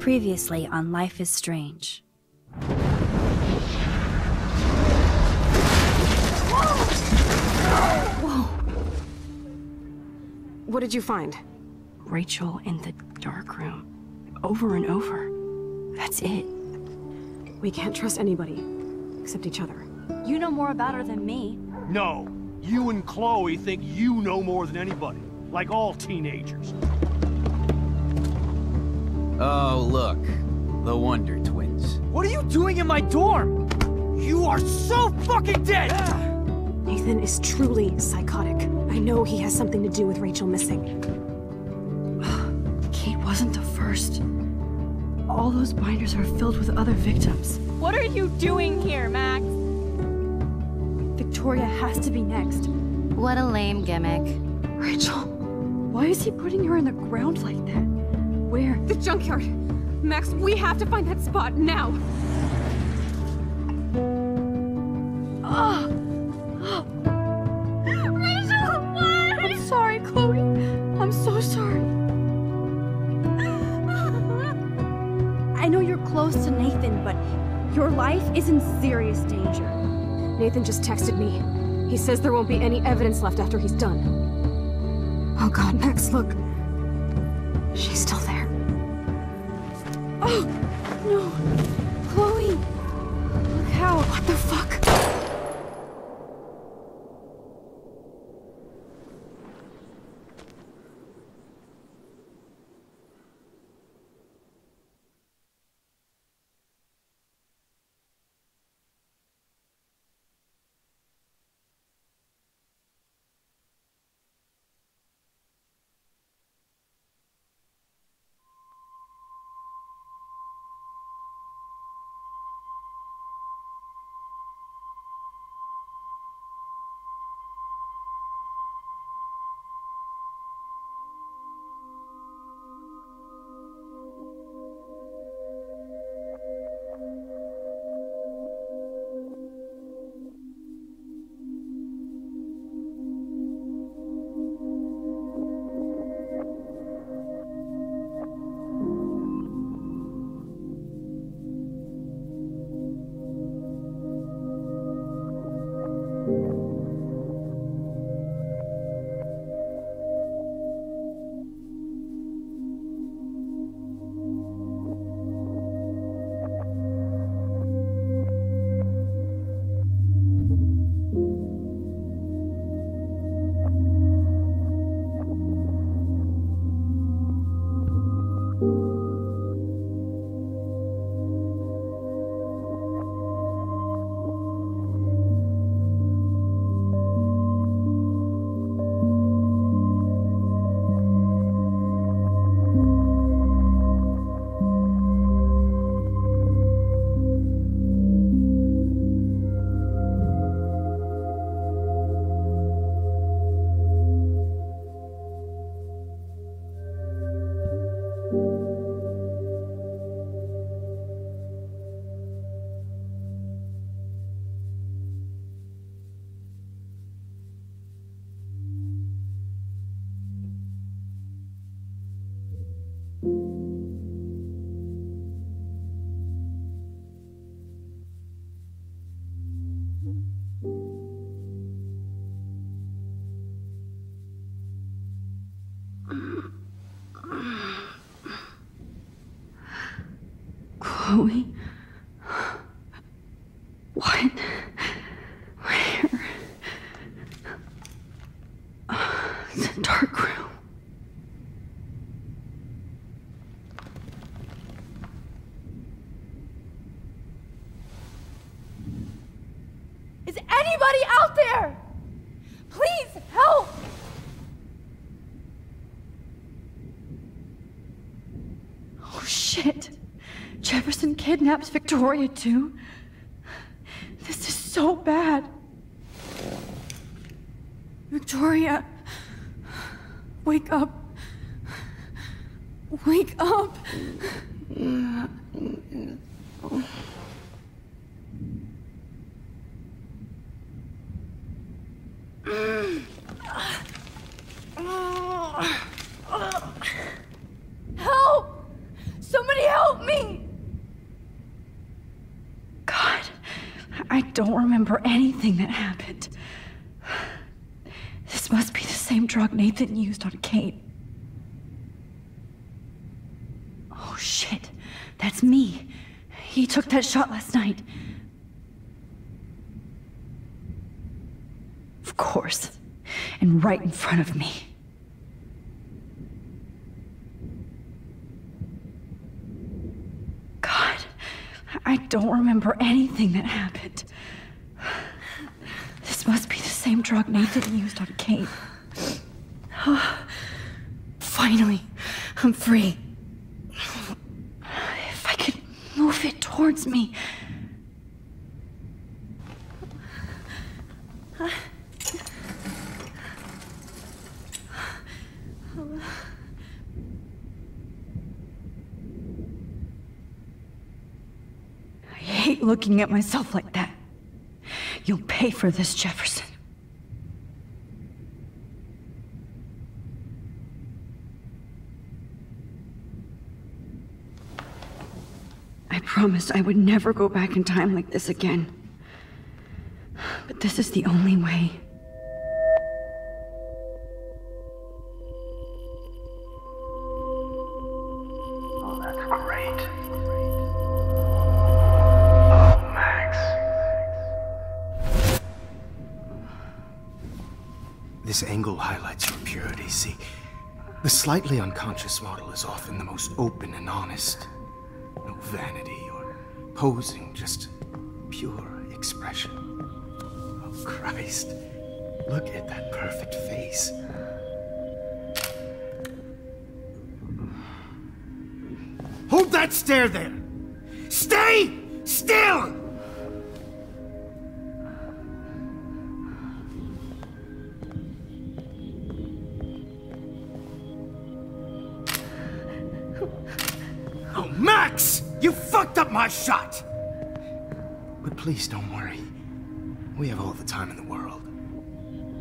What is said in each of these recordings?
Previously on Life is Strange. Whoa! What did you find? Rachel in the dark room. Over and over. That's it. We can't trust anybody, except each other. You know more about her than me. No. You and Chloe think you know more than anybody. Like all teenagers. Oh, look. The Wonder Twins. What are you doing in my dorm? You are so fucking dead! Nathan is truly psychotic. I know he has something to do with Rachel missing. Kate wasn't the first. All those binders are filled with other victims. What are you doing here, Max? Victoria has to be next. What a lame gimmick. Rachel, why is he putting her in the ground like that? Where? The junkyard! Max, we have to find that spot, now! Rachel, what? I'm sorry, Chloe. I'm so sorry. I know you're close to Nathan, but your life is in serious danger. Nathan just texted me. He says there won't be any evidence left after he's done. Oh god, Max, look. She's still there. Oh, no. Chloe. Look how. What the fuck? Chloe? What? Where? The dark room. Is anybody out there? Please help! Oh shit. Jefferson kidnaps Victoria too? This is so bad. Victoria, wake up. Wake up. Help! Somebody help don't remember anything that happened. This must be the same drug Nathan used on Kate. Oh shit, that's me. He took that shot last night. Of course, and right in front of me. God, I don't remember anything that happened. This must be the same drug Nathan used on Kate. Finally, I'm free. If I could move it towards me. I hate looking at myself like that. You'll pay for this, Jefferson. I promised I would never go back in time like this again. But this is the only way. Oh, that's great. Oh, Max. This angle highlights your purity, see? The slightly unconscious model is often the most open and honest. No vanity or posing, just pure expression. Oh, Christ. Look at that perfect face. Hold that stare there! Stay still! Oh, Max! You fucked up my shot! But please don't worry. We have all the time in the world.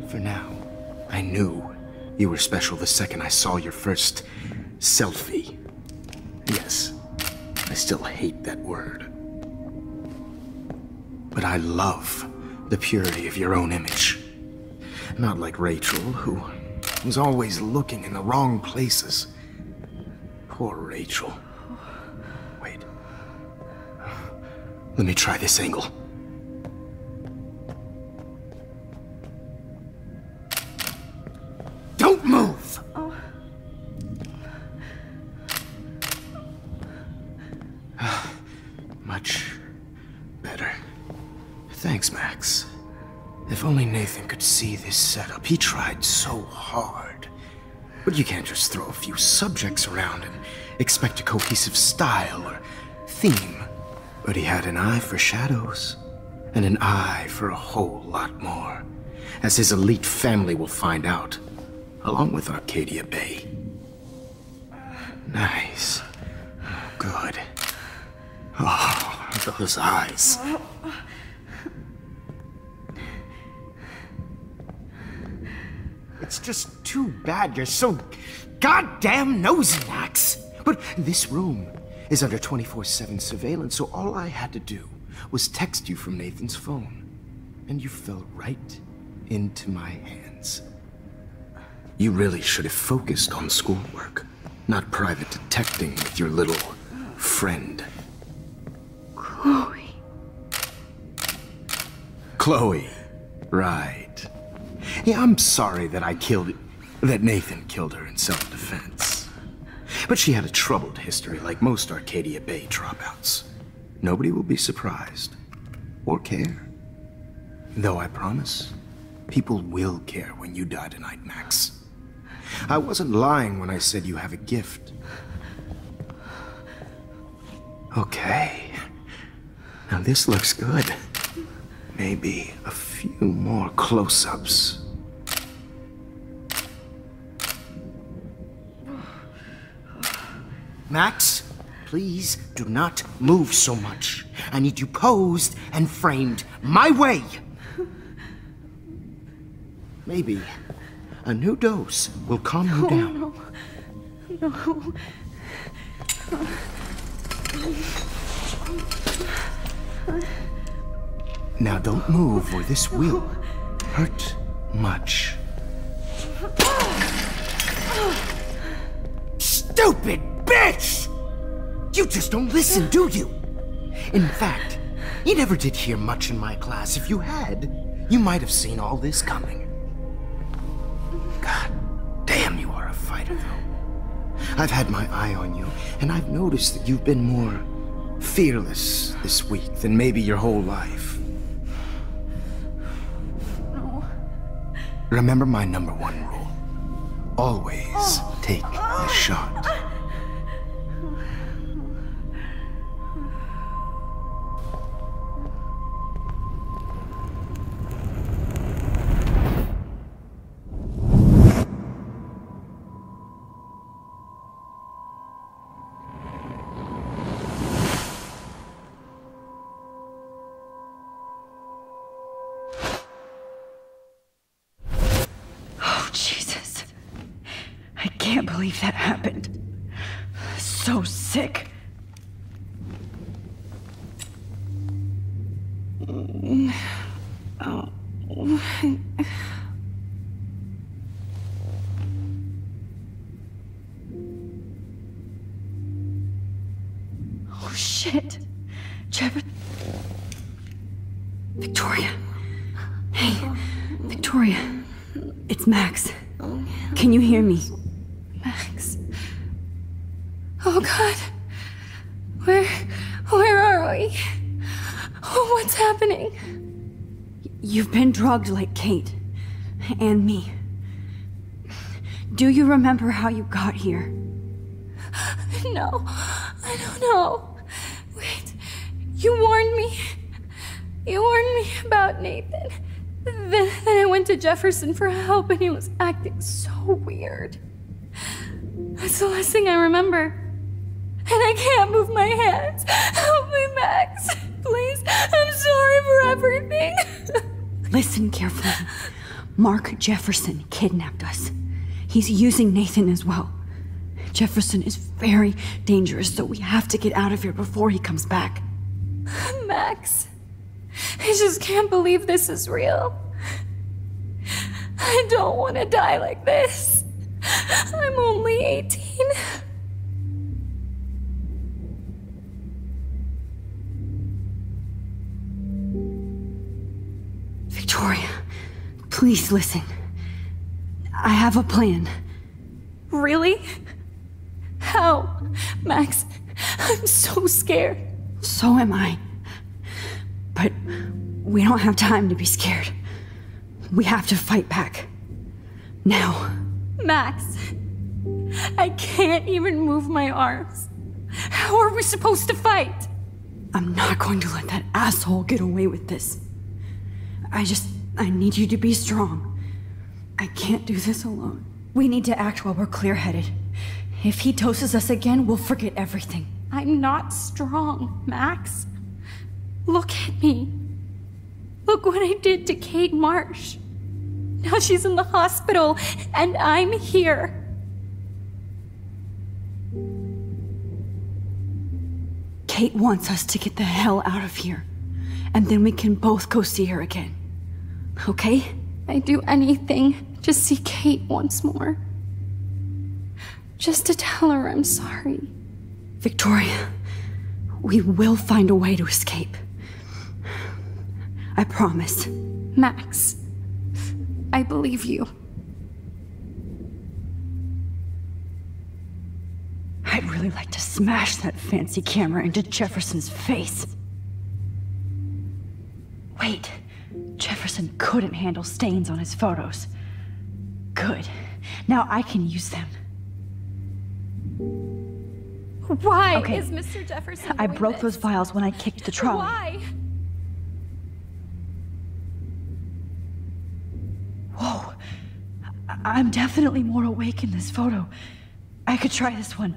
For now, I knew you were special the second I saw your first selfie. Yes, I still hate that word. But I love the purity of your own image. Not like Rachel, who was always looking in the wrong places. Poor Rachel. Wait. Let me try this angle. Don't move! Much better. Thanks, Max. If only Nathan could see this setup. He tried so hard. But you can't just throw a few subjects around and expect a cohesive style or theme. But he had an eye for shadows, and an eye for a whole lot more, as his elite family will find out, along with Arcadia Bay. Nice. Good. Oh, those eyes. It's just too bad you're so goddamn nosy, Max. But this room is under 24/7 surveillance, so all I had to do was text you from Nathan's phone. And you fell right into my hands. You really should have focused on schoolwork, not private detecting with your little friend. Chloe. Chloe. Right. Yeah, I'm sorry that Nathan killed her in self-defense. But she had a troubled history like most Arcadia Bay dropouts. Nobody will be surprised. Or care. Though I promise, people will care when you die tonight, Max. I wasn't lying when I said you have a gift. Okay. Now this looks good. Maybe a few more close-ups. Max, please do not move so much. I need you posed and framed my way. Maybe a new dose will calm you down. No. Now don't move, or this will hurt much. Stupid bitch! You just don't listen, do you? In fact, you never did hear much in my class. If you had, you might have seen all this coming. God damn, you are a fighter, though. I've had my eye on you, and I've noticed that you've been more fearless this week than maybe your whole life. No. Remember my #1 rule. Always take the shot. I can't believe that happened. So sick. Oh. Oh shit. Victoria. Hey, Victoria. It's Max. Can you hear me? Max. Oh God. Where are we? Oh, what's happening? You've been drugged like Kate. And me. Do you remember how you got here? No, I don't know. Wait, you warned me. You warned me about Nathan. Then I went to Jefferson for help and he was acting so weird. That's the last thing I remember. And I can't move my hands. Help me, Max. Please, I'm sorry for everything. Listen carefully. Mark Jefferson kidnapped us. He's using Nathan as well. Jefferson is very dangerous, so we have to get out of here before he comes back. Max, I just can't believe this is real. I don't want to die like this. I'm only 18. Victoria, please listen. I have a plan. Really? How? Max, I'm so scared. So am I. But we don't have time to be scared. We have to fight back. Now. Max, I can't even move my arms. How are we supposed to fight? I'm not going to let that asshole get away with this. I need you to be strong. I can't do this alone. We need to act while we're clear-headed. If he doses us again, we'll forget everything. I'm not strong, Max. Look at me. Look what I did to Kate Marsh. Now she's in the hospital, and I'm here. Kate wants us to get the hell out of here. And then we can both go see her again. Okay? I'd do anything to see Kate once more. Just to tell her I'm sorry. Victoria, we will find a way to escape. I promise. Max, I believe you. I'd really like to smash that fancy camera into Jefferson's face. Wait, Jefferson couldn't handle stains on his photos. Good. Now I can use them. Why Okay. is Mr. Jefferson I doing broke this? those files when I kicked the trolley. Why? Whoa. I'm definitely more awake in this photo. I could try this one.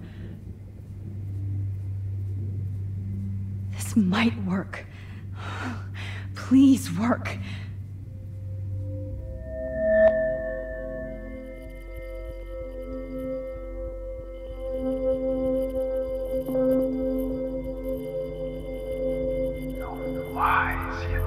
This might work. Please work. Wise yet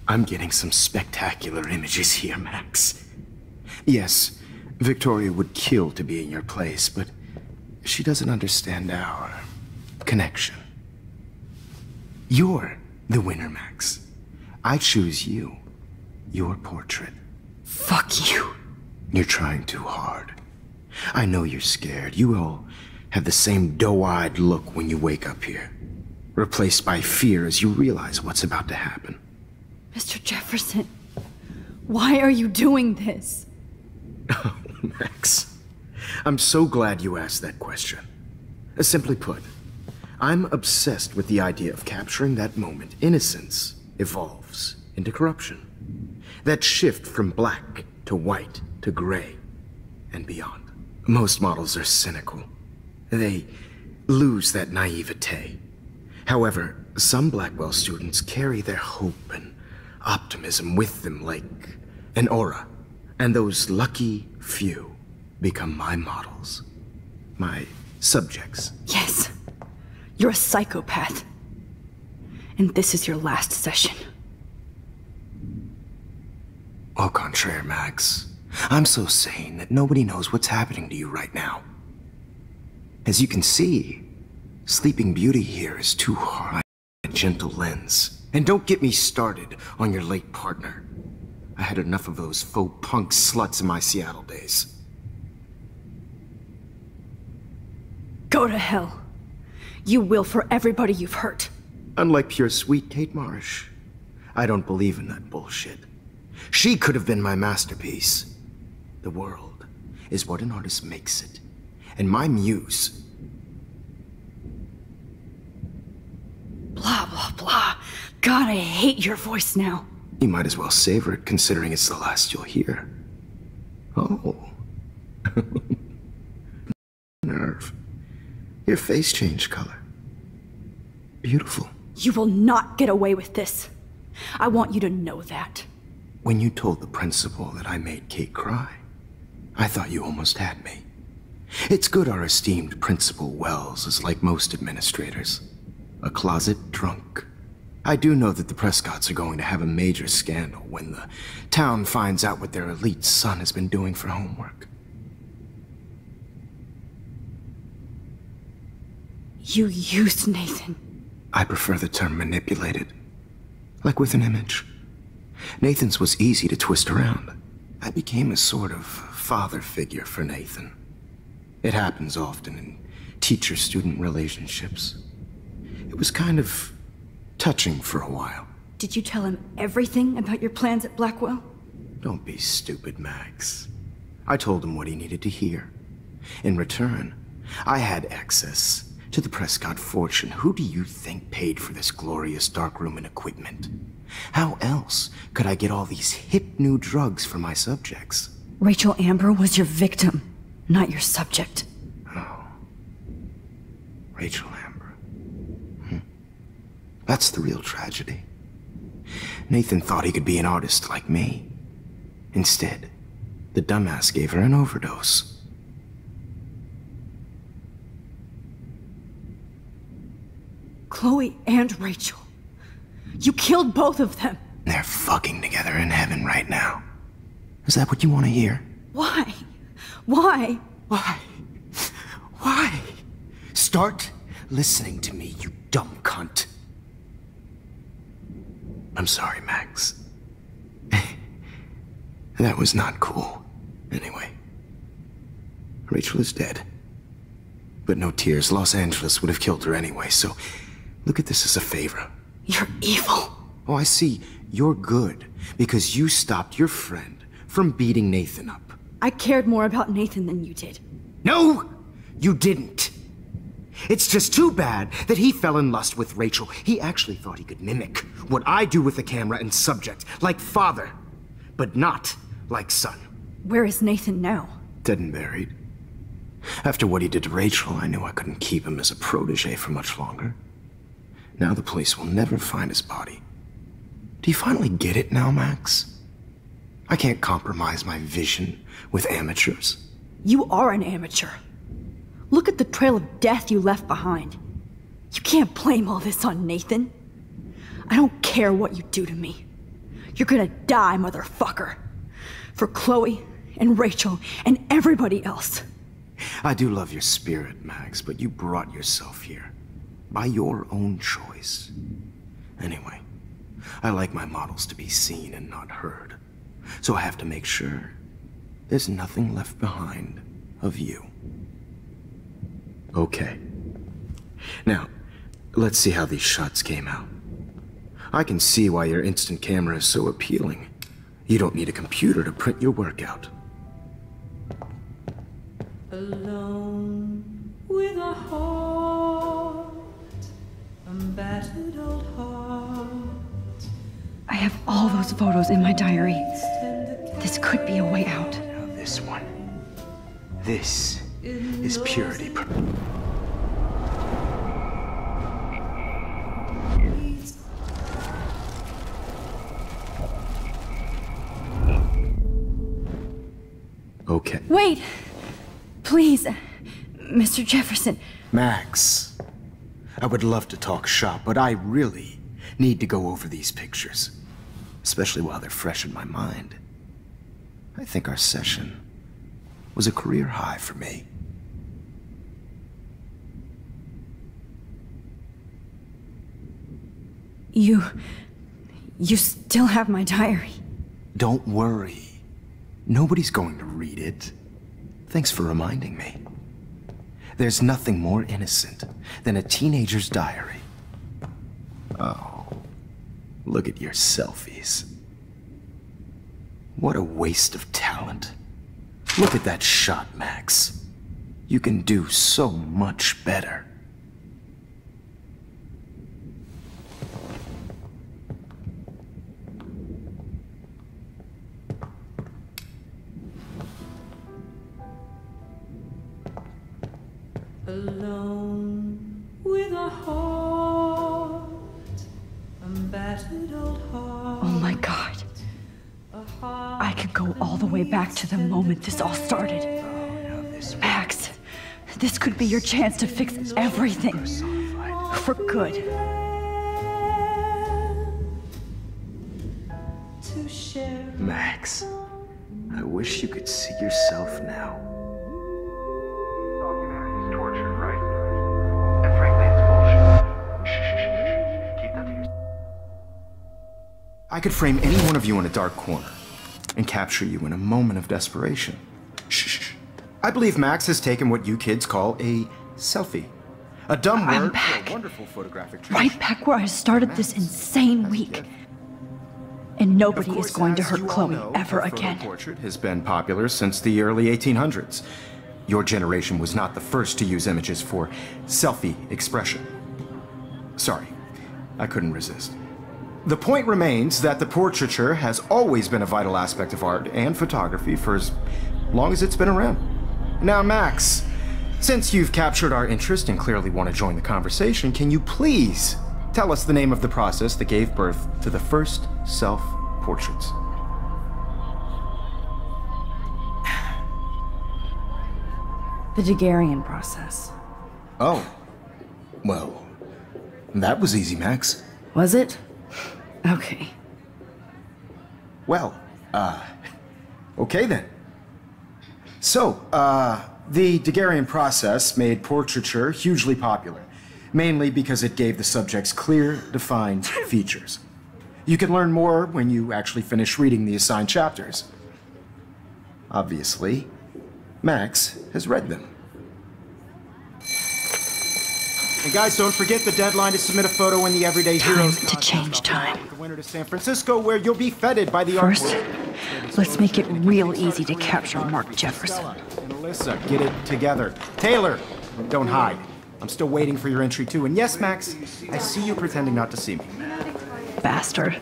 I'm getting some spectacular images here, Max. Yes, Victoria would kill to be in your place, but she doesn't understand our connection. You're the winner, Max. I choose you. Your portrait. Fuck you. You're trying too hard. I know you're scared. You all have the same doe-eyed look when you wake up here, replaced by fear as you realize what's about to happen. Mr. Jefferson, why are you doing this? Oh, Max. I'm so glad you asked that question. Simply put, I'm obsessed with the idea of capturing that moment innocence evolves into corruption. That shift from black to white to gray and beyond. Most models are cynical. They lose that naivete. However, some Blackwell students carry their hope and optimism with them like an aura. And those lucky few become my models. My subjects. Yes. You're a psychopath. And this is your last session. Au contraire, Max. I'm so sane that nobody knows what's happening to you right now. As you can see, Sleeping Beauty here is too hard. A gentle lens. And don't get me started on your late partner. I had enough of those faux punk sluts in my Seattle days. Go to hell. You will for everybody you've hurt. Unlike pure sweet Kate Marsh, I don't believe in that bullshit. She could have been my masterpiece. The world is what an artist makes it. And my muse... Blah, blah, blah. God, I hate your voice now. You might as well savor it, considering it's the last you'll hear. Oh. Nerve. Your face changed color. Beautiful. You will not get away with this. I want you to know that. When you told the principal that I made Kate cry, I thought you almost had me. It's good our esteemed Principal Wells is like most administrators. A closet drunk. I do know that the Prescotts are going to have a major scandal when the town finds out what their elite son has been doing for homework. You used Nathan. I prefer the term manipulated. Like with an image. Nathan's was easy to twist around. I became a sort of father figure for Nathan. It happens often in teacher-student relationships. It was kind of touching for a while. Did you tell him everything about your plans at Blackwell? Don't be stupid, Max. I told him what he needed to hear. In return, I had access to the Prescott fortune. Who do you think paid for this glorious darkroom and equipment? How else could I get all these hip new drugs for my subjects? Rachel Amber was your victim, not your subject. Oh. Rachel Amber. That's the real tragedy. Nathan thought he could be an artist like me. Instead, the dumbass gave her an overdose. Chloe and Rachel. You killed both of them. They're fucking together in heaven right now. Is that what you want to hear? Why? Why? Why? Why? Start listening to me, you dumb cunt. I'm sorry, Max. That was not cool. Anyway, Rachel is dead. But no tears. Los Angeles would have killed her anyway, so look at this as a favor. You're evil. Oh, I see. You're good because you stopped your friend from beating Nathan up. I cared more about Nathan than you did. No, you didn't. It's just too bad that he fell in lust with Rachel. He actually thought he could mimic what I do with the camera and subject, like father, but not like son. Where is Nathan now? Dead and buried. After what he did to Rachel, I knew I couldn't keep him as a protege for much longer. Now the police will never find his body. Do you finally get it now, Max? I can't compromise my vision with amateurs. You are an amateur. Look at the trail of death you left behind. You can't blame all this on Nathan. I don't care what you do to me. You're gonna die, motherfucker. For Chloe and Rachel and everybody else. I do love your spirit, Max, but you brought yourself here. By your own choice. Anyway, I like my models to be seen and not heard. So I have to make sure there's nothing left behind of you. Okay. Now, let's see how these shots came out. I can see why your instant camera is so appealing. You don't need a computer to print your work out. Alone with a heart, a battered old heart. I have all those photos in my diary. This could be a way out. Now this one. This is purity. Okay. Wait! Please, Mr. Jefferson. Max, I would love to talk shop, but I really need to go over these pictures. Especially while they're fresh in my mind. I think our session was a career high for me. You still have my diary. Don't worry. Nobody's going to read it. Thanks for reminding me. There's nothing more innocent than a teenager's diary. Oh, look at your selfies. What a waste of talent. Look at that shot, Max. You can do so much better. Alone with a heart, a battered old heart. Oh my God. I could go all the way back to the moment this all started. Max, this could be your chance to fix everything. For good. Max, I wish you could see yourself now. I could frame any one of you in a dark corner and capture you in a moment of desperation. Shh. I believe Max has taken what you kids call a selfie. A dumb word for a wonderful photographic treat. Right back where I started this insane week. And nobody is going to hurt Chloe ever again. The portrait has been popular since the early 1800s. Your generation was not the first to use images for selfie expression. Sorry, I couldn't resist. The point remains that the portraiture has always been a vital aspect of art and photography for as long as it's been around. Now, Max, since you've captured our interest and clearly want to join the conversation, can you please tell us the name of the process that gave birth to the first self-portraits? The Daguerrean process. Oh. Well, that was easy, Max. Was it? Okay. Well, okay then. So, the Daguerrean process made portraiture hugely popular, mainly because it gave the subjects clear, defined features. You can learn more when you actually finish reading the assigned chapters. Obviously, Max has read them. And guys, don't forget the deadline to submit a photo in the Everyday Heroes to change time. The winner to San Francisco, where you'll be feted by the First, let's make it real easy to capture Mark Jefferson. And Alyssa, get it together. Taylor, don't hide. I'm still waiting for your entry too. And yes, Max, I see you pretending not to see me. Bastard.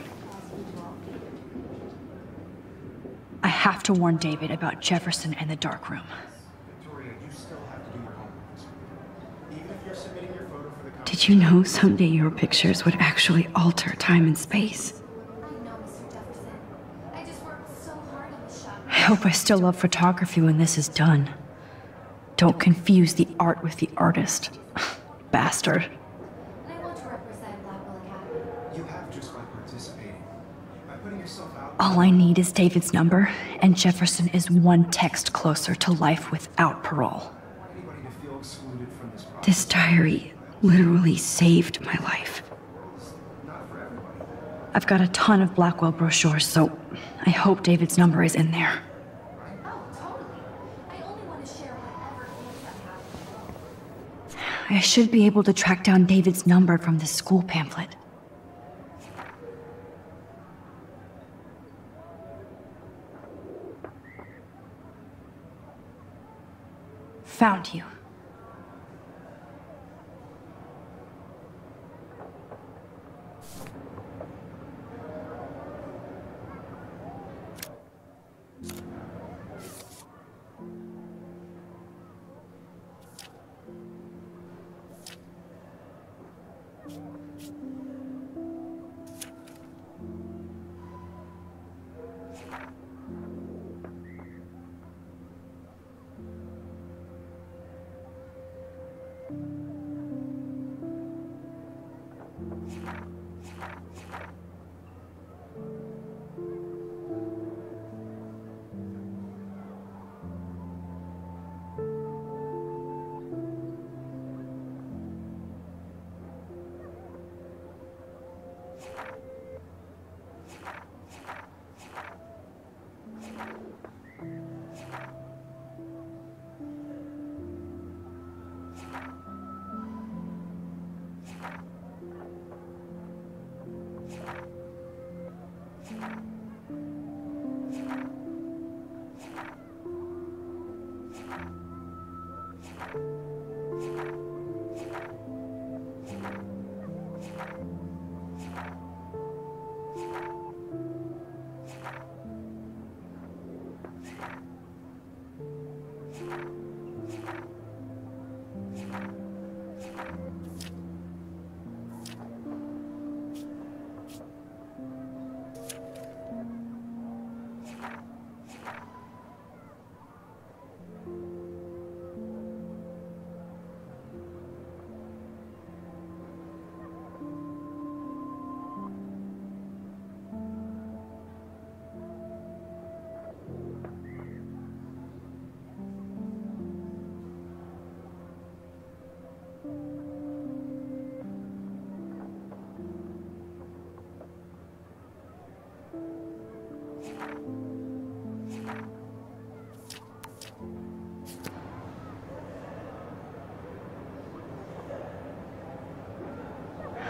I have to warn David about Jefferson and the dark room. Did you know someday your pictures would actually alter time and space? I hope I still love photography when this is done. Don't confuse the art with the artist. Bastard. You have just by participating. By putting All I need is David's number, and Jefferson is one text closer to life without parole. This diary literally saved my life. I've got a ton of Blackwell brochures, so I hope David's number is in there. I should be able to track down David's number from this school pamphlet. Found you.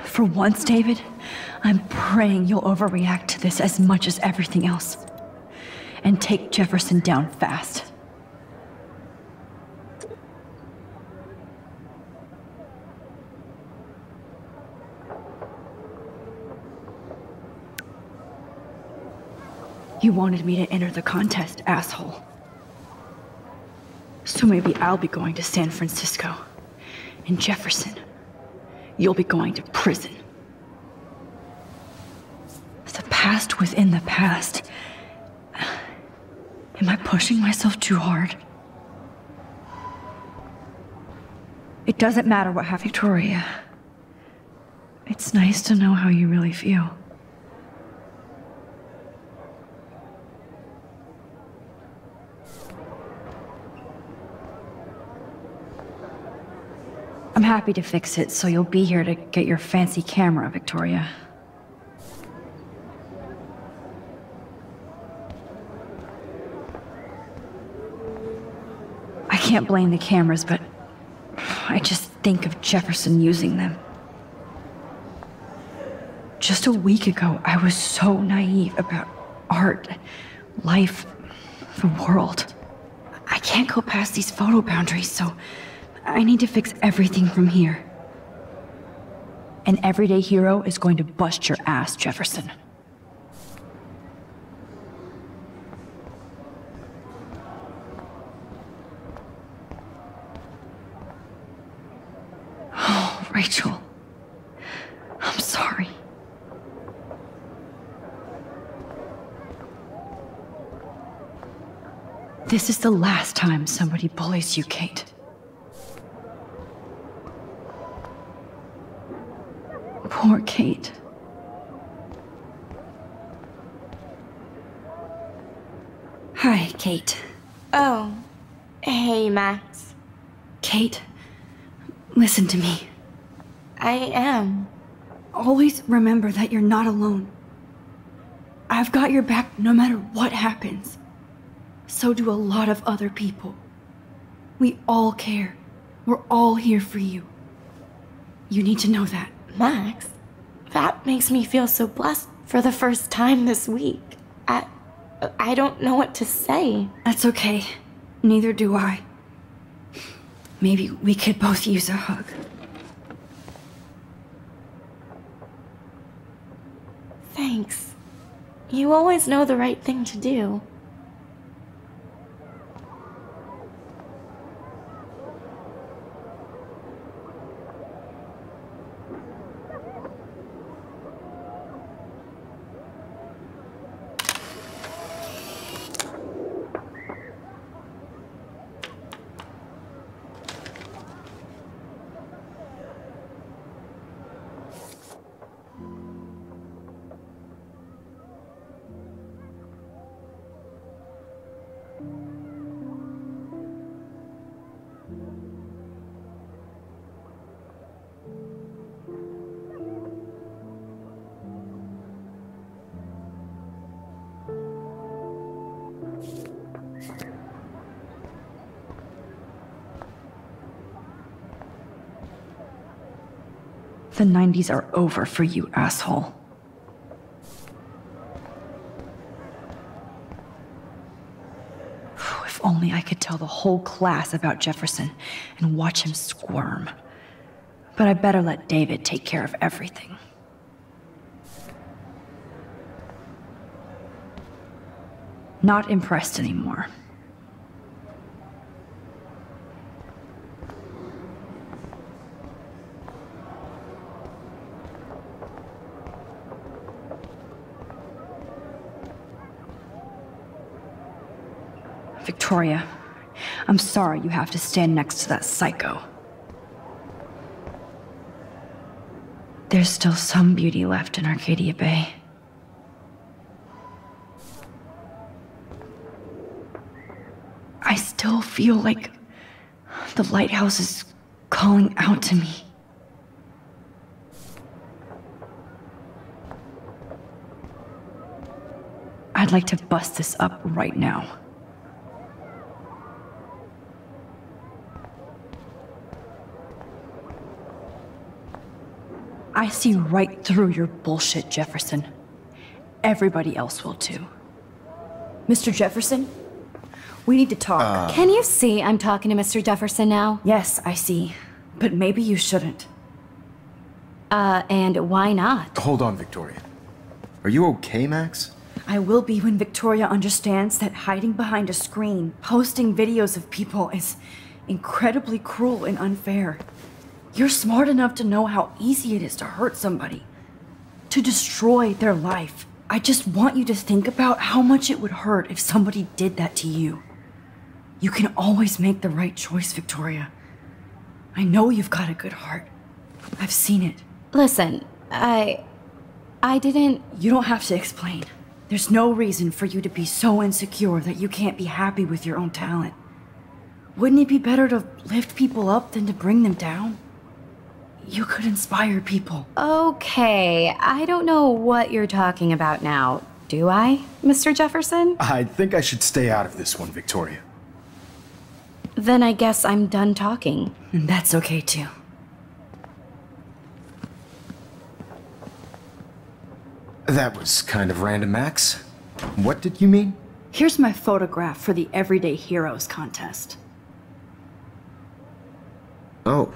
For once, David, I'm praying you'll overreact to this as much as everything else. And take Jefferson down fast. You wanted me to enter the contest, asshole. So maybe I'll be going to San Francisco. And Jefferson, you'll be going to prison. The past within the past. Am I pushing myself too hard? It doesn't matter what happened, Victoria. It's nice to know how you really feel. I'm happy to fix it, so you'll be here to get your fancy camera, Victoria. I can't blame the cameras, but I just think of Jefferson using them. Just a week ago, I was so naive about art, life, the world. I can't go past these photo boundaries, so I need to fix everything from here. An everyday hero is going to bust your ass, Jefferson. Oh, Rachel. I'm sorry. This is the last time somebody bullies you, Kate. Poor Kate. Hi, Kate. Oh. Hey, Max. Kate, listen to me. I am. Always remember that you're not alone. I've got your back no matter what happens. So do a lot of other people. We all care. We're all here for you. You need to know that. Max, that makes me feel so blessed for the first time this week. I don't know what to say. That's okay. Neither do I. Maybe we could both use a hug. Thanks. You always know the right thing to do. The 90s are over for you, asshole. If only I could tell the whole class about Jefferson and watch him squirm. But I better let David take care of everything. Not impressed anymore. Victoria, I'm sorry you have to stand next to that psycho. There's still some beauty left in Arcadia Bay. I still feel like the lighthouse is calling out to me. I'd like to bust this up right now. I see right through your bullshit, Jefferson. Everybody else will too. Mr. Jefferson, we need to talk. Can you see I'm talking to Mr. Jefferson now? Yes, I see. But maybe you shouldn't. And why not? Hold on, Victoria. Are you okay, Max? I will be when Victoria understands that hiding behind a screen, posting videos of people is incredibly cruel and unfair. You're smart enough to know how easy it is to hurt somebody, to destroy their life. I just want you to think about how much it would hurt if somebody did that to you. You can always make the right choice, Victoria. I know you've got a good heart. I've seen it. Listen, I didn't... You don't have to explain. There's no reason for you to be so insecure that you can't be happy with your own talent. Wouldn't it be better to lift people up than to bring them down? You could inspire people. Okay, I don't know what you're talking about now. Do I, Mr. Jefferson? I think I should stay out of this one, Victoria. Then I guess I'm done talking. And that's okay too. That was kind of random, Max. What did you mean? Here's my photograph for the Everyday Heroes contest. Oh,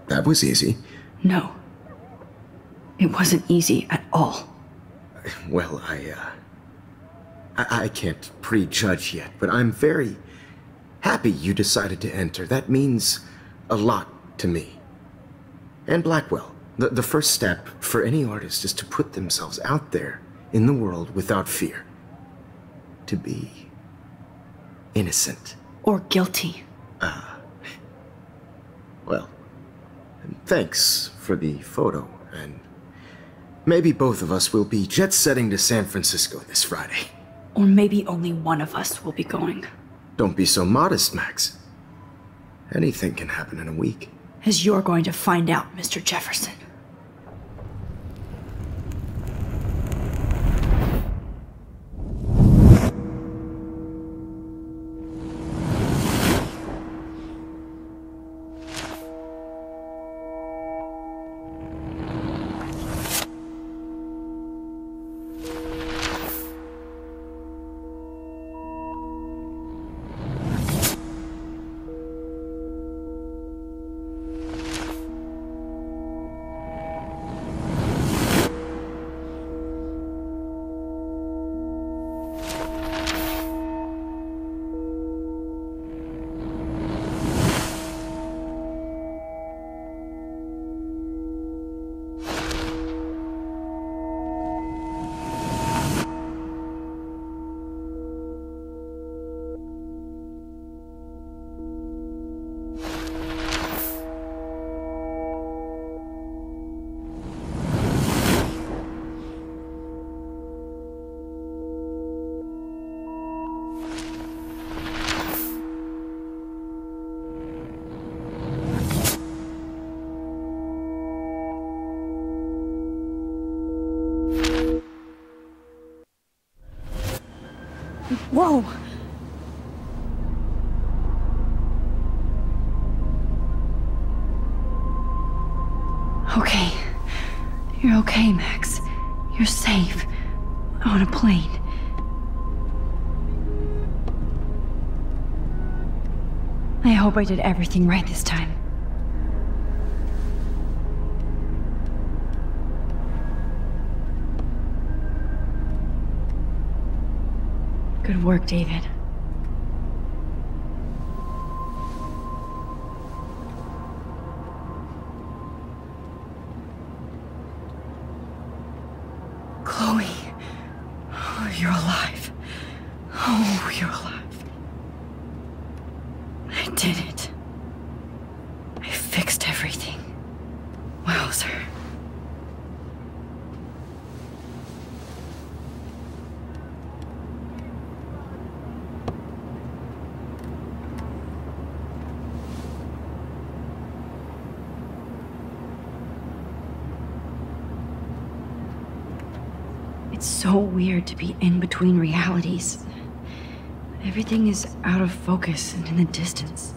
that was easy. No. It wasn't easy at all. Well, I can't prejudge yet, but I'm very happy you decided to enter. That means a lot to me. And Blackwell. The first step for any artist is to put themselves out there in the world without fear. To be innocent. Or guilty. Well, thanks for the photo, and maybe both of us will be jet-setting to San Francisco this Friday. Or maybe only one of us will be going. Don't be so modest, Max. Anything can happen in a week. As you're going to find out, Mr. Jefferson. Whoa! Okay. You're okay, Max. You're safe. On a plane. I hope I did everything right this time. Good work, David. Chloe. Oh, you're alive. Oh, you're alive. I did it. I fixed everything. Wowzer. It's so weird to be in between realities. Everything is out of focus and in the distance.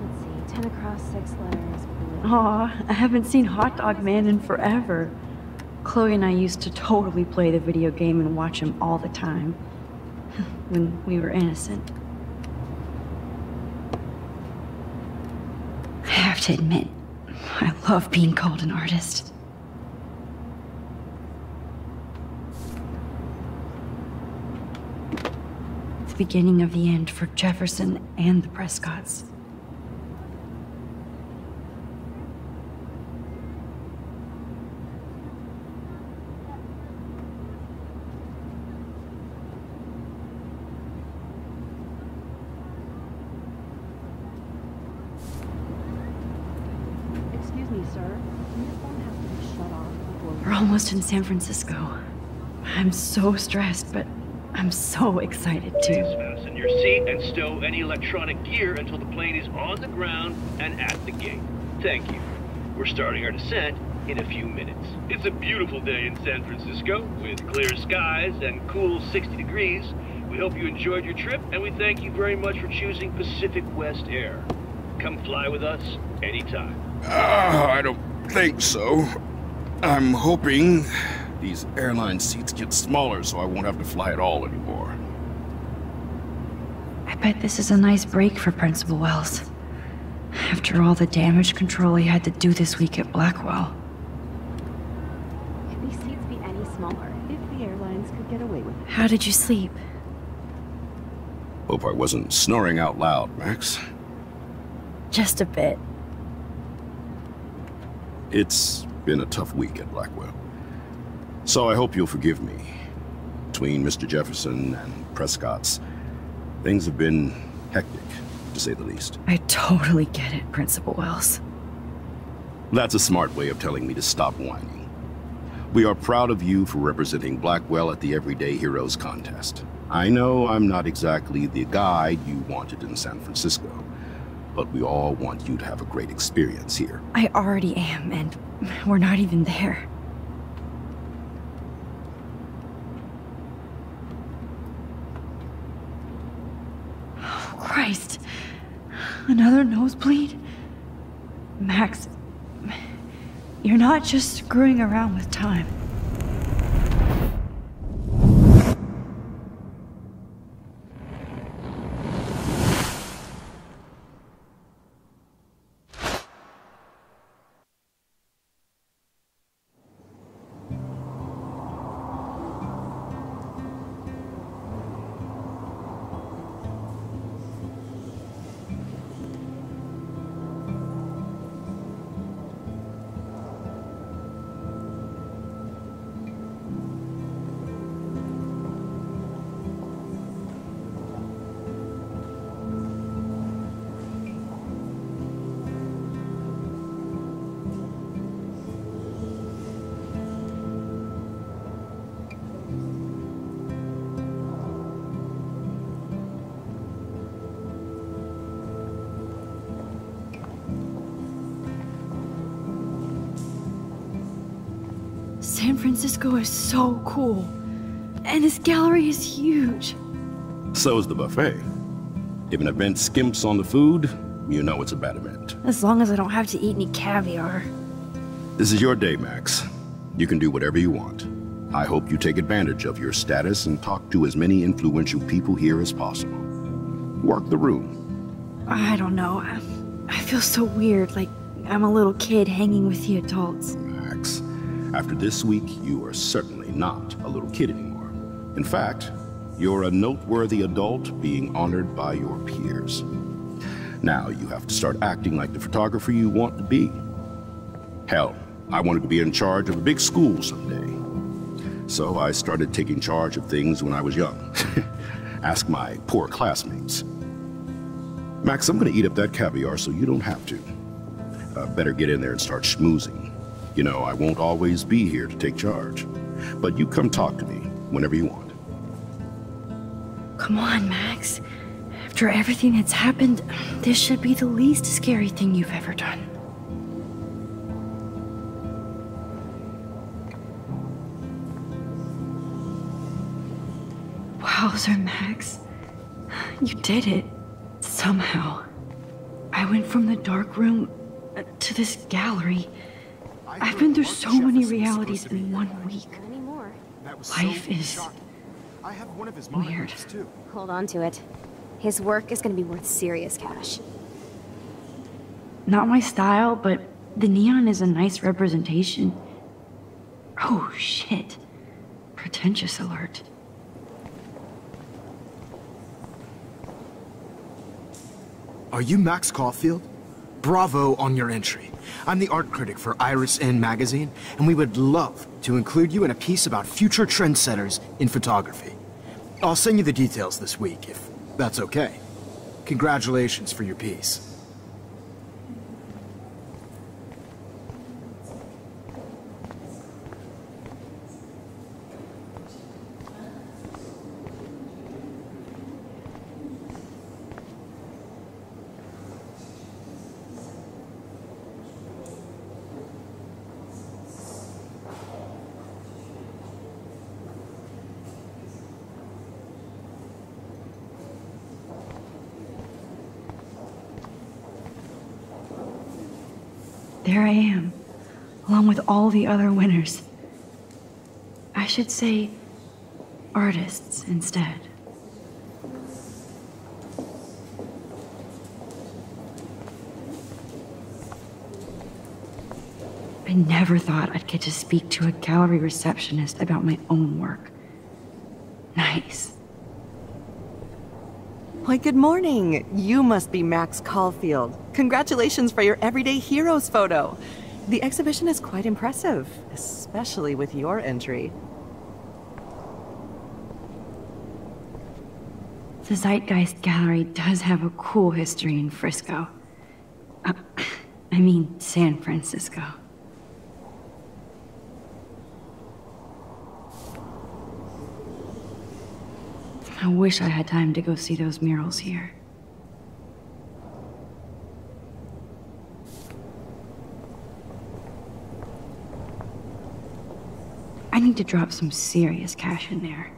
Let's see, 10 across, 6 letters. Aw, I haven't seen Hot Dog Man in forever. Chloe and I used to totally play the video game and watch him all the time. When we were innocent. I have to admit, I love being called an artist. The beginning of the end for Jefferson and the Prescotts. Excuse me, sir. Your phone has to be shut off before... We're almost in San Francisco. I'm so stressed, but I'm so excited too. Fasten your seat and stow any electronic gear until the plane is on the ground and at the gate. Thank you. We're starting our descent in a few minutes. It's a beautiful day in San Francisco with clear skies and cool 60 degrees. We hope you enjoyed your trip, and we thank you very much for choosing Pacific West Air. Come fly with us anytime. I don't think so. I'm hoping these airline seats get smaller so I won't have to fly at all anymore. I bet this is a nice break for Principal Wells. After all the damage control he had to do this week at Blackwell. Could these seats be any smaller if the airlines could get away with it? How did you sleep? Hope I wasn't snoring out loud, Max. Just a bit. It's been a tough week at Blackwell. So I hope you'll forgive me. Between Mr. Jefferson and Prescott's, things have been hectic, to say the least. I totally get it, Principal Wells. That's a smart way of telling me to stop whining. We are proud of you for representing Blackwell at the Everyday Heroes contest. I know I'm not exactly the guide you wanted in San Francisco, but we all want you to have a great experience here. I already am, and we're not even there. Oh, Christ. Another nosebleed? Max, you're not just screwing around with time. San Francisco is so cool. And this gallery is huge. So is the buffet. If an event skimps on the food, you know it's a bad event. As long as I don't have to eat any caviar. This is your day, Max. You can do whatever you want. I hope you take advantage of your status and talk to as many influential people here as possible. Work the room. I don't know. I feel so weird, like I'm a little kid hanging with the adults. Max, after this week, you are certainly not a little kid anymore. In fact, you're a noteworthy adult being honored by your peers. Now you have to start acting like the photographer you want to be. Hell, I wanted to be in charge of a big school someday. So I started taking charge of things when I was young. Ask my poor classmates. Max, I'm gonna eat up that caviar so you don't have to. Better get in there and start schmoozing. You know, I won't always be here to take charge. But you come talk to me whenever you want. Come on, Max. After everything that's happened, this should be the least scary thing you've ever done. Wowzer, Max. You did it. Somehow. I went from the dark room to this gallery. I've been through so many realities in 1 week. Life is weird. Hold on to it. His work is going to be worth serious cash. Not my style, but the neon is a nice representation. Oh, shit. Pretentious alert. Are you Max Caulfield? Bravo on your entry. I'm the art critic for Iris N magazine, and we would love to include you in a piece about future trendsetters in photography. I'll send you the details this week, if that's okay. Congratulations for your piece. There I am, along with all the other winners. I should say artists instead. I never thought I'd get to speak to a gallery receptionist about my own work. Nice. Why, good morning. You must be Max Caulfield. Congratulations for your Everyday Heroes photo. The exhibition is quite impressive, especially with your entry. The Zeitgeist Gallery does have a cool history in Frisco. I mean, San Francisco. I wish I had time to go see those murals here. I need to drop some serious cash in there.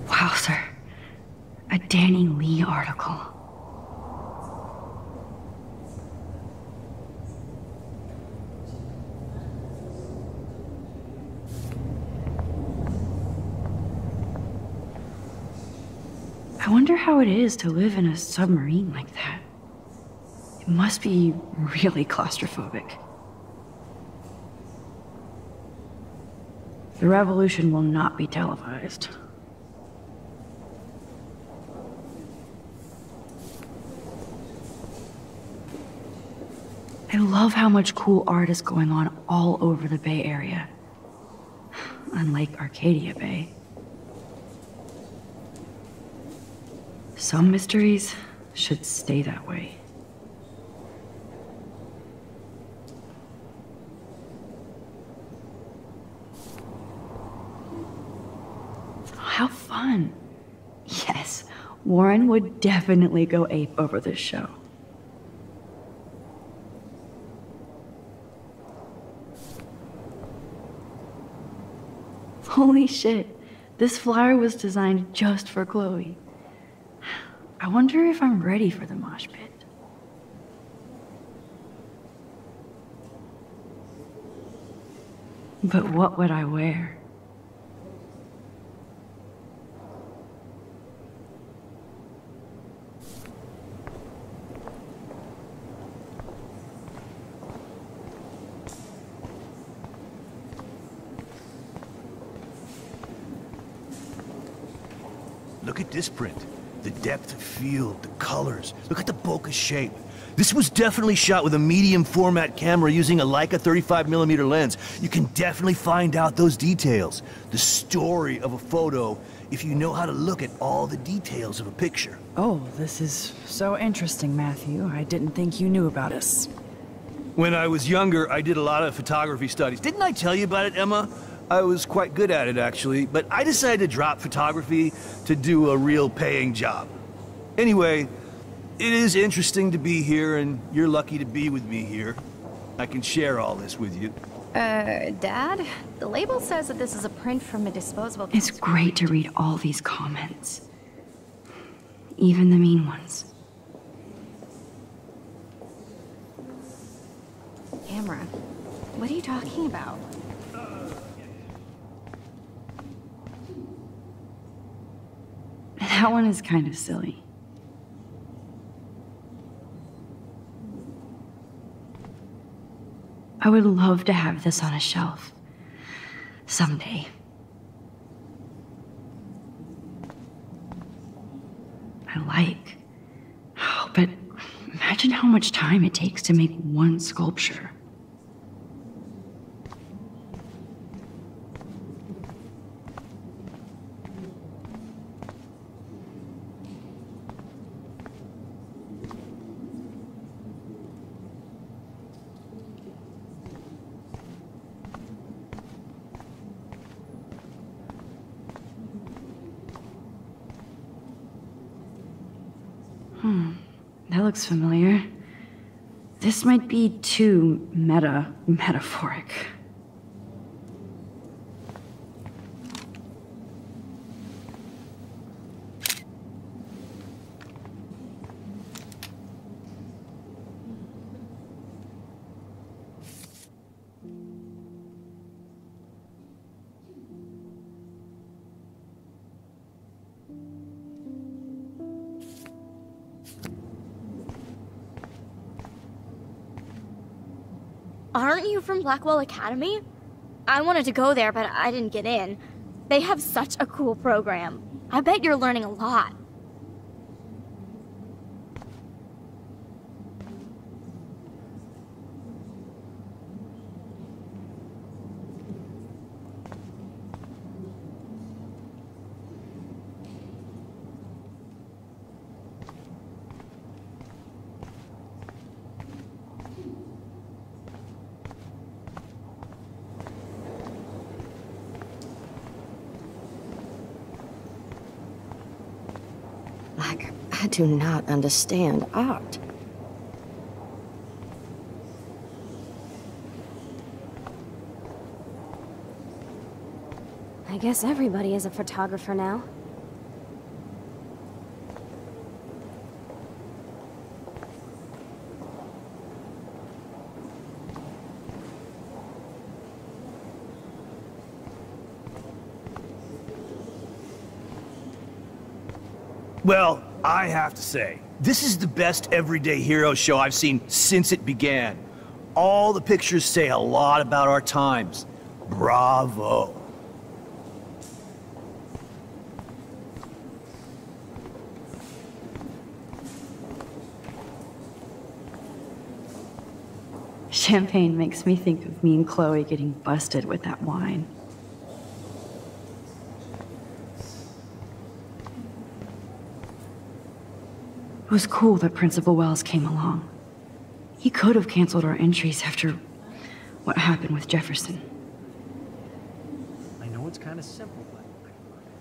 Wow, sir. A Danny Lee article. I wonder how it is to live in a submarine like that. It must be really claustrophobic. The revolution will not be televised. I love how much cool art is going on all over the Bay Area. Unlike Arcadia Bay. Some mysteries should stay that way. How fun. Yes, Warren would definitely go ape over this show. Holy shit, this flyer was designed just for Chloe. I wonder if I'm ready for the mosh pit. But what would I wear? Look at this print. The depth of field, the colors. Look at the bokeh shape. This was definitely shot with a medium format camera using a Leica 35mm lens. You can definitely find out those details. The story of a photo if you know how to look at all the details of a picture. Oh, this is so interesting, Matthew. I didn't think you knew about us. When I was younger, I did a lot of photography studies. Didn't I tell you about it, Emma? I was quite good at it, actually, but I decided to drop photography to do a real paying job. Anyway, it is interesting to be here, and you're lucky to be with me here. I can share all this with you. Dad? The label says that this is a print from a disposable... It's great to read all these comments. Even the mean ones. Camera. What are you talking about? That one is kind of silly. I would love to have this on a shelf. Someday. I like. Oh, but imagine how much time it takes to make one sculpture. That looks familiar. This might be too metaphoric. Aren't you from Blackwell Academy? I wanted to go there, but I didn't get in. They have such a cool program. I bet you're learning a lot. I do not understand art. I guess everybody is a photographer now. Well, I have to say, this is the best Everyday Hero show I've seen since it began. All the pictures say a lot about our times. Bravo. Champagne makes me think of me and Chloe getting busted with that wine. It was cool that Principal Wells came along. He could have canceled our entries after what happened with Jefferson. I know it's kind of simple, but...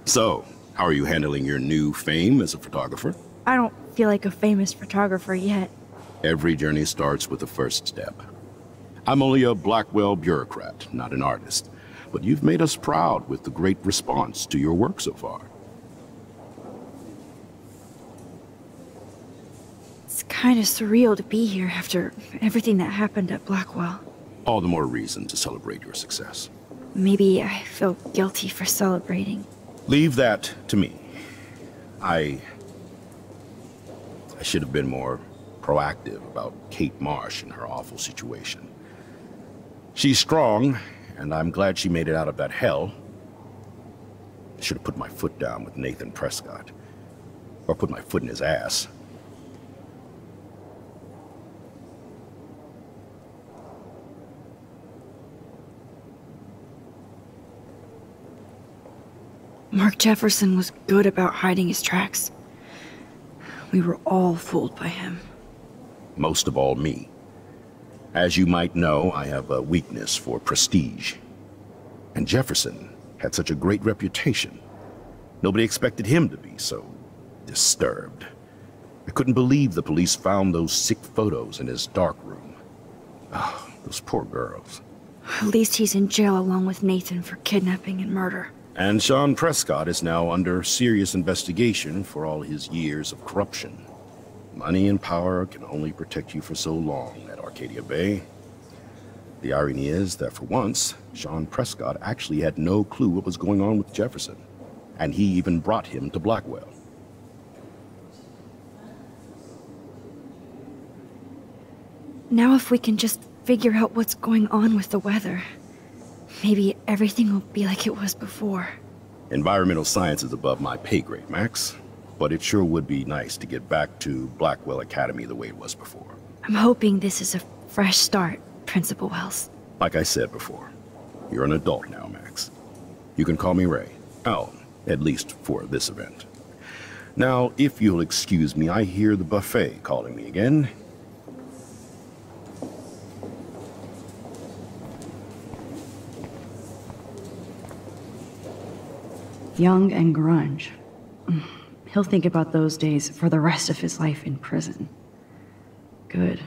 So, how are you handling your new fame as a photographer? I don't feel like a famous photographer yet. Every journey starts with the first step. I'm only a Blackwell bureaucrat, not an artist. But you've made us proud with the great response to your work so far. It's kind of surreal to be here after everything that happened at Blackwell. All the more reason to celebrate your success. Maybe I feel guilty for celebrating. Leave that to me. I should have been more proactive about Kate Marsh and her awful situation. She's strong, and I'm glad she made it out of that hell. I should have put my foot down with Nathan Prescott. Or put my foot in his ass. Mark Jefferson was good about hiding his tracks. We were all fooled by him. Most of all, me. As you might know, I have a weakness for prestige. And Jefferson had such a great reputation. Nobody expected him to be so disturbed. I couldn't believe the police found those sick photos in his dark room. Oh, those poor girls. At least he's in jail along with Nathan for kidnapping and murder. And Sean Prescott is now under serious investigation for all his years of corruption. Money and power can only protect you for so long at Arcadia Bay. The irony is that for once, Sean Prescott actually had no clue what was going on with Jefferson. And he even brought him to Blackwell. Now if we can just figure out what's going on with the weather, maybe everything will be like it was before. Environmental science is above my pay grade, Max. But it sure would be nice to get back to Blackwell Academy the way it was before. I'm hoping this is a fresh start, Principal Wells. Like I said before, you're an adult now, Max. You can call me Ray. Oh, at least for this event. Now, if you'll excuse me, I hear the buffet calling me again. Young and grunge. He'll think about those days for the rest of his life in prison. Good.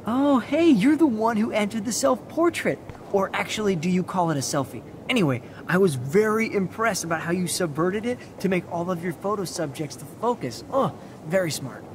Oh, hey, you're the one who entered the self-portrait. Or actually, do you call it a selfie? Anyway, I was very impressed about how you subverted it to make all of your photo subjects the focus. Oh, very smart.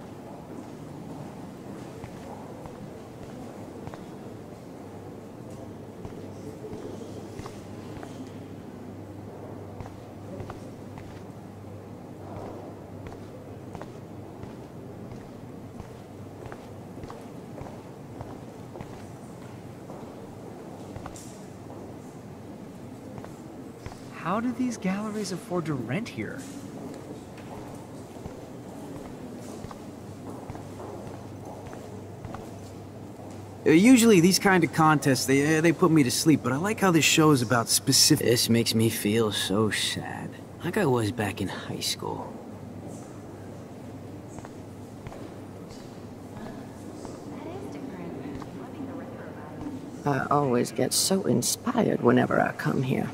How do these galleries afford to rent here? Usually these kind of contests, they put me to sleep, but I like how this show is about specific... This makes me feel so sad. Like I was back in high school. I always get so inspired whenever I come here.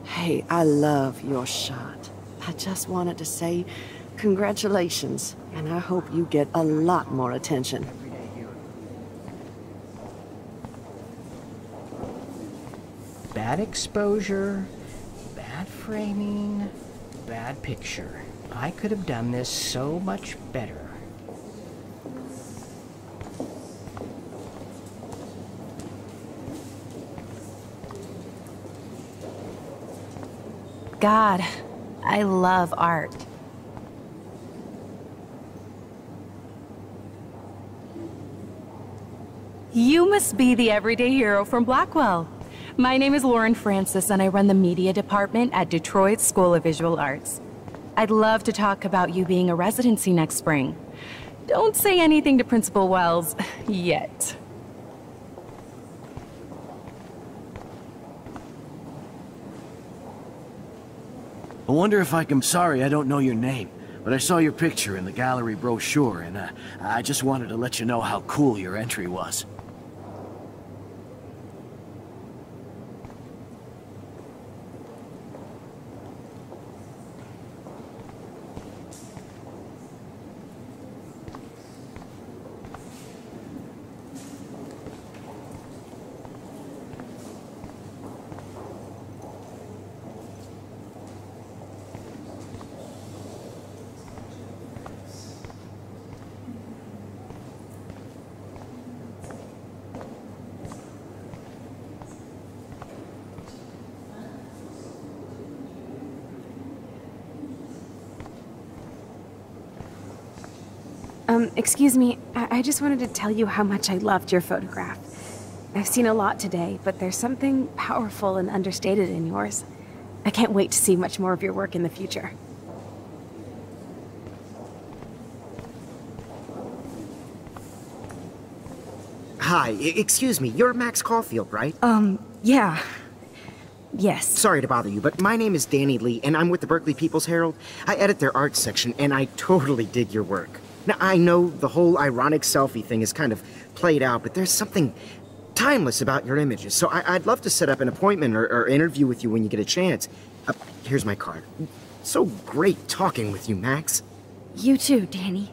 Hey, I love your shot. I just wanted to say congratulations, and I hope you get a lot more attention. Bad exposure, bad framing, bad picture. I could have done this so much better. God, I love art. You must be the everyday hero from Blackwell. My name is Lauren Francis, and I run the media department at Detroit School of Visual Arts. I'd love to talk about you being a residency next spring. Don't say anything to Principal Wells yet. I wonder if I can... Sorry, I don't know your name, but I saw your picture in the gallery brochure, and I just wanted to let you know how cool your entry was. Excuse me, I just wanted to tell you how much I loved your photograph. I've seen a lot today, but there's something powerful and understated in yours. I can't wait to see much more of your work in the future. Hi, excuse me, you're Max Caulfield, right? Yeah. Yes. Sorry to bother you, but my name is Danny Lee, and I'm with the Berkeley People's Herald. I edit their art section, and I totally dig your work. Now, I know the whole ironic selfie thing is kind of played out, but there's something timeless about your images, so I'd love to set up an appointment or interview with you when you get a chance. Here's my card. So great talking with you, Max. You too, Danny.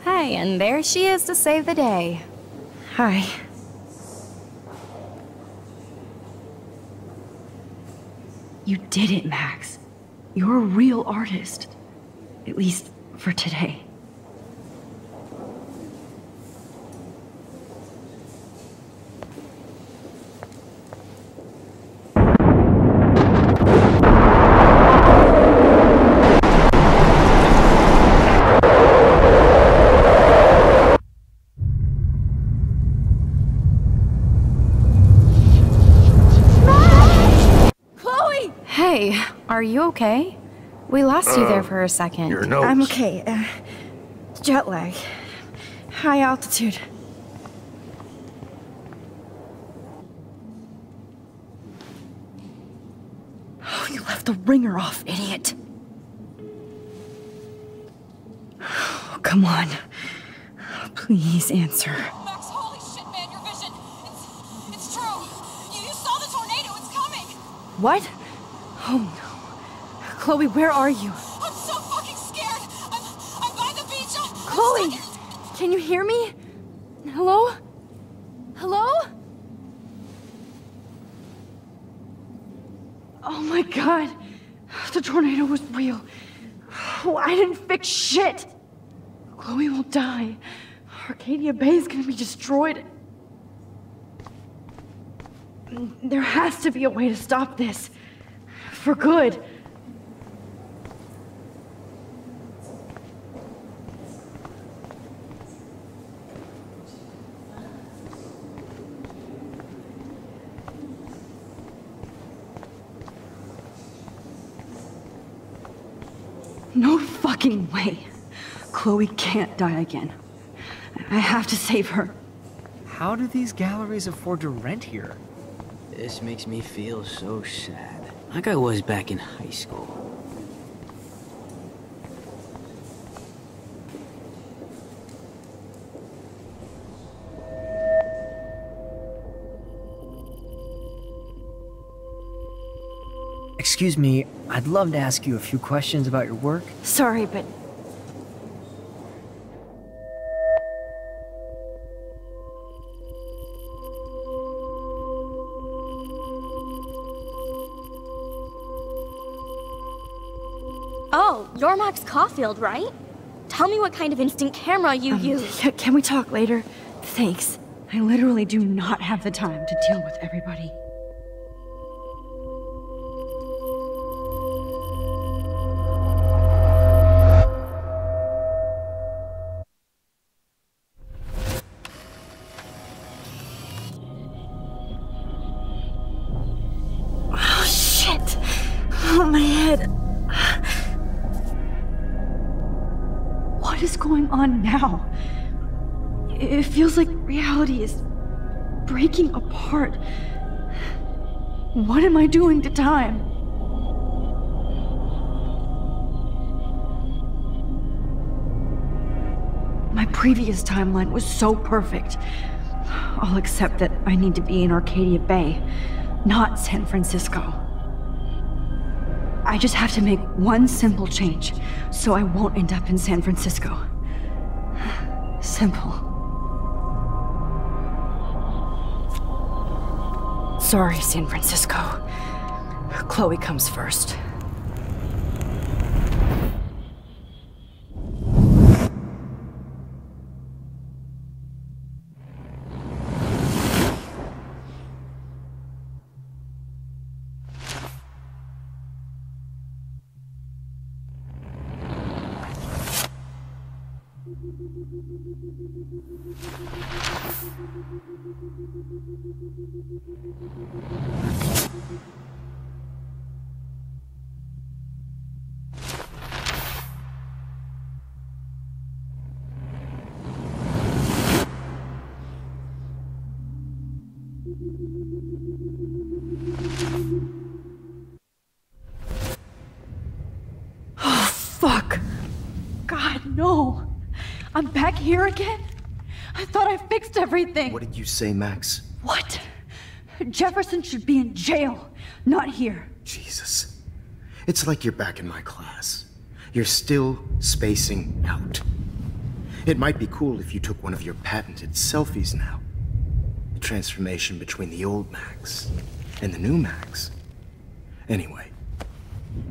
Hi, and there she is to save the day. Hi. You did it, Max. You're a real artist. At least for today. Hey, are you okay? We lost you there for a second. Your nose. I'm okay. Jet lag. High altitude. Oh, you left the ringer off, idiot. Oh, come on. Please answer. Max, holy shit, man, your vision. It's true. You saw the tornado. It's coming. What? Oh no. Chloe, where are you? I'm so fucking scared. I'm by the beach. Chloe! Can you hear me? Hello? Hello? Oh my god. The tornado was real. Oh, I didn't fix shit. Chloe will die. Arcadia Bay is gonna be destroyed. There has to be a way to stop this. For good. No fucking way. Chloe can't die again. I have to save her. How do these galleries afford to rent here? This makes me feel so sad. Like I was back in high school. Excuse me, I'd love to ask you a few questions about your work. Sorry, but... Oh, you're Max Caulfield, right? Tell me what kind of instant camera you use. Can we talk later? Thanks. I literally do not have the time to deal with everybody. Oh, shit! Oh, my head. What is going on now? It feels like reality is breaking apart. What am I doing to time? My previous timeline was so perfect. I'll accept that I need to be in Arcadia Bay, not San Francisco. I just have to make one simple change, so I won't end up in San Francisco. Simple. Sorry, San Francisco. Chloe comes first. Oh, fuck. God, no. I'm back here again? I thought I fixed everything. What did you say, Max? What? Jefferson should be in jail, not here. Jesus. It's like you're back in my class. You're still spacing out. It might be cool if you took one of your patented selfies now. The transformation between the old Max and the new Max. Anyway,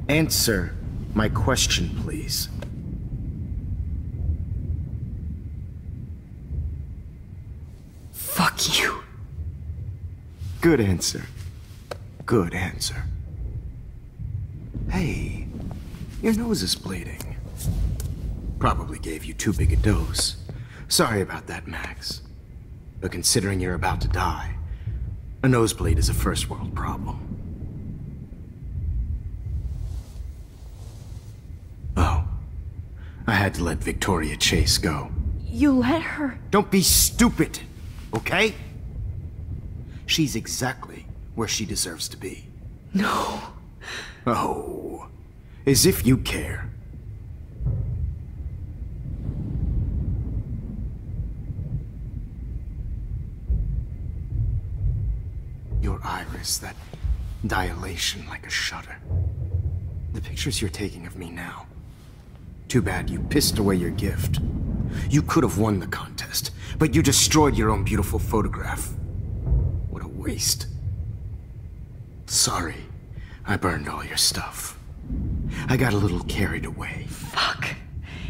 answer my question, please. Fuck you. Good answer. Good answer. Hey, your nose is bleeding. Probably gave you too big a dose. Sorry about that, Max. But considering you're about to die, a nosebleed is a first world problem. Oh, I had to let Victoria Chase go. You let her? Don't be stupid, okay? She's exactly where she deserves to be. No. Oh, as if you care. Your iris, that dilation like a shutter. The pictures you're taking of me now. Too bad you pissed away your gift. You could have won the contest, but you destroyed your own beautiful photograph. What a waste. Sorry, I burned all your stuff. I got a little carried away. Fuck.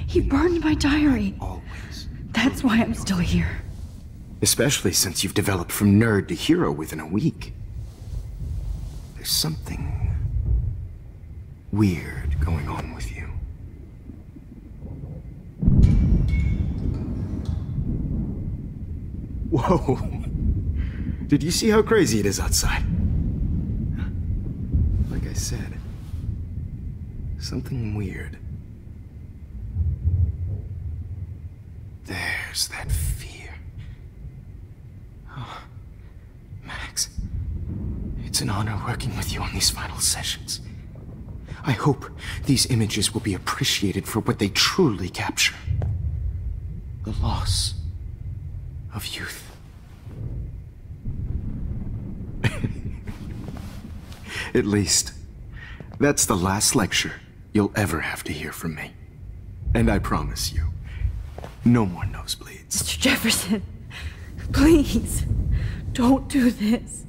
He burned my diary. Always. That's why I'm still here. Especially since you've developed from nerd to hero within a week. There's something weird going on with you. Whoa! Did you see how crazy it is outside? Like I said, something weird. There's that fear. Oh, Max, it's an honor working with you on these final sessions. I hope these images will be appreciated for what they truly capture. The loss of youth. At least, that's the last lecture you'll ever have to hear from me. And I promise you, no more nosebleeds. Mr. Jefferson, please, don't do this.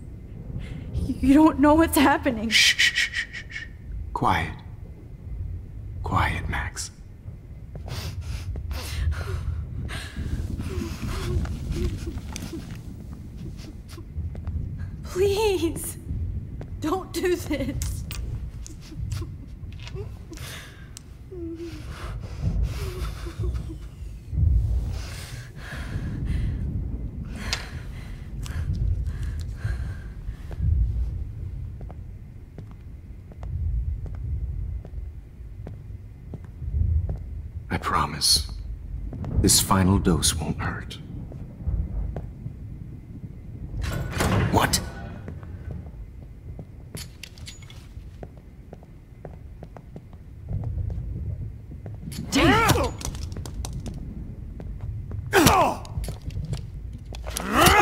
You don't know what's happening. Shh, shh, shh, shh, shh. Quiet. Quiet, Max. Please, don't do this. I promise, this final dose won't hurt. What?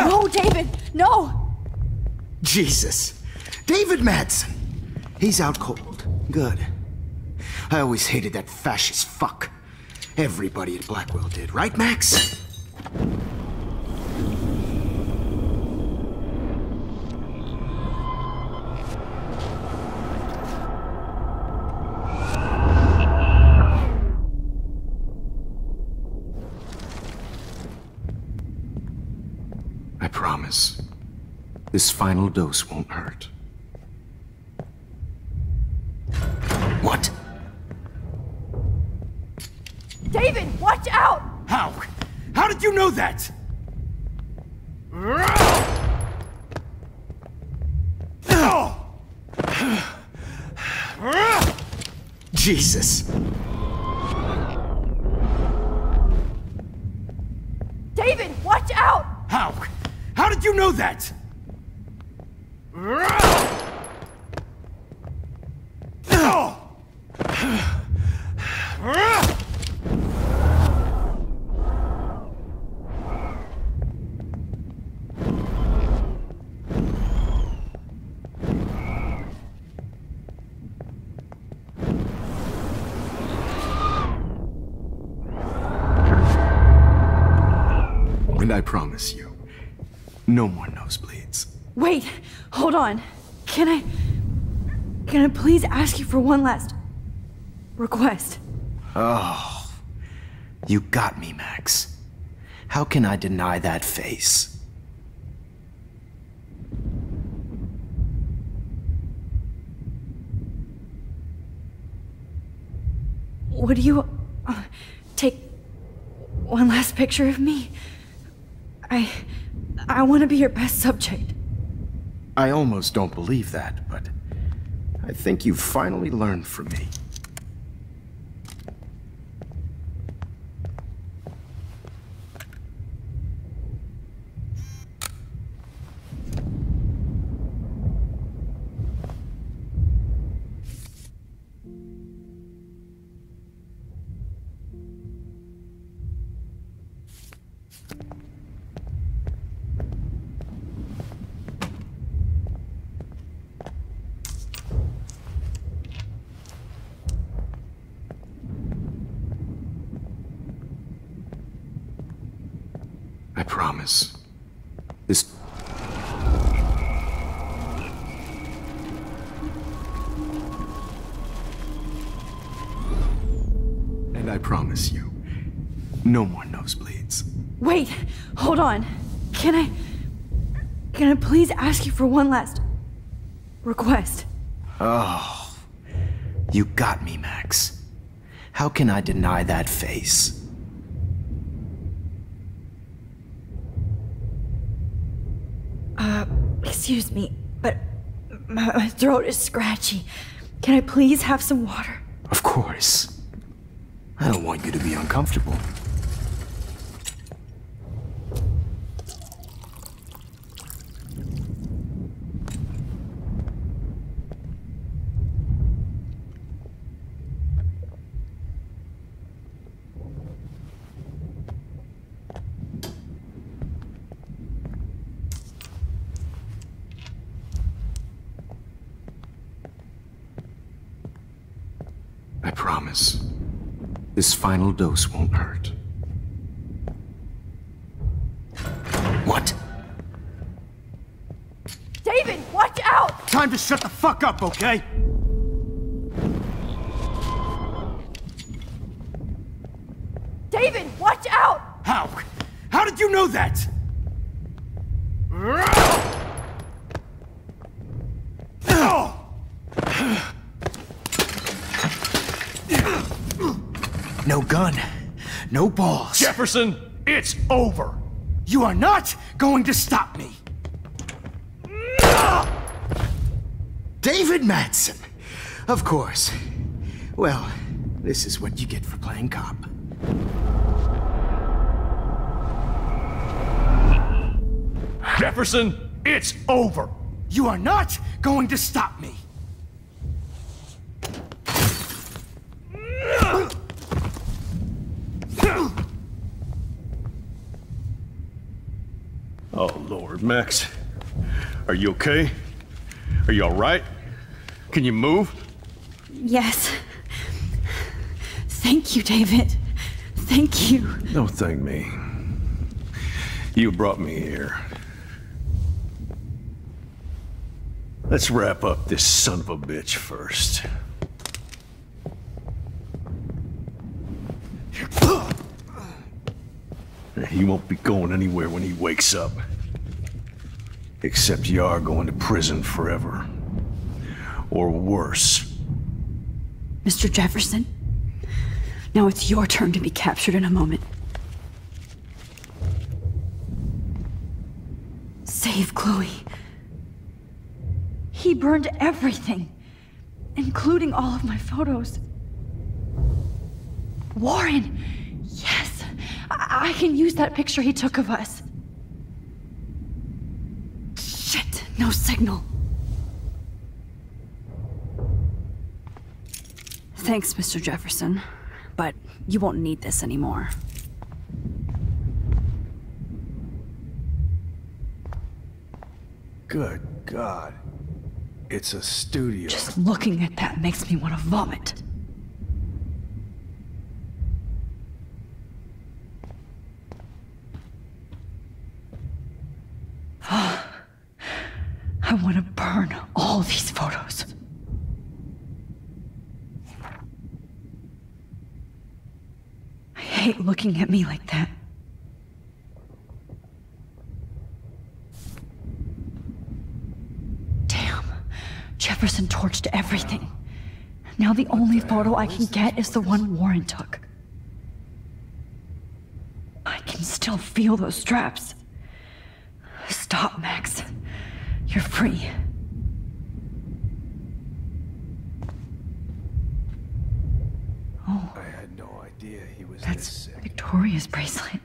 No, David, no! Jesus. David Madsen. He's out cold. Good. I always hated that fascist fuck. Everybody at Blackwell did, right, Max? I promise, this final dose won't hurt. What? David, watch out! How? How did you know that? Jesus. David, watch out! How? How did you know that? And I promise you, no more nosebleeds. Wait, hold on. Can I please ask you for one last request? Oh, you got me, Max. How can I deny that face? Would you take one last picture of me? I want to be your best subject. I almost don't believe that, but I think you've finally learned from me. I promise. This... And I promise you, no more nosebleeds. Wait, hold on. Can I please ask you for one last request? Oh, you got me, Max. How can I deny that face? Excuse me, but my throat is scratchy. Can I please have some water? Of course. I don't want you to be uncomfortable. I promise. This final dose won't hurt. What? David, watch out! Time to shut the fuck up, okay? David, watch out! How? How did you know that? No gun. No balls. Jefferson, it's over. You are not going to stop me. David Madsen. Of course. Well, this is what you get for playing cop. Jefferson, it's over. You are not going to stop me. Oh, Lord, Max. Are you okay? Are you all right? Can you move? Yes. Thank you, David. Thank you. Don't thank me. You brought me here. Let's wrap up this son of a bitch first. He won't be going anywhere when he wakes up. Except you are going to prison forever. Or worse. Mr. Jefferson, now it's your turn to be captured in a moment. Save Chloe. He burned everything, including all of my photos. Warren! Yes! I can use that picture he took of us. Shit! No signal. Thanks, Mr. Jefferson, but you won't need this anymore. Good God. It's a studio. Just looking at that makes me want to vomit. I want to burn all these photos. I hate looking at me like that. Damn. Jefferson torched everything. Now the only photo I can get is the one Warren took. I can still feel those straps. Stop, Max. You're free. Oh. I had no idea he was That's this sick. Victoria's bracelet.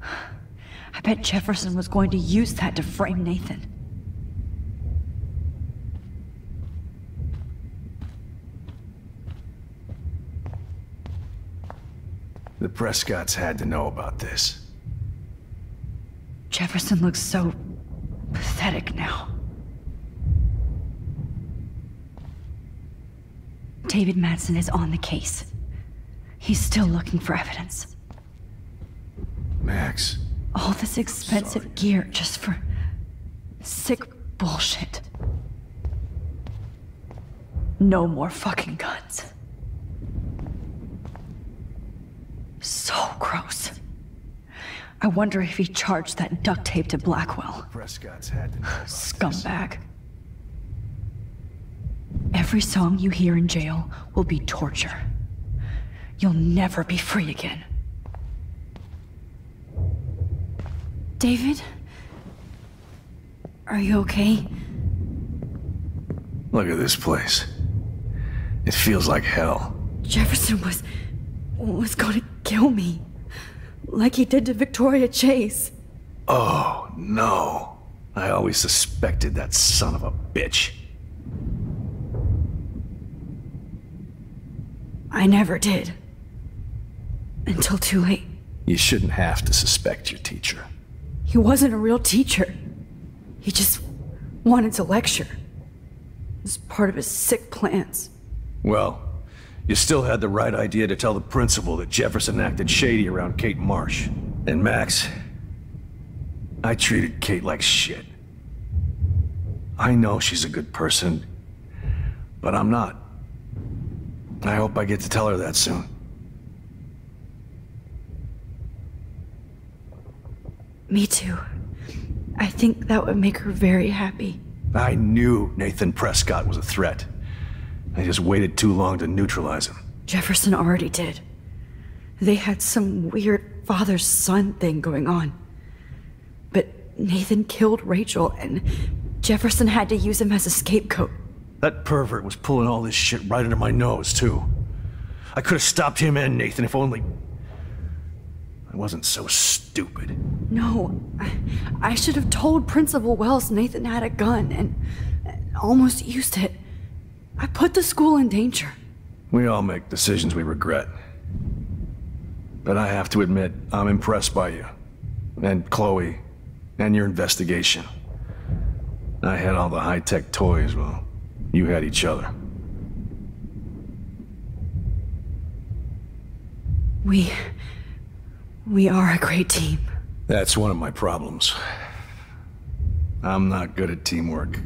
I bet Jefferson was going to use that to frame Nathan. The Prescotts had to know about this. Jefferson looks so pathetic now. David Madsen is on the case. He's still looking for evidence. Max. All this expensive gear just for sick bullshit. No more fucking guns. So gross. I wonder if he charged that duct tape to Blackwell. Prescott's had to know about Scumbag. Every song you hear in jail will be torture. You'll never be free again. David? Are you okay? Look at this place. It feels like hell. Jefferson was gonna kill me. Like he did to Victoria Chase. Oh, no. I always suspected that son of a bitch. I never did. Until too late. You shouldn't have to suspect your teacher. He wasn't a real teacher. He just wanted to lecture. It was part of his sick plans. Well, you still had the right idea to tell the principal that Jefferson acted shady around Kate Marsh. And Max, I treated Kate like shit. I know she's a good person, but I'm not. I hope I get to tell her that soon. Me too. I think that would make her very happy. I knew Nathan Prescott was a threat. I just waited too long to neutralize him. Jefferson already did. They had some weird father-son thing going on. But Nathan killed Rachel, and Jefferson had to use him as a scapegoat. That pervert was pulling all this shit right under my nose, too. I could have stopped him and Nathan if only I wasn't so stupid. No, I should have told Principal Wells Nathan had a gun and almost used it. I put the school in danger. We all make decisions we regret. But I have to admit, I'm impressed by you. And Chloe. And your investigation. I had all the high-tech toys, well, you had each other. We are a great team. That's one of my problems. I'm not good at teamwork.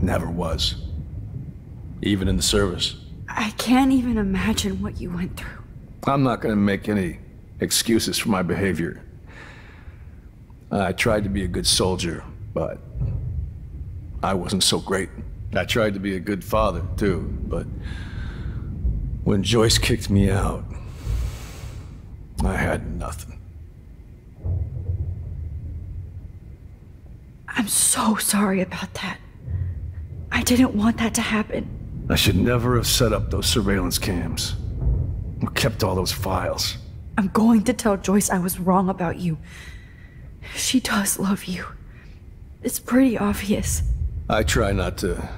Never was. Even in the service. I can't even imagine what you went through. I'm not gonna make any excuses for my behavior. I tried to be a good soldier, but I wasn't so great. I tried to be a good father, too, but when Joyce kicked me out, I had nothing. I'm so sorry about that. I didn't want that to happen. I should never have set up those surveillance cams. Or kept all those files. I'm going to tell Joyce I was wrong about you. She does love you. It's pretty obvious. I try not to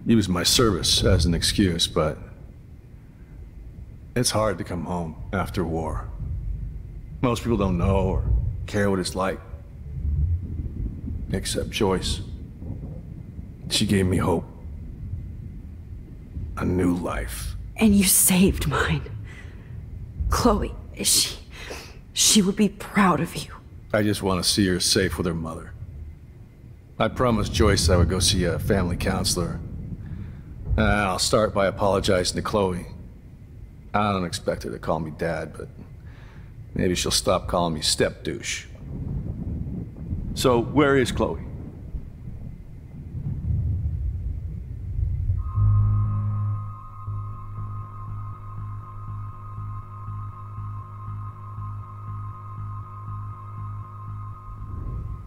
use my service as an excuse, but it's hard to come home after war. Most people don't know or care what it's like. Except Joyce. She gave me hope. A new life. And you saved mine. Chloe, she would be proud of you. I just want to see her safe with her mother. I promised Joyce I would go see a family counselor. And I'll start by apologizing to Chloe. I don't expect her to call me Dad, but maybe she'll stop calling me step-douche. So, where is Chloe?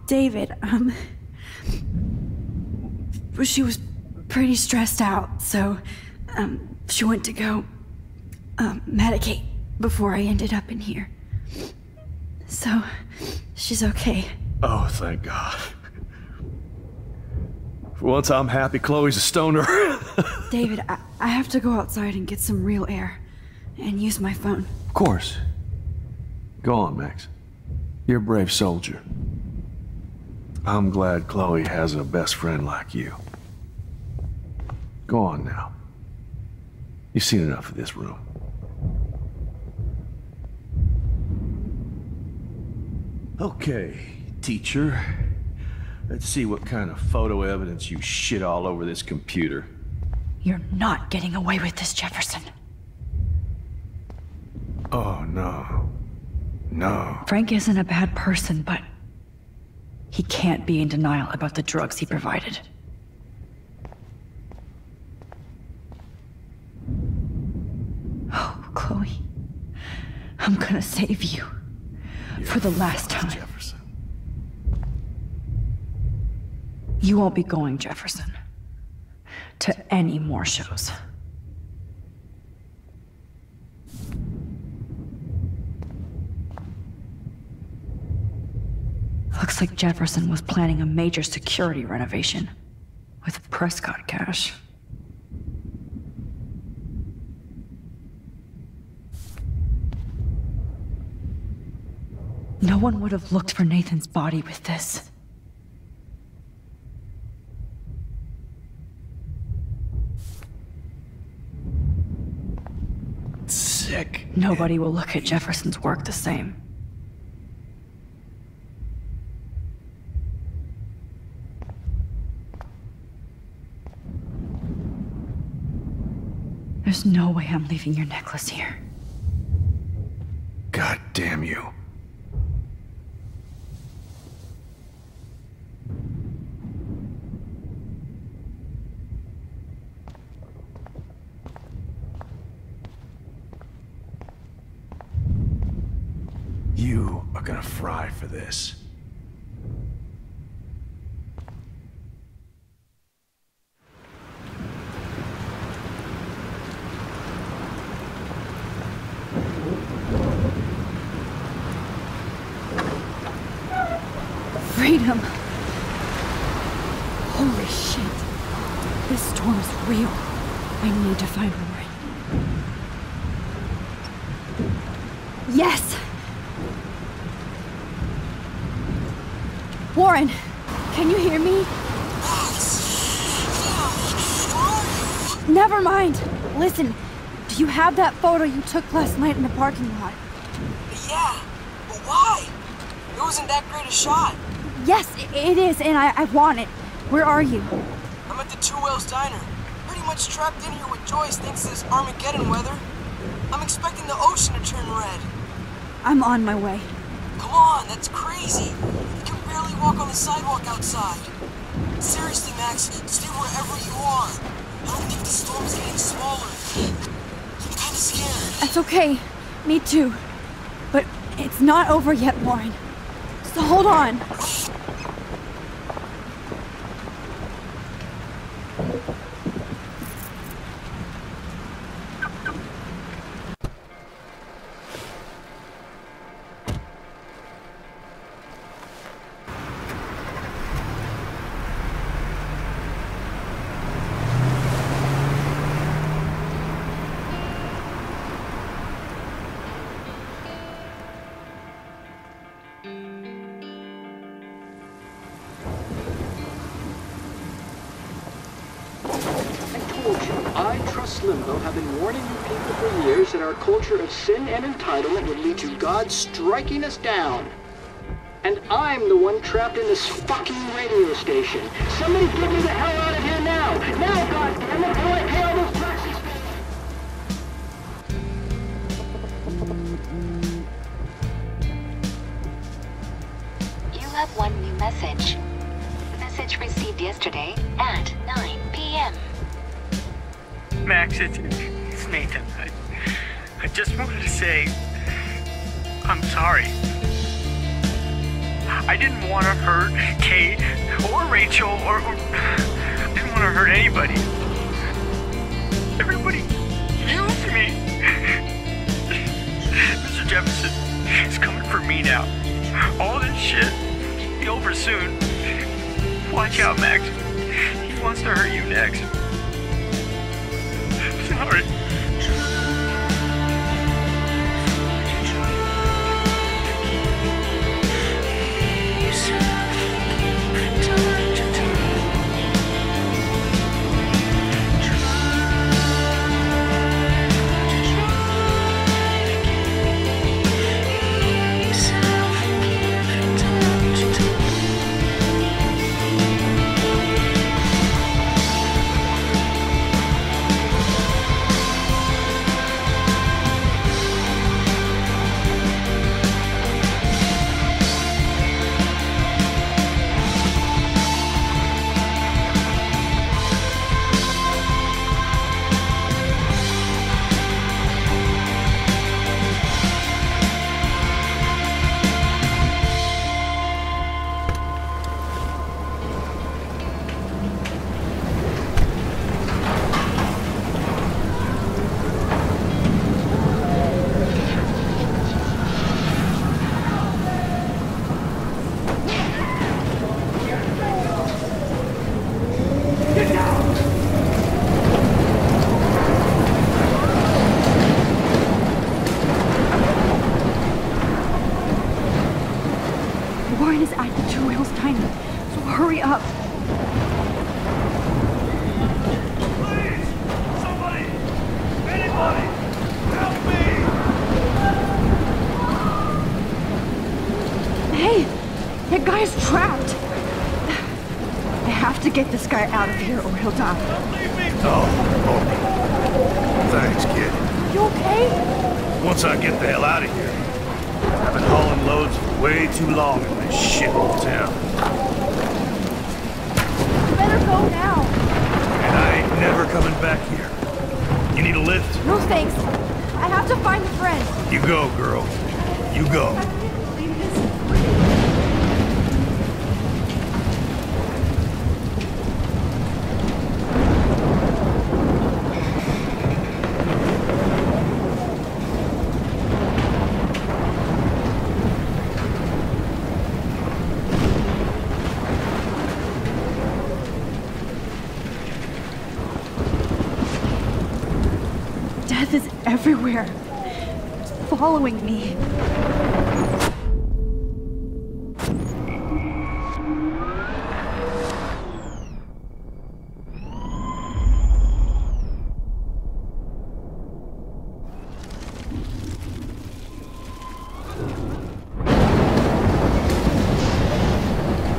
David, she was pretty stressed out, so, she went to go, medicate before I ended up in here. So, she's okay. Oh, thank God. For once I'm happy Chloe's a stoner. David, I have to go outside and get some real air, and use my phone. Of course. Go on, Max. You're a brave soldier. I'm glad Chloe has a best friend like you. Go on now. You've seen enough of this room. Okay, teacher. Let's see what kind of photo evidence you shit all over this computer. You're not getting away with this, Jefferson. Oh, no. No. Frank isn't a bad person, but he can't be in denial about the drugs he provided. Oh, Chloe. I'm gonna save you. For the last time. Jefferson. You won't be going, Jefferson, to any more shows. Looks like Jefferson was planning a major security renovation with Prescott cash. No one would have looked for Nathan's body with this. Sick. Nobody will look at Jefferson's work the same. There's no way I'm leaving your necklace here. God damn you. You are gonna fry for this. Freedom! Holy shit. This storm is real. I need to find Warren. Yes! Warren, can you hear me? Never mind. Listen, do you have that photo you took last night in the parking lot? Yeah, but why? It wasn't that great a shot. Yes, it is, and I want it. Where are you? I'm at the Two Whales Diner. Pretty much trapped in here with Joyce thanks to this Armageddon weather. I'm expecting the ocean to turn red. I'm on my way. Come on, that's crazy. You can barely walk on the sidewalk outside. Seriously, Max, stay wherever you are. I don't think the storm's getting smaller. I'm kinda scared. That's okay. Me too. But it's not over yet, Warren. So hold on. Limbo have been warning you people for years that our culture of sin and entitlement would lead to God striking us down. And I'm the one trapped in this fucking radio station. Somebody get me the hell out of here now! Now, goddammit, till I pay all those taxes! You have one new message. Message received yesterday at 9 p.m. Max, it's Nathan. I just wanted to say I'm sorry. I didn't want to hurt Kate or Rachel or I didn't want to hurt anybody. Everybody used me. Mr. Jefferson is coming for me now. All this shit will be over soon. Watch out, Max. He wants to hurt you next. Sorry. Warren is at the Two Whales Diner, so hurry up. Please! Somebody! Anybody! Help me! Hey! That guy is trapped! I have to get this guy out of here or he'll die. Don't leave me! Oh, thanks, kid. You okay? Once I get the hell out of here. I've been hauling loads for way too long in this shithole town. You better go now. And I ain't never coming back here. You need a lift? No thanks. I have to find a friend. You go, girl. You go. Death is everywhere. It's following me.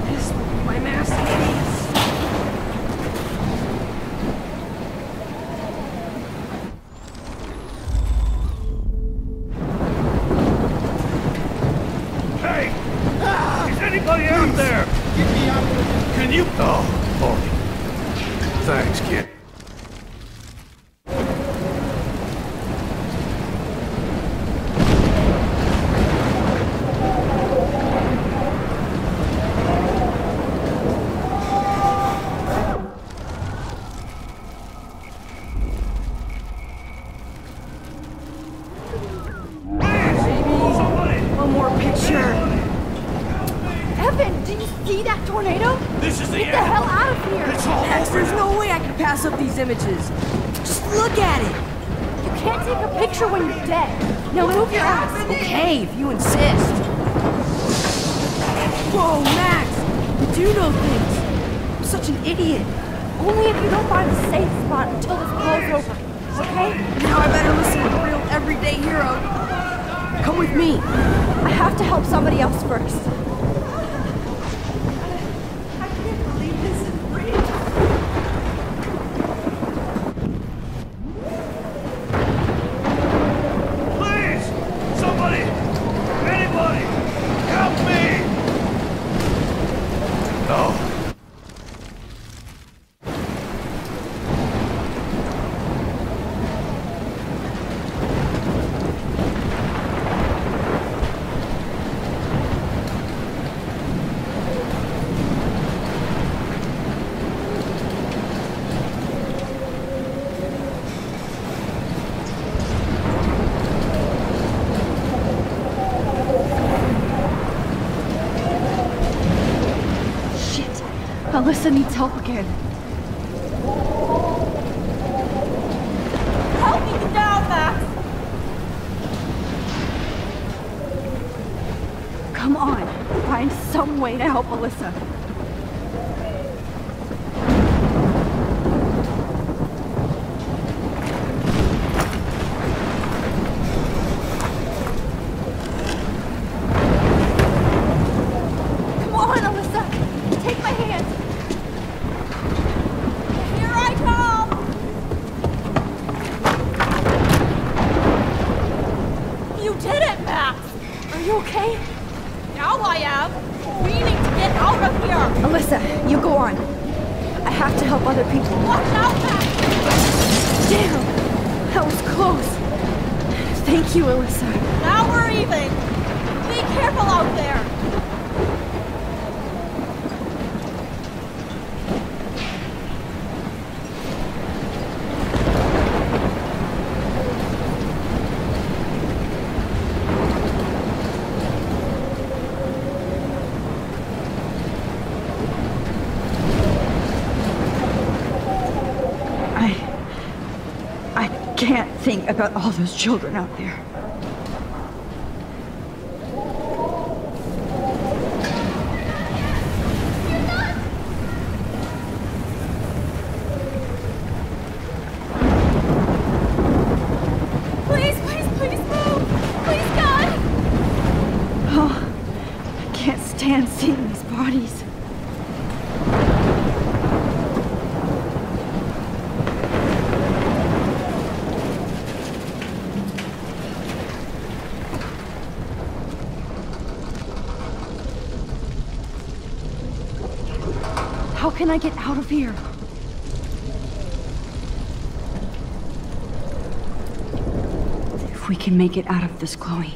This will be my masterpiece. Anybody out there? Get me out of here. Can you? Oh, thanks, kid. One more picture. Evan, do you see that tornado? This is the Get the hell out of here! Max, there's no way I can pass up these images. Just look at it. You can't take a picture when you're dead. Now move your ass. Okay, if you insist. Whoa, Max! You do know things. I'm such an idiot. Only if you don't find a safe spot until this blows over. Okay? Now I better listen to the real everyday hero. Come with me. I have to help somebody else first. Alyssa needs help again. Help me get down, Max! Come on, find some way to help Alyssa. Come on, Alyssa! Take my hand! Here I come! You did it, Max! Are you okay? Now I am! We need to get out of here! Alyssa, you go on. I have to help other people. Watch out, Max! Damn! That was close. Thank you, Alyssa. Now we're even! Be careful out there! I can't think about all those children out there. Please, please, please move! Please, God! Oh, I can't stand seeing these bodies. How can I get out of here? If we can make it out of this, Chloe.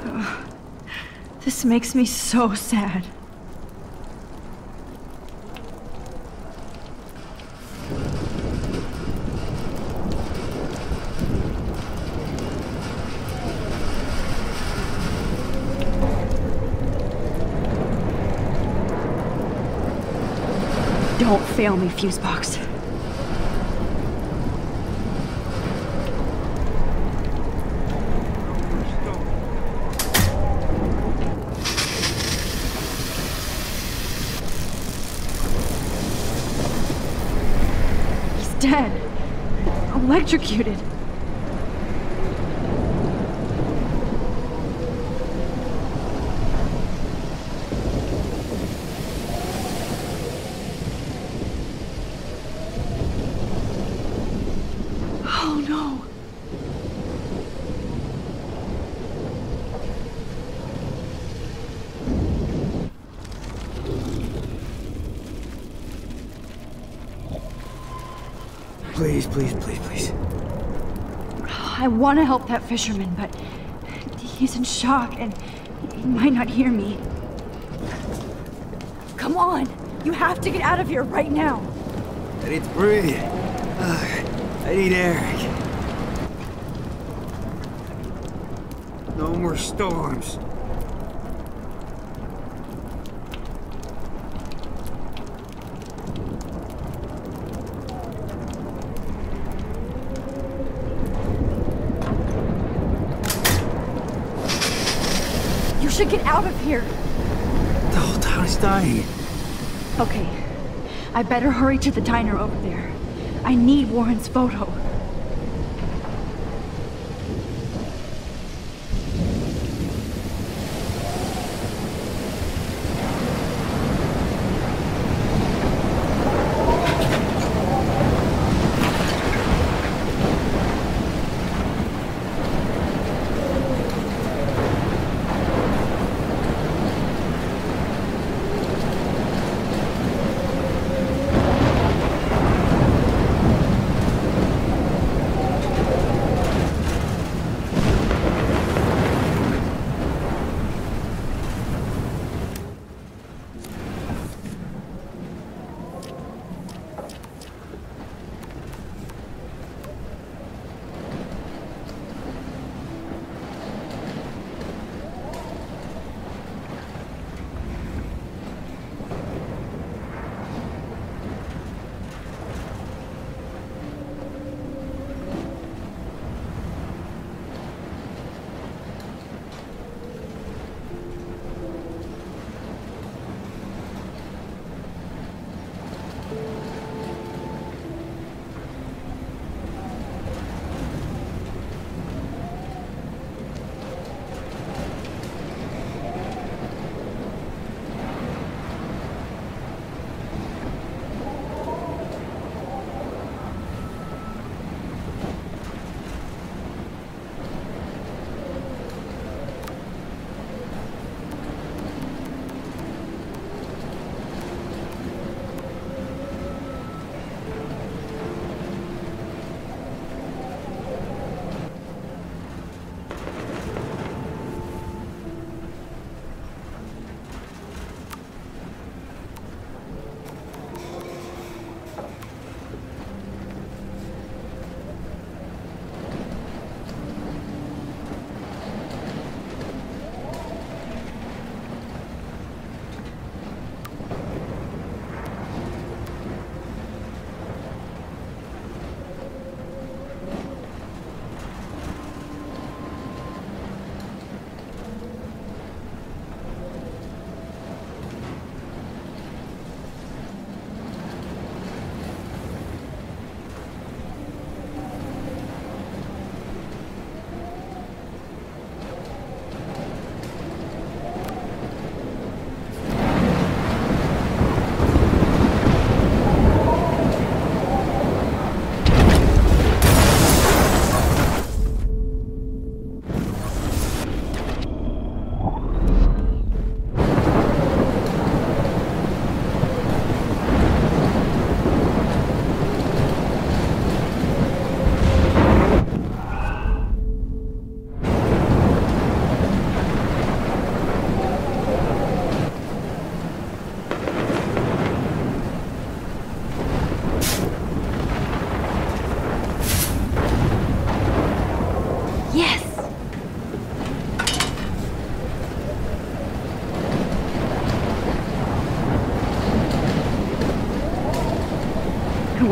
Ugh, this makes me so sad. Don't fail me, Fusebox. He's dead. Electrocuted. Oh no. Please, please, please, please. I want to help that fisherman, but he's in shock and he might not hear me. Come on! You have to get out of here right now! I need to breathe. I need air. No more storms. You should get out of here! The whole town is dying. Okay, I better hurry to the diner over there. I need Warren's photo.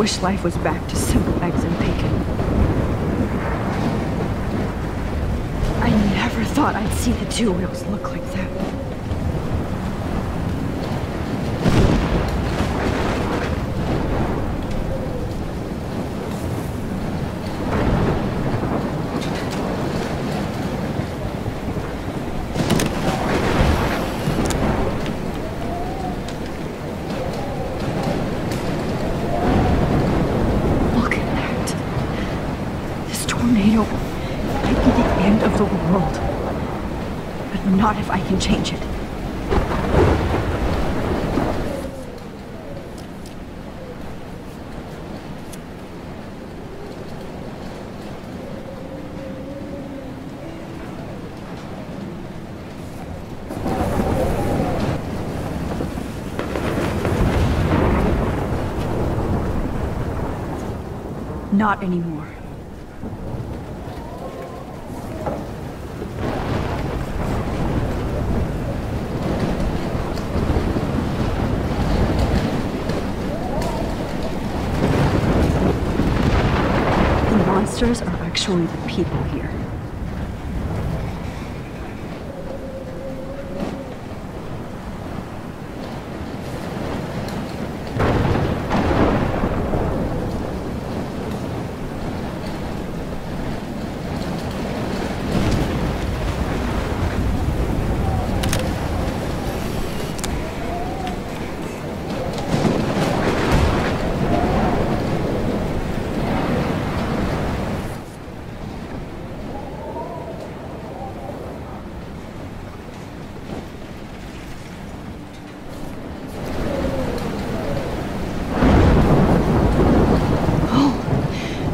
wish life was back to simple eggs and bacon. I never thought I'd see the two wheels look like that. Not if I can change it. Not anymore. Monsters are actually the people here.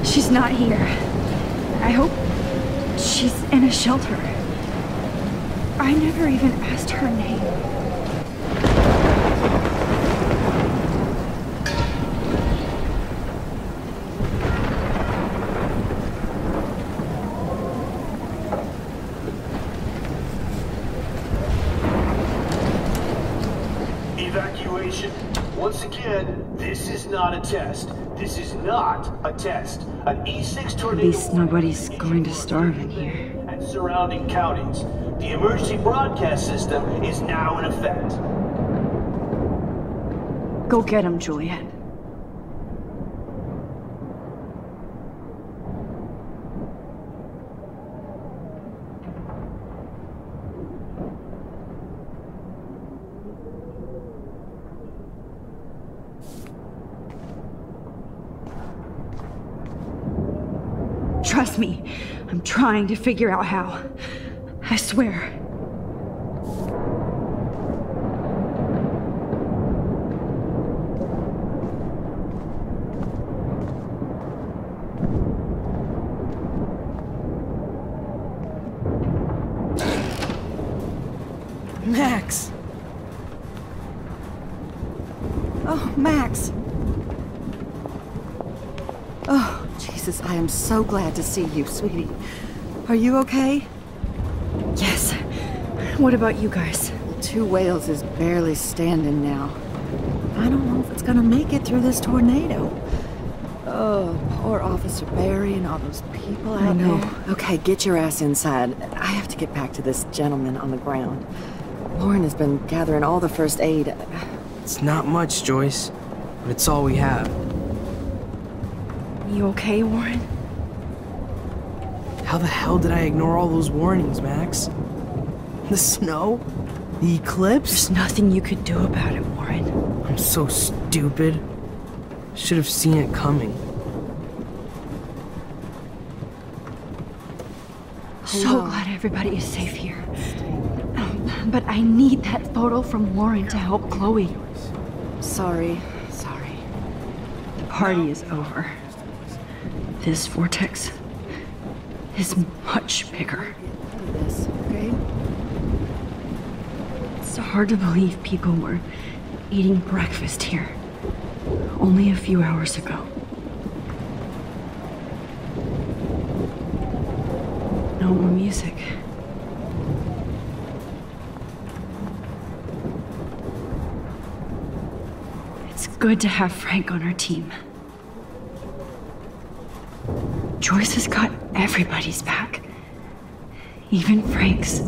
She's not here. I hope she's in a shelter. I never even asked her name. Evacuation. Once again, this is not a test. This is not a test. An E6 tornado. At least nobody's going to starve in here. And surrounding counties. The emergency broadcast system is now in effect. Go get him, Juliet. Trust me, I'm trying to figure out how. I swear. Max! Oh, Max! Oh, Jesus, I am so glad to see you, sweetie. Are you okay? Yes. What about you guys? Two Whales is barely standing now. I don't know if it's gonna make it through this tornado. Oh, poor Officer Barry and all those people out there. Okay, get your ass inside. I have to get back to this gentleman on the ground. Lauren has been gathering all the first aid. It's not much, Joyce, but it's all we have. You okay, Warren? How the hell did I ignore all those warnings, Max? The snow? The eclipse? There's nothing you could do about it, Warren. I'm so stupid. Should have seen it coming. So glad everybody is safe here. But I need that photo from Lauren to help Chloe. Sorry. The party is over. This vortex is much bigger. This, okay? It's hard to believe people were eating breakfast here only a few hours ago. No more music. It's good to have Frank on our team. Joyce has got everybody's back. Even Frank's.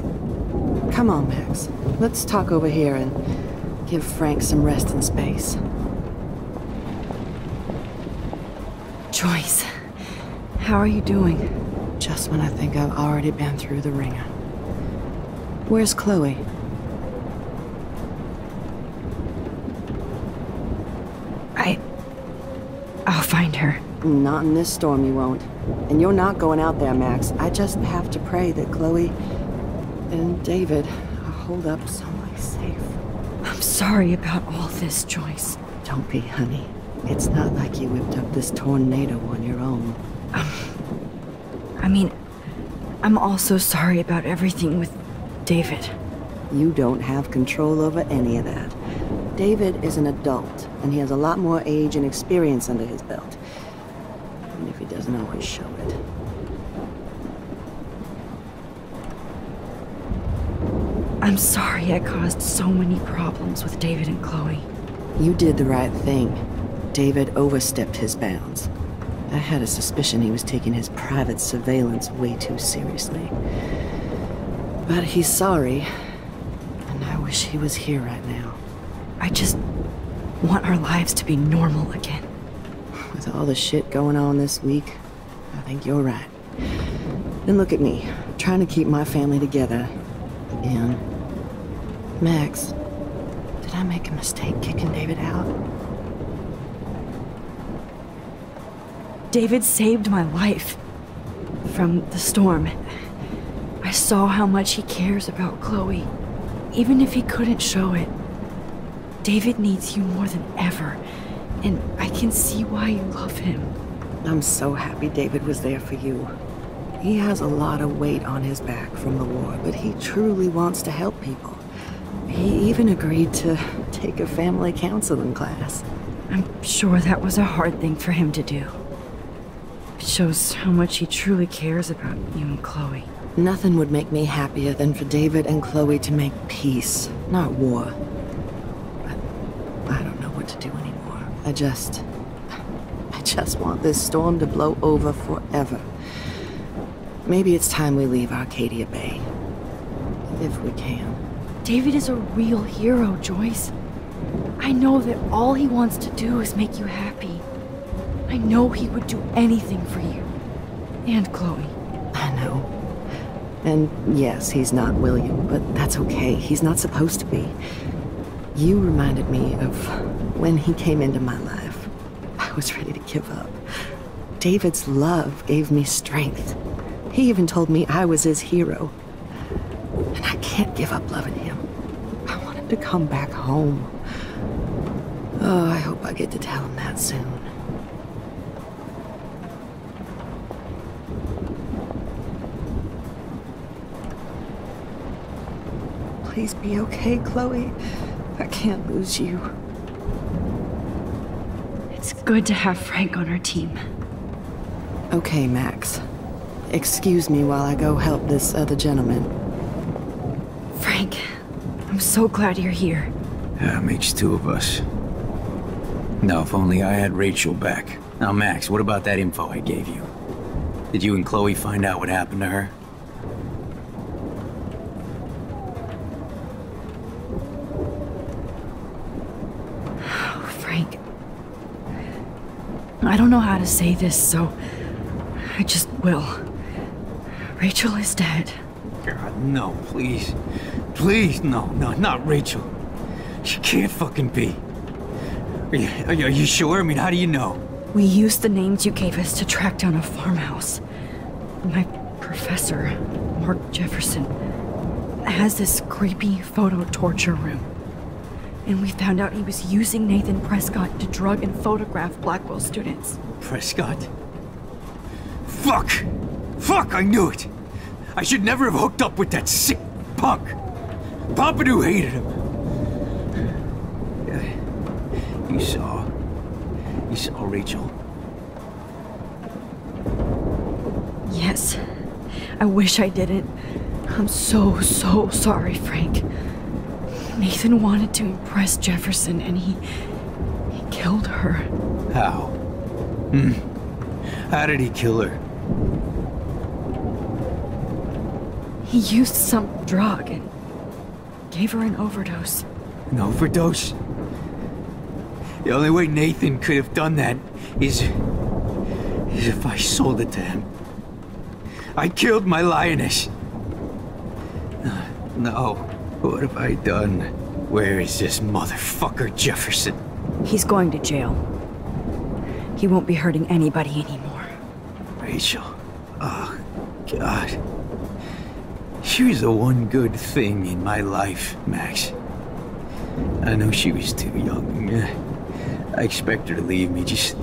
Come on, Max. Let's talk over here and give Frank some rest and space. Joyce, how are you doing? Just when I think I've already been through the ringer. Where's Chloe? I'll find her. Not in this storm, you won't. And you're not going out there, Max. I just have to pray that Chloe and David are holed up someplace safe. I'm sorry about all this, Joyce. Don't be, honey. It's not like you whipped up this tornado on your own. I mean, I'm also sorry about everything with David. You don't have control over any of that. David is an adult, and he has a lot more age and experience under his belt. Even if he doesn't always show it. I'm sorry I caused so many problems with David and Chloe. You did the right thing. David overstepped his bounds. I had a suspicion he was taking his private surveillance way too seriously. But he's sorry, and I wish he was here right now. I just want our lives to be normal again. With all the shit going on this week, I think you're right. And look at me, trying to keep my family together. Again. Max, did I make a mistake kicking David out? David saved my life from the storm. I saw how much he cares about Chloe, even if he couldn't show it. David needs you more than ever, and I can see why you love him. I'm so happy David was there for you. He has a lot of weight on his back from the war, but he truly wants to help people. He even agreed to take a family counseling class. I'm sure that was a hard thing for him to do. It shows how much he truly cares about you and Chloe. Nothing would make me happier than for David and Chloe to make peace, not war. I don't know what to do anymore. I just want this storm to blow over forever. Maybe it's time we leave Arcadia Bay. If we can. David is a real hero, Joyce. I know that all he wants to do is make you happy. I know he would do anything for you. And Chloe. I know. And yes, he's not William, but that's okay. He's not supposed to be. You reminded me of when he came into my life. I was ready to give up. David's love gave me strength. He even told me I was his hero. And I can't give up loving him. I want him to come back home. Oh, I hope I get to tell him that soon. Please be okay, Chloe. I can't lose you. It's good to have Frank on our team. Okay, Max. Excuse me while I go help this other gentleman. Frank, I'm so glad you're here. Yeah, makes two of us. Now, if only I had Rachel back. Now, Max, what about that info I gave you? Did you and Chloe find out what happened to her? Frank, I don't know how to say this, so I just will. Rachel is dead. God, no, please. Please, no, not Rachel. She can't fucking be. Are you sure? I mean, how do you know? We used the names you gave us to track down a farmhouse. My professor, Mark Jefferson, has this creepy photo torture room. And we found out he was using Nathan Prescott to drug and photograph Blackwell students. Prescott? Fuck! Fuck, I knew it! I should never have hooked up with that sick punk! Pompidou hated him! You saw Rachel? Yes. I wish I didn't. I'm so sorry, Frank. Nathan wanted to impress Jefferson, and he killed her. How? How did he kill her? He used some drug and gave her an overdose. An overdose? The only way Nathan could have done that is if I sold it to him. I killed my lioness. No, what have I done? Where is this motherfucker Jefferson? He's going to jail. He won't be hurting anybody anymore. Rachel. Oh, God. She was the one good thing in my life, Max. I know she was too young. I expect her to leave me, just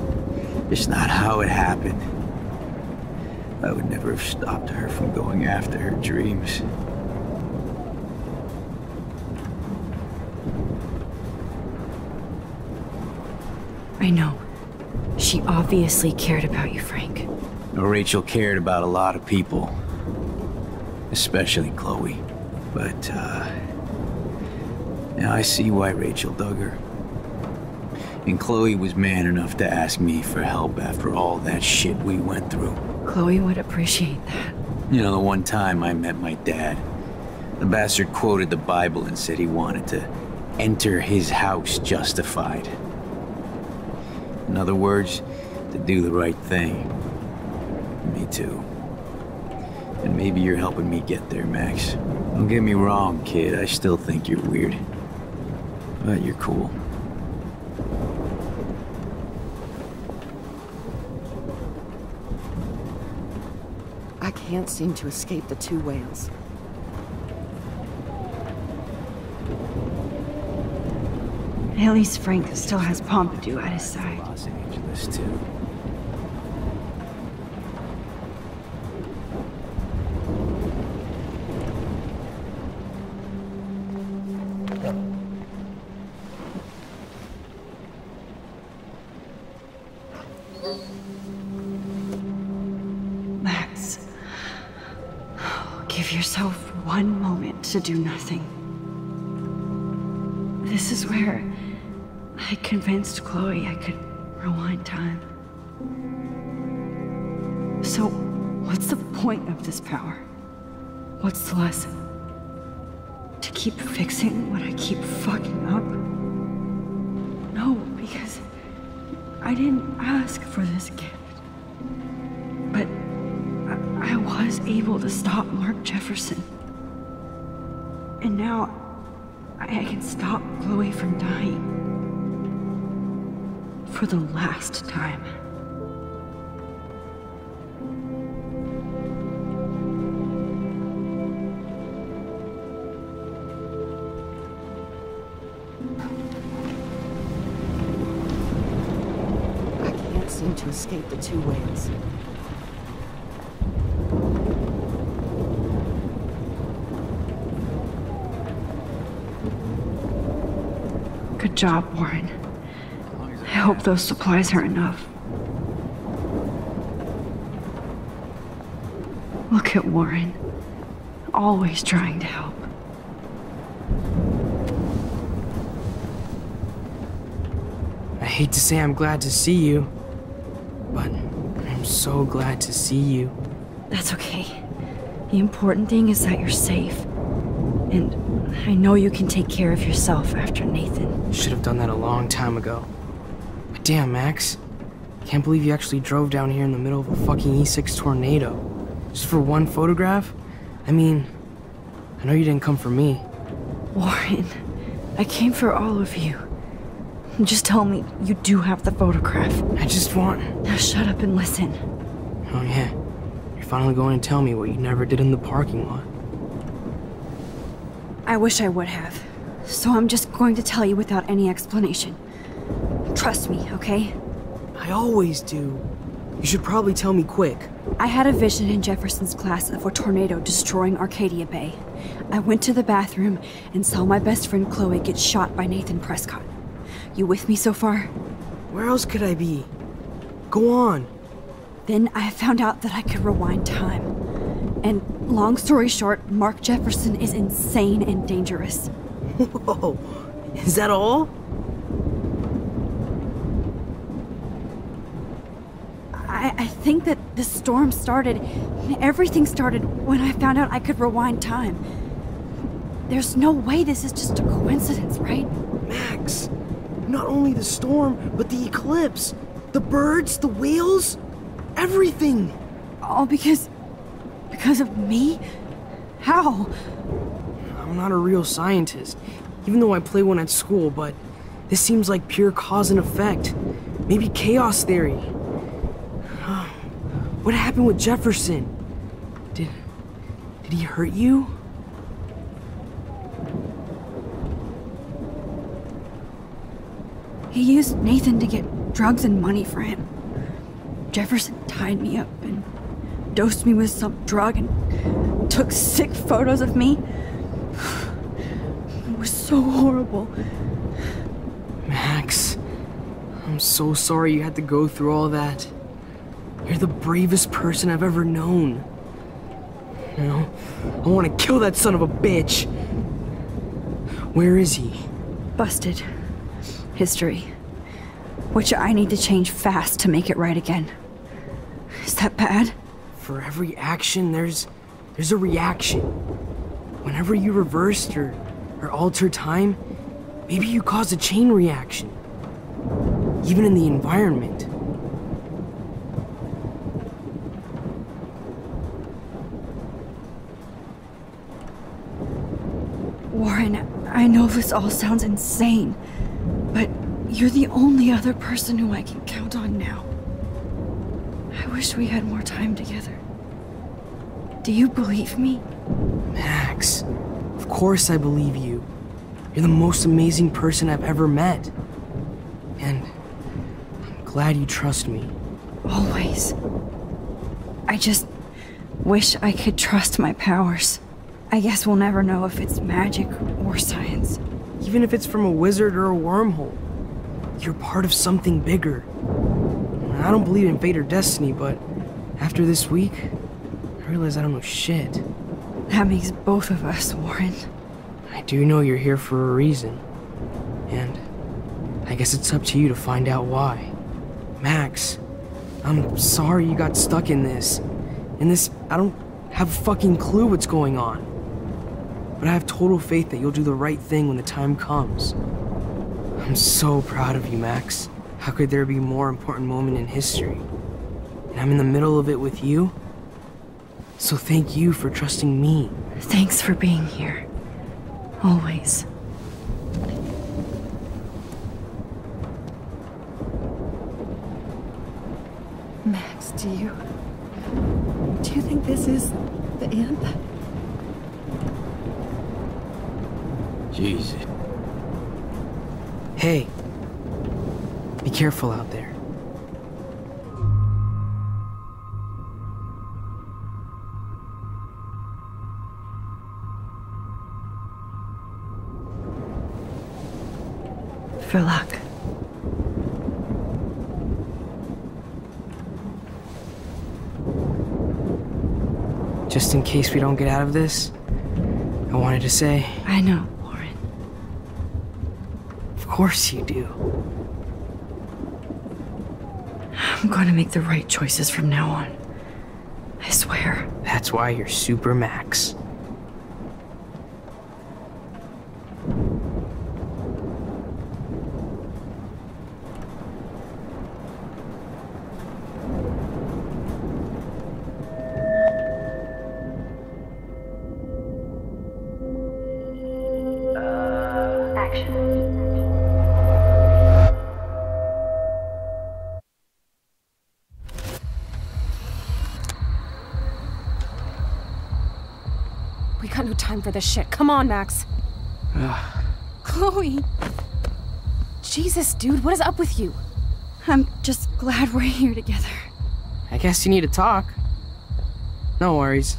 not how it happened. I would never have stopped her from going after her dreams. I know. She obviously cared about you, Frank. Well, Rachel cared about a lot of people. Especially Chloe. But, now I see why Rachel dug her. And Chloe was man enough to ask me for help after all that shit we went through. Chloe would appreciate that. You know, the one time I met my dad, the bastard quoted the Bible and said he wanted to enter his house justified. In other words, to do the right thing. Me too. And maybe you're helping me get there, Max. Don't get me wrong, kid. I still think you're weird. But you're cool. I can't seem to escape the two whales. At least Frank still has Pompidou at his side. Los Angeles, too. Max, give yourself one moment to do nothing. This is where I convinced Chloe I could rewind time. So, what's the point of this power? What's the lesson? To keep fixing what I keep fucking up? No, because I didn't ask for this gift. But I was able to stop Mark Jefferson. And now I can stop Chloe from dying. For the last time. I can't seem to escape the two whales. Good job, Warren. I hope those supplies are enough. Look at Warren. Always trying to help. I hate to say I'm glad to see you, but I'm so glad to see you. That's okay. The important thing is that you're safe. And I know you can take care of yourself after Nathan. Should have done that a long time ago. But damn, Max. Can't believe you actually drove down here in the middle of a fucking E6 tornado. Just for one photograph? I mean, I know you didn't come for me. Warren, I came for all of you. Just tell me you do have the photograph. I just want... Now shut up and listen. Oh yeah, you're finally going to tell me what you never did in the parking lot. I wish I would have. So I'm just going to tell you without any explanation. Trust me, okay? I always do. You should probably tell me quick. I had a vision in Jefferson's class of a tornado destroying Arcadia Bay. I went to the bathroom and saw my best friend Chloe get shot by Nathan Prescott. You with me so far? Where else could I be? Go on. Then I found out that I could rewind time. And long story short, Mark Jefferson is insane and dangerous. Whoa, is that I think that this storm started, everything started when I found out I could rewind time. There's no way this is just a coincidence, right? Max, not only the storm, but the eclipse, the birds, the whales, everything. All because of me? How? I'm not a real scientist, even though I play one at school, but this seems like pure cause and effect. Maybe chaos theory. What happened with Jefferson? Did he hurt you? He used Nathan to get drugs and money for him. Jefferson tied me up and dosed me with some drug and took sick photos of me. It was so horrible. Max, I'm so sorry you had to go through all that. You're the bravest person I've ever known. You know, I want to kill that son of a bitch. Where is he? Busted. History. Which I need to change fast to make it right again. Is that bad? For every action, there's a reaction. Whenever you reversed or altered time, maybe you caused a chain reaction. Even in the environment. Warren, I know this all sounds insane, but you're the only other person who I can count on now. I wish we had more time together. Do you believe me? Max, of course I believe you. You're the most amazing person I've ever met. And I'm glad you trust me. Always. I just wish I could trust my powers. I guess we'll never know if it's magic or science. Even if it's from a wizard or a wormhole, you're part of something bigger. I don't believe in fate or destiny, but after this week, I realize I don't know shit. That makes both of us, Warren. I do know you're here for a reason. And I guess it's up to you to find out why. Max, I'm sorry you got stuck in this. I don't have a fucking clue what's going on. But I have total faith that you'll do the right thing when the time comes. I'm so proud of you, Max. How could there be a more important moment in history? And I'm in the middle of it with you. So thank you for trusting me. Thanks for being here. Always. Max, do you think this is the end? Jesus. Hey, be careful out there. For luck. Just in case we don't get out of this, I wanted to say... I know, Warren. Of course you do. I'm going to make the right choices from now on. I swear. That's why you're Super Max. We got no time for this shit. Come on, Max. Chloe. Jesus, dude, what is up with you? I'm just glad we're here together. I guess you need to talk. No worries.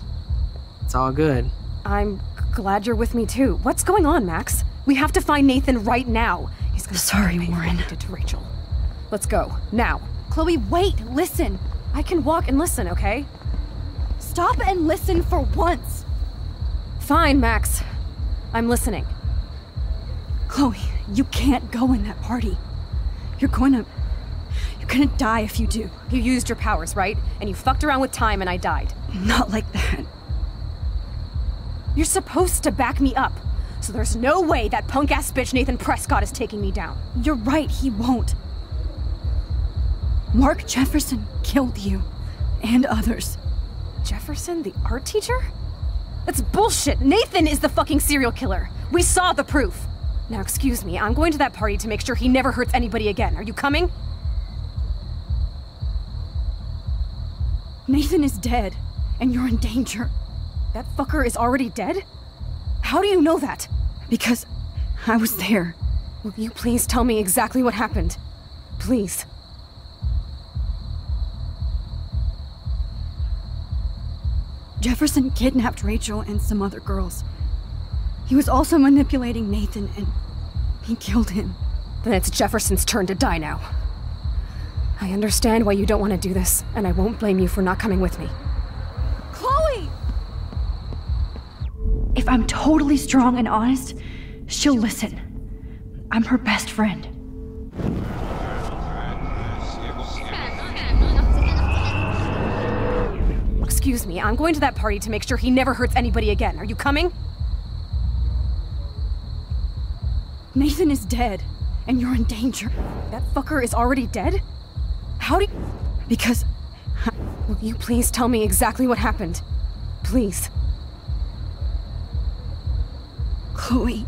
It's all good. I'm glad you're with me too. What's going on, Max? We have to find Nathan right now. He's gonna Sorry, Warren. Did to Rachel. Let's go now. Chloe, wait. Listen. I can walk and listen, okay? Stop and listen for once. Fine, Max. I'm listening. Chloe, you can't go in that party. You're going You're gonna die if you do. You used your powers, right? And you fucked around with time and I died. Not like that. You're supposed to back me up. So there's no way that punk-ass bitch Nathan Prescott is taking me down. You're right, he won't. Mark Jefferson killed you. And others. Jefferson, the art teacher? That's bullshit! Nathan is the fucking serial killer! We saw the proof! Now excuse me, I'm going to that party to make sure he never hurts anybody again. Are you coming? Nathan is dead, and you're in danger. That fucker is already dead? How do you know that? Because I was there. Will you please tell me exactly what happened? Please. Jefferson kidnapped Rachel and some other girls. He was also manipulating Nathan, and he killed him. Then it's Jefferson's turn to die now. I understand why you don't want to do this, and I won't blame you for not coming with me. Chloe! If I'm totally strong and honest, she'll listen. I'm her best friend. Excuse me, I'm going to that party to make sure he never hurts anybody again. Are you coming? Nathan is dead, and you're in danger. That fucker is already dead? How do you... Because... Will you please tell me exactly what happened? Please. Chloe...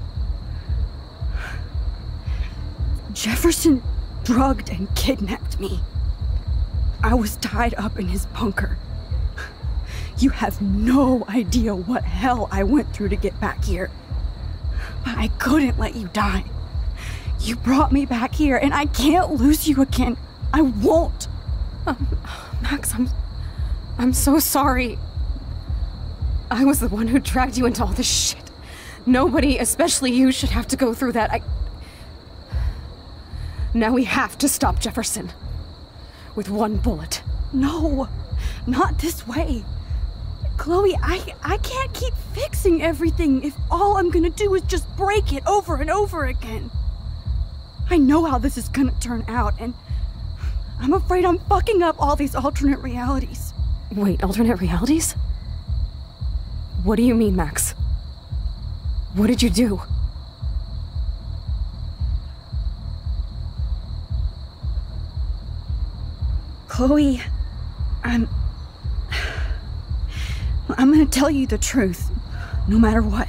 Jefferson drugged and kidnapped me. I was tied up in his bunker. You have no idea what hell I went through to get back here. But I couldn't let you die. You brought me back here, and I can't lose you again. I won't. Max, I'm so sorry. I was the one who dragged you into all this shit. Nobody, especially you, should have to go through that. Now we have to stop Jefferson. With one bullet. No, not this way. Chloe, I can't keep fixing everything if all I'm gonna do is just break it over and over again. I know how this is gonna turn out, and I'm afraid I'm fucking up all these alternate realities. Wait, alternate realities? What do you mean, Max? What did you do? Chloe, I'm gonna tell you the truth, no matter what.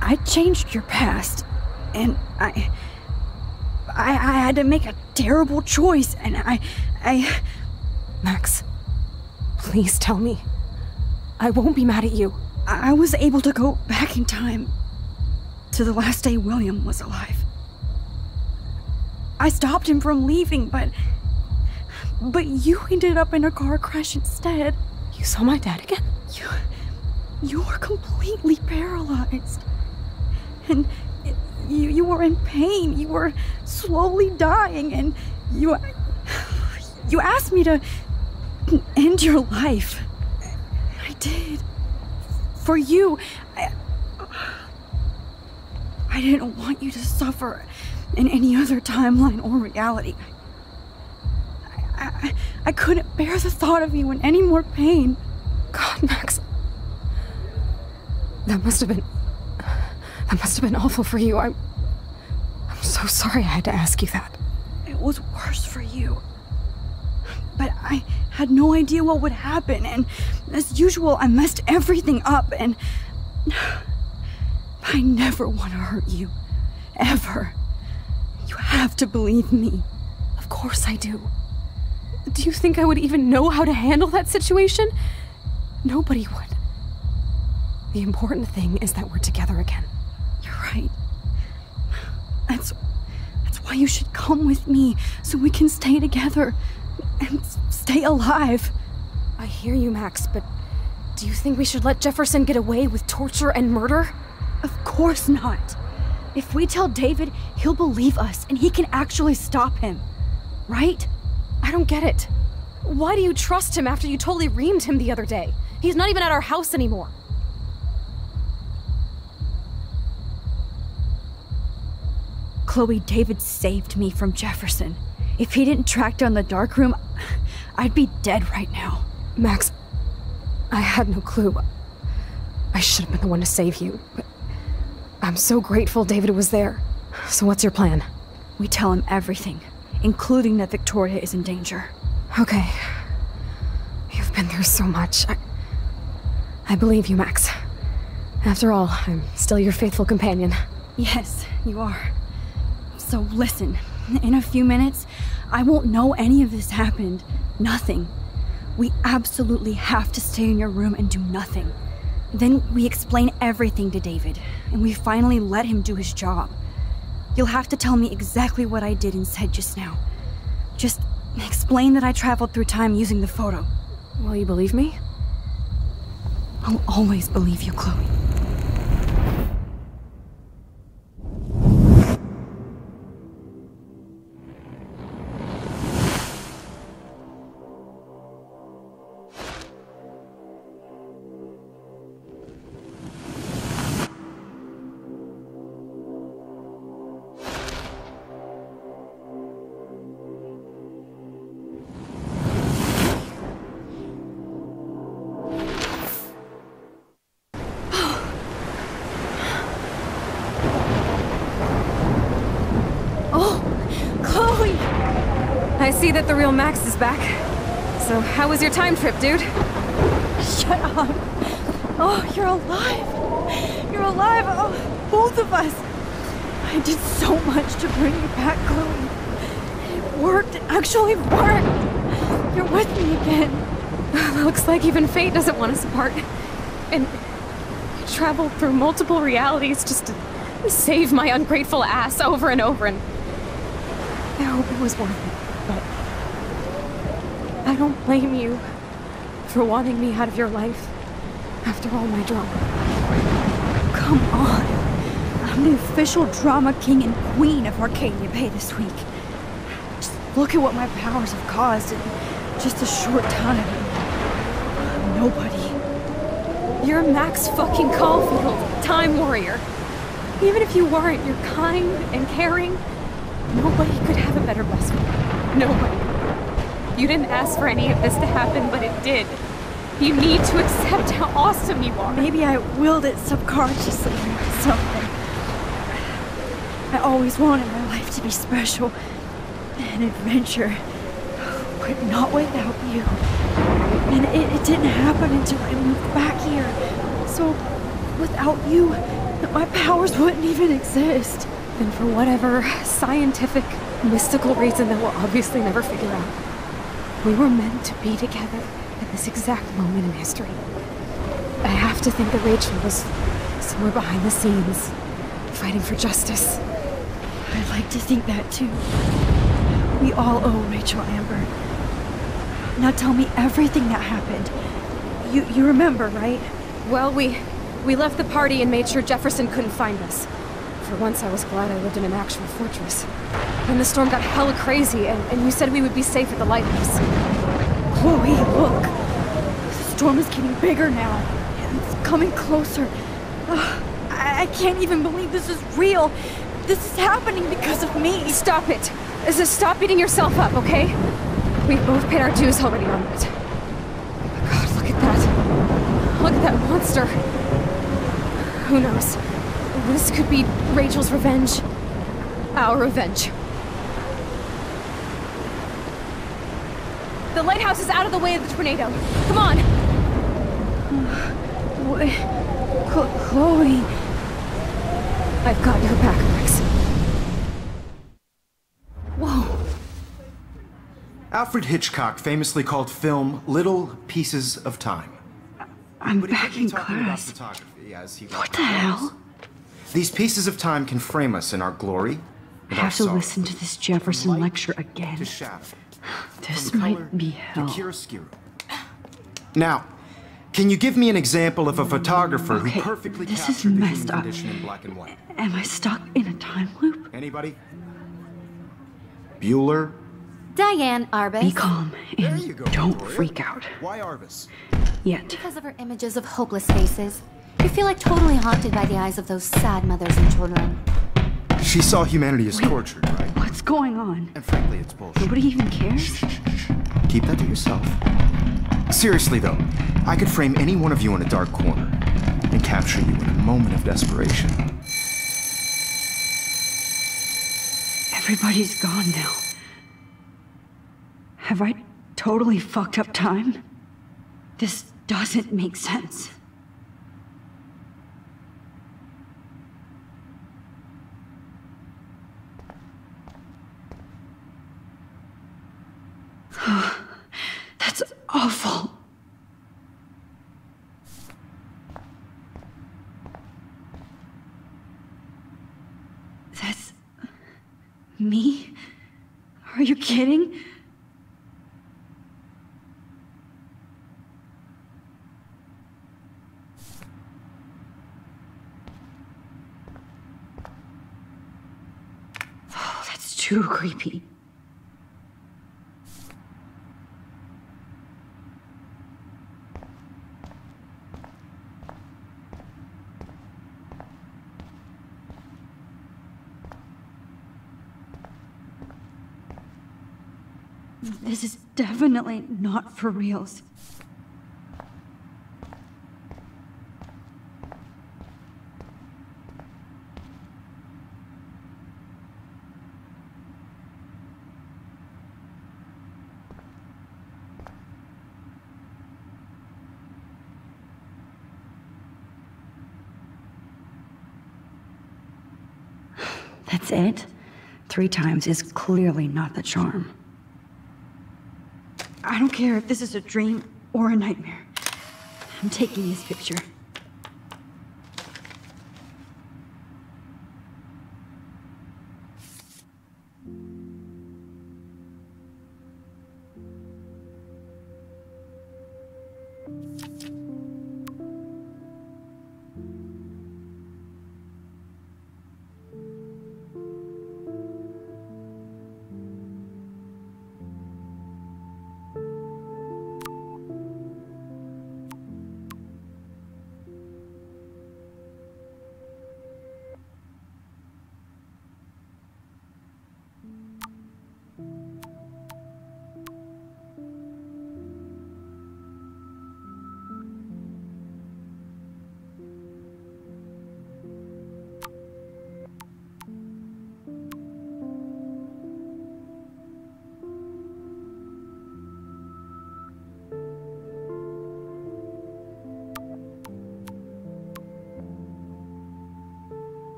I changed your past, and I had to make a terrible choice, and I... Max, please tell me. I won't be mad at you. I was able to go back in time to the last day William was alive. I stopped him from leaving, but you ended up in a car crash instead. You saw my dad again? You were completely paralyzed. And you were in pain. You were slowly dying, and you asked me to end your life. I did. For you. I didn't want you to suffer in any other timeline or reality. I couldn't bear the thought of you in any more pain. God, Max. That must have been awful for you. I'm so sorry I had to ask you that. It was worse for you. But I had no idea what would happen, and as usual, I messed everything up, and I never want to hurt you. Ever. You have to believe me. Of course I do. Do you think I would even know how to handle that situation? Nobody would. The important thing is that we're together again. You're right. That's why you should come with me, so we can stay together and stay alive. I hear you, Max, but do you think we should let Jefferson get away with torture and murder? Of course not. If we tell David, he'll believe us, and he can actually stop him. Right? I don't get it. Why do you trust him after you totally reamed him the other day? He's not even at our house anymore. Chloe, David saved me from Jefferson. If he didn't track down the darkroom, I'd be dead right now. Max, I had no clue. I should have been the one to save you, but I'm so grateful David was there. So what's your plan? We tell him everything, including that Victoria is in danger. Okay. You've been through so much. I believe you, Max. After all, I'm still your faithful companion. Yes, you are. So listen, in a few minutes, I won't know any of this happened. Nothing. We absolutely have to stay in your room and do nothing. Then we explain everything to David, and we finally let him do his job. You'll have to tell me exactly what I did and said just now. Just explain that I traveled through time using the photo. Will you believe me? I'll always believe you, Chloe. I see that the real Max is back. So, how was your time trip, dude? Shut up. Oh, you're alive. You're alive. Oh, both of us. I did so much to bring you back, Chloe. It worked. It actually worked. You're with me again. Looks like even fate doesn't want us apart. And I traveled through multiple realities just to save my ungrateful ass over and over, and I hope it was worth it. But I don't blame you for wanting me out of your life after all my drama. Come on. I'm the official drama king and queen of Arcadia Bay this week. Just look at what my powers have caused in just a short time. I'm nobody. You're Max fucking Caulfield, Time Warrior. Even if you weren't, you're kind and caring. Nobody could have a better best friend. Nobody. You didn't ask for any of this to happen, but it did. You need to accept how awesome you are. Maybe I willed it subconsciously or something. I always wanted my life to be special. An adventure. But not without you. And it didn't happen until I moved back here. So, without you, my powers wouldn't even exist. And for whatever scientific, mystical reason that we'll obviously never figure out, we were meant to be together at this exact moment in history. I have to think that Rachel was somewhere behind the scenes, fighting for justice. I'd like to think that too. We all owe Rachel Amber. Now tell me everything that happened. You remember, right? Well, we left the party and made sure Jefferson couldn't find us. For once, I was glad I lived in an actual fortress. Then the storm got hella crazy, and you said we would be safe at the lighthouse. Chloe, look! The storm is getting bigger now. It's coming closer. I can't even believe this is real. This is happening because of me. Stop it! Stop beating yourself up, okay? We've both paid our dues already on it. Oh God, look at that. Look at that monster. Who knows? This could be Rachel's revenge. Our revenge. The lighthouse is out of the way of the tornado. Come on! Chloe... I've got your back, Max. Whoa. Alfred Hitchcock famously called film little pieces of time. I'm back in class. What the hell? These pieces of time can frame us in our glory. I have to listen to this Jefferson lecture again. This might be hell. Now, can you give me an example of a photographer who perfectly this captured is the messed human up. condition in black and white? Am I stuck in a time loop? Anybody? Bueller? Diane Arbus. Be calm and don't freak out. Why Arbus? Yet. Because of her images of hopeless faces. You feel like totally haunted by the eyes of those sad mothers and children. She saw humanity as tortured, right? What's going on? And frankly, it's bullshit. Nobody even cares? Keep that to yourself. Seriously, though, I could frame any one of you in a dark corner and capture you in a moment of desperation. Everybody's gone now. Have I totally fucked up time? This doesn't make sense. That's awful. That's me? Are you kidding? Oh, that's too creepy. This is definitely not for reals. That's it? 3 times is clearly not the charm. I don't care if this is a dream or a nightmare. I'm taking this picture.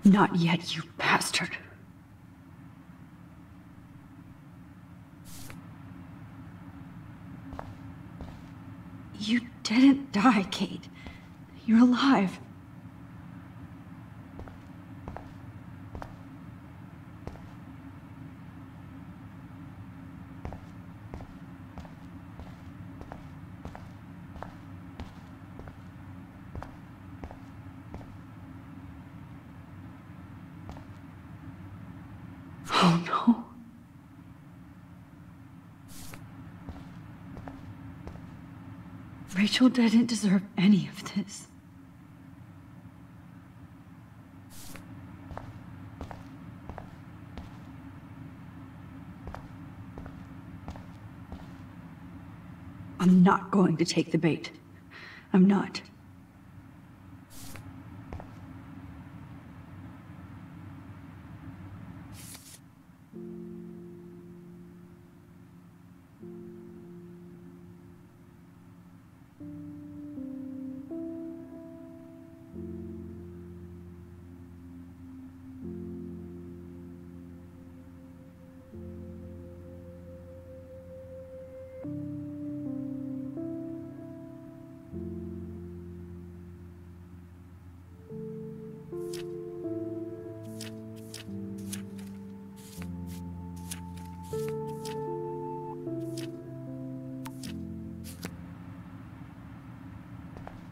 Not yet, you bastard. You didn't die, Kate. You're alive. Oh no. Rachel didn't deserve any of this. I'm not going to take the bait. I'm not.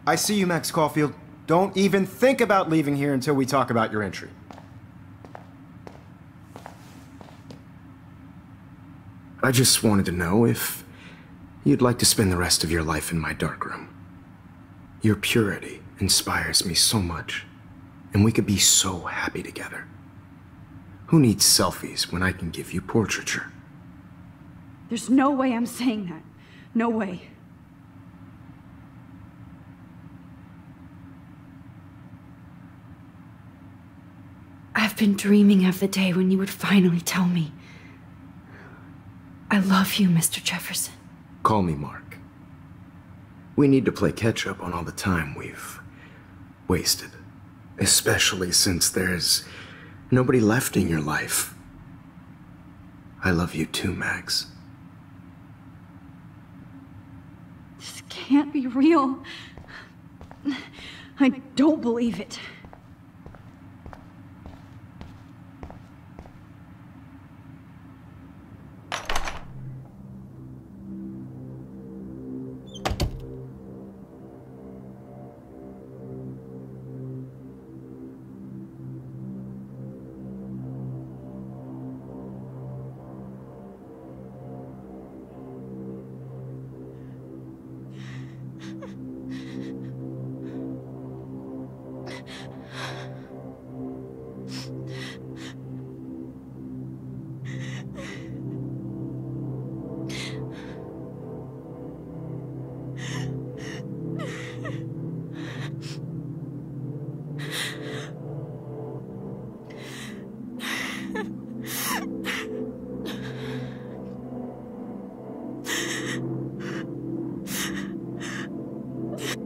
I see you, Max Caulfield. Don't even think about leaving here until we talk about your entry. I just wanted to know if you'd like to spend the rest of your life in my darkroom. Your purity inspires me so much, and we could be so happy together. Who needs selfies when I can give you portraiture? There's no way I'm saying that. No way. I've been dreaming of the day when you would finally tell me. I love you, Mr. Jefferson. Call me Mark. We need to play catch-up on all the time we've wasted. Especially since there's nobody left in your life. I love you too, Max. This can't be real. I don't believe it.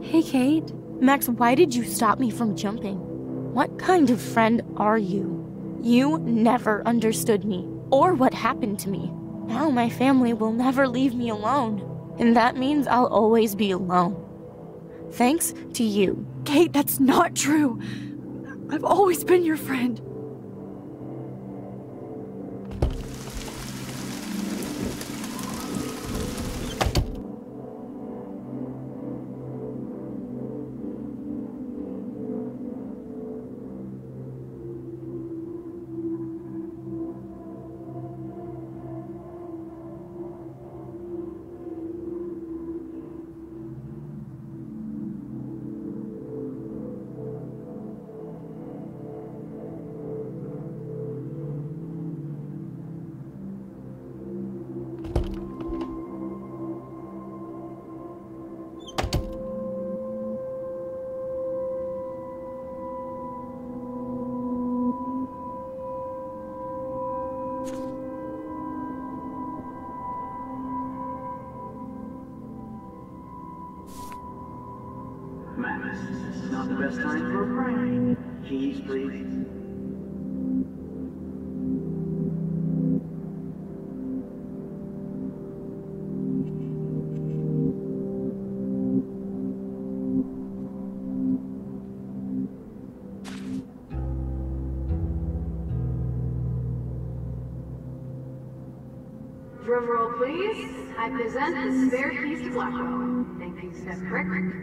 Hey, Kate. Max, why did you stop me from jumping? What kind of friend are you? You never understood me, or what happened to me. Now my family will never leave me alone, and that means I'll always be alone. Thanks to you. Kate, that's not true. I've always been your friend. Max, this is not the best time for a prank. Keys, please. Drum roll, please. I present the spare keys to Blackwell. Think things step correct.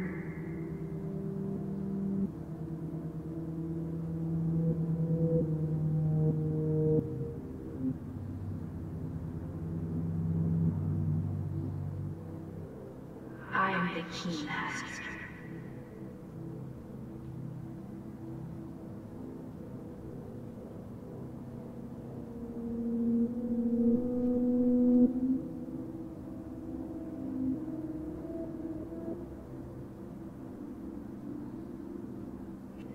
I am the key master.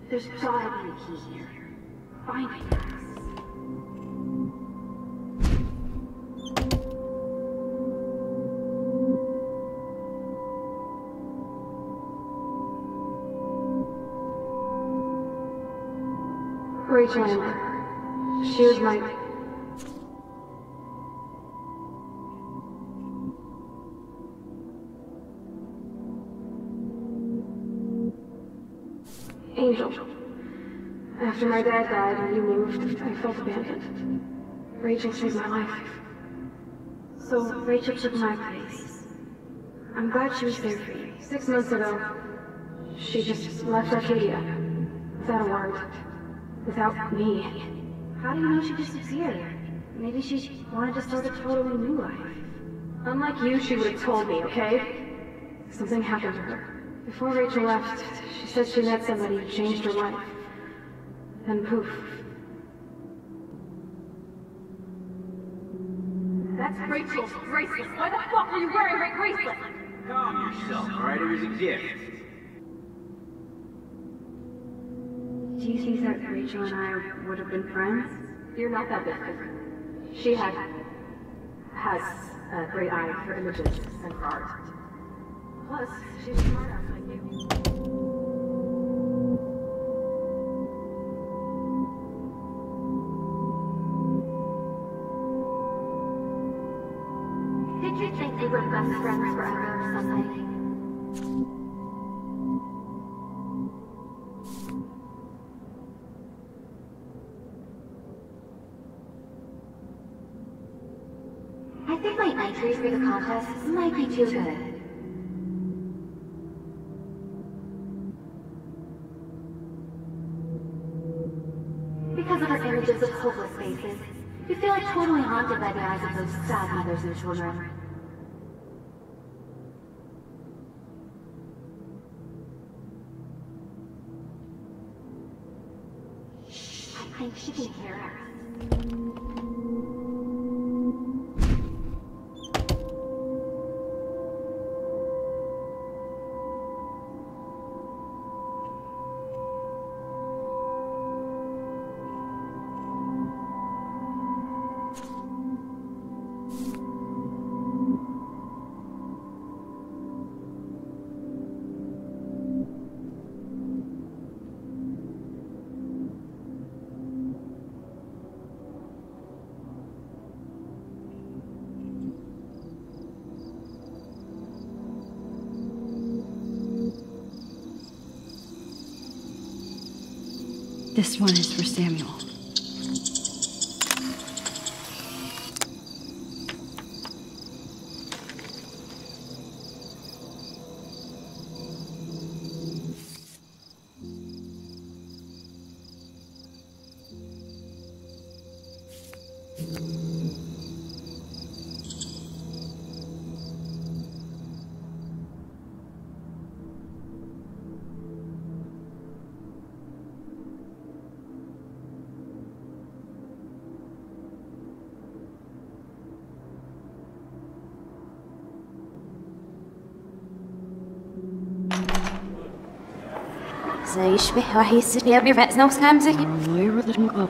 There's gotta be a key here. Find it. Rachel Amber. She was my... Angel. After my dad died and you moved, I felt abandoned. Rachel saved my life. So Rachel took my place. I'm glad she was there for you. 6 months ago, she just left Arcadia. Without a word. Without me. How do you know she disappeared? Maybe she wanted to start a totally new life. Unlike you, she would have told me, okay? Something happened to her. Before Rachel left, she said she met somebody who changed her life. Then poof. That's Rachel's bracelet. Why the fuck are you wearing my bracelet? Calm yourself, alright? It was a gift. Do you think that Rachel and I would have been friends? You're not that different. She has a great eye for images and for art. Plus, she's smart enough like you. Did you think they were best friends forever or something? I think my entries for the contest might be too good. Because of her images of hopeless faces, you feel like totally haunted by the eyes of those sad mothers and children. I think she can hear us. This one is for Samuel. زي يشبه واحد يصير يبي بس نوص خمسة الله يرضى المقاب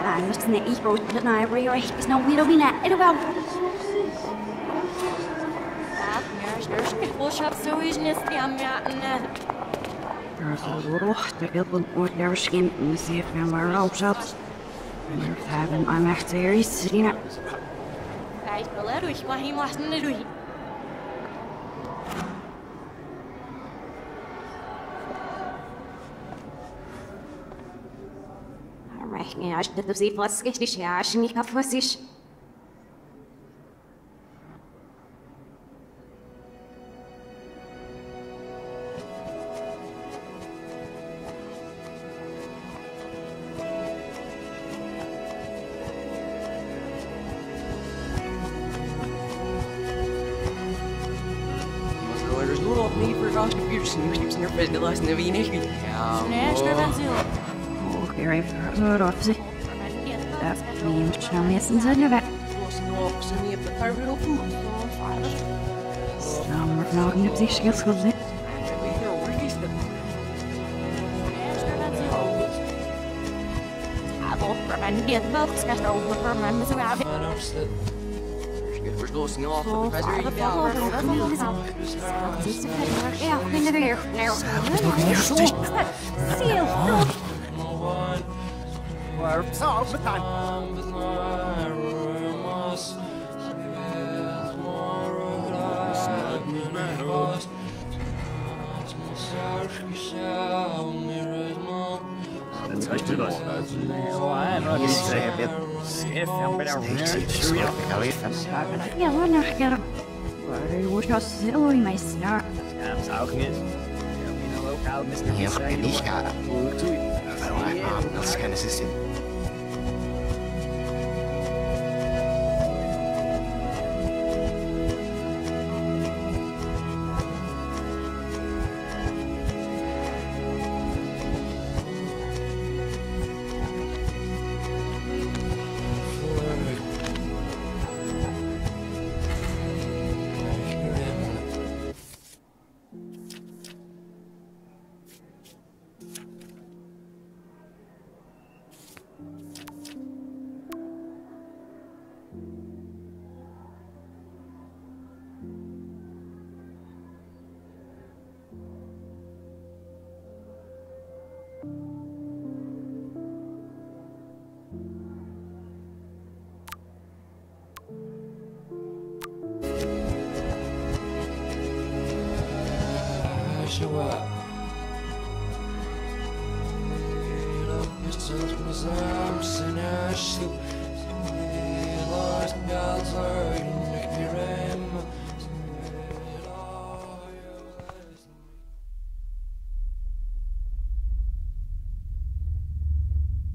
أنا بس نقيش بروح لنا يبري ريح بس نومي لو بينا إلو بام نرش كل شاب سويج نسي عم يعنا روح تقبل ونرش كم نسيف من مرة وشابس نرتابن أنا محتاجي سرينا عايش بلا روح وهي محسن روح يعني عشان تبزيد فاسكش ليش عشان يكفوسيش There's no need for computers and you keep your face the last never you Okej, hör av sig. Därför ni måste med sin sälja. Snart nog nu blir det skulle. We're losing off the president. all the time. Ja, wat nog keer. Waar wordt als heel in mijn snaar? I'm saugen it. Ja, ich ja. Das kann es sein.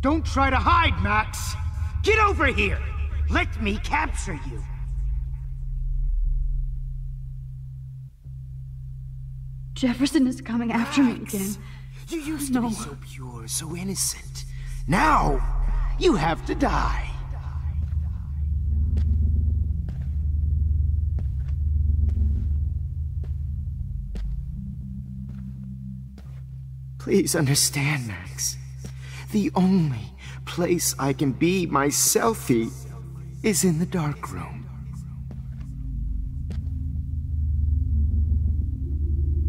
Don't try to hide, Max! Get over here! Let me capture you! Jefferson is coming after me again. You used to be so pure, so innocent. Now, you have to die. Please understand, Max. The only place I can be my selfie is in the dark room.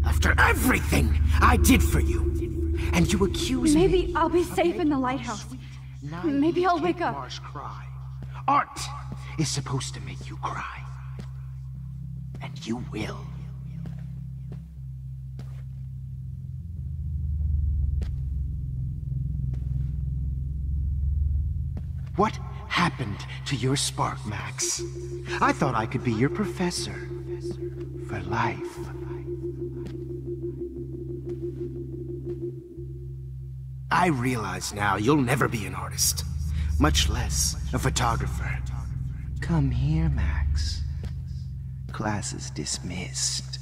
After everything I did for you, and you accuse me. Maybe I'll be safe in the lighthouse. Maybe I'll wake up. Cry. Art is supposed to make you cry. And you will. What happened to your spark, Max? I thought I could be your professor. For life. I realize now you'll never be an artist. Much less a photographer. Come here, Max. Class is dismissed.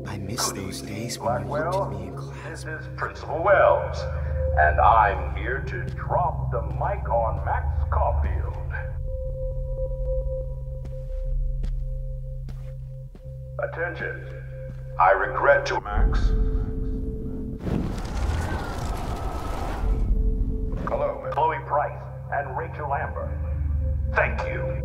I miss those days when you looked at me in class. This is Principal Wells, and I'm here to drop the mic on Max Caulfield. Attention. I regret to Max. Hello, Chloe Price and Rachel Amber. Thank you.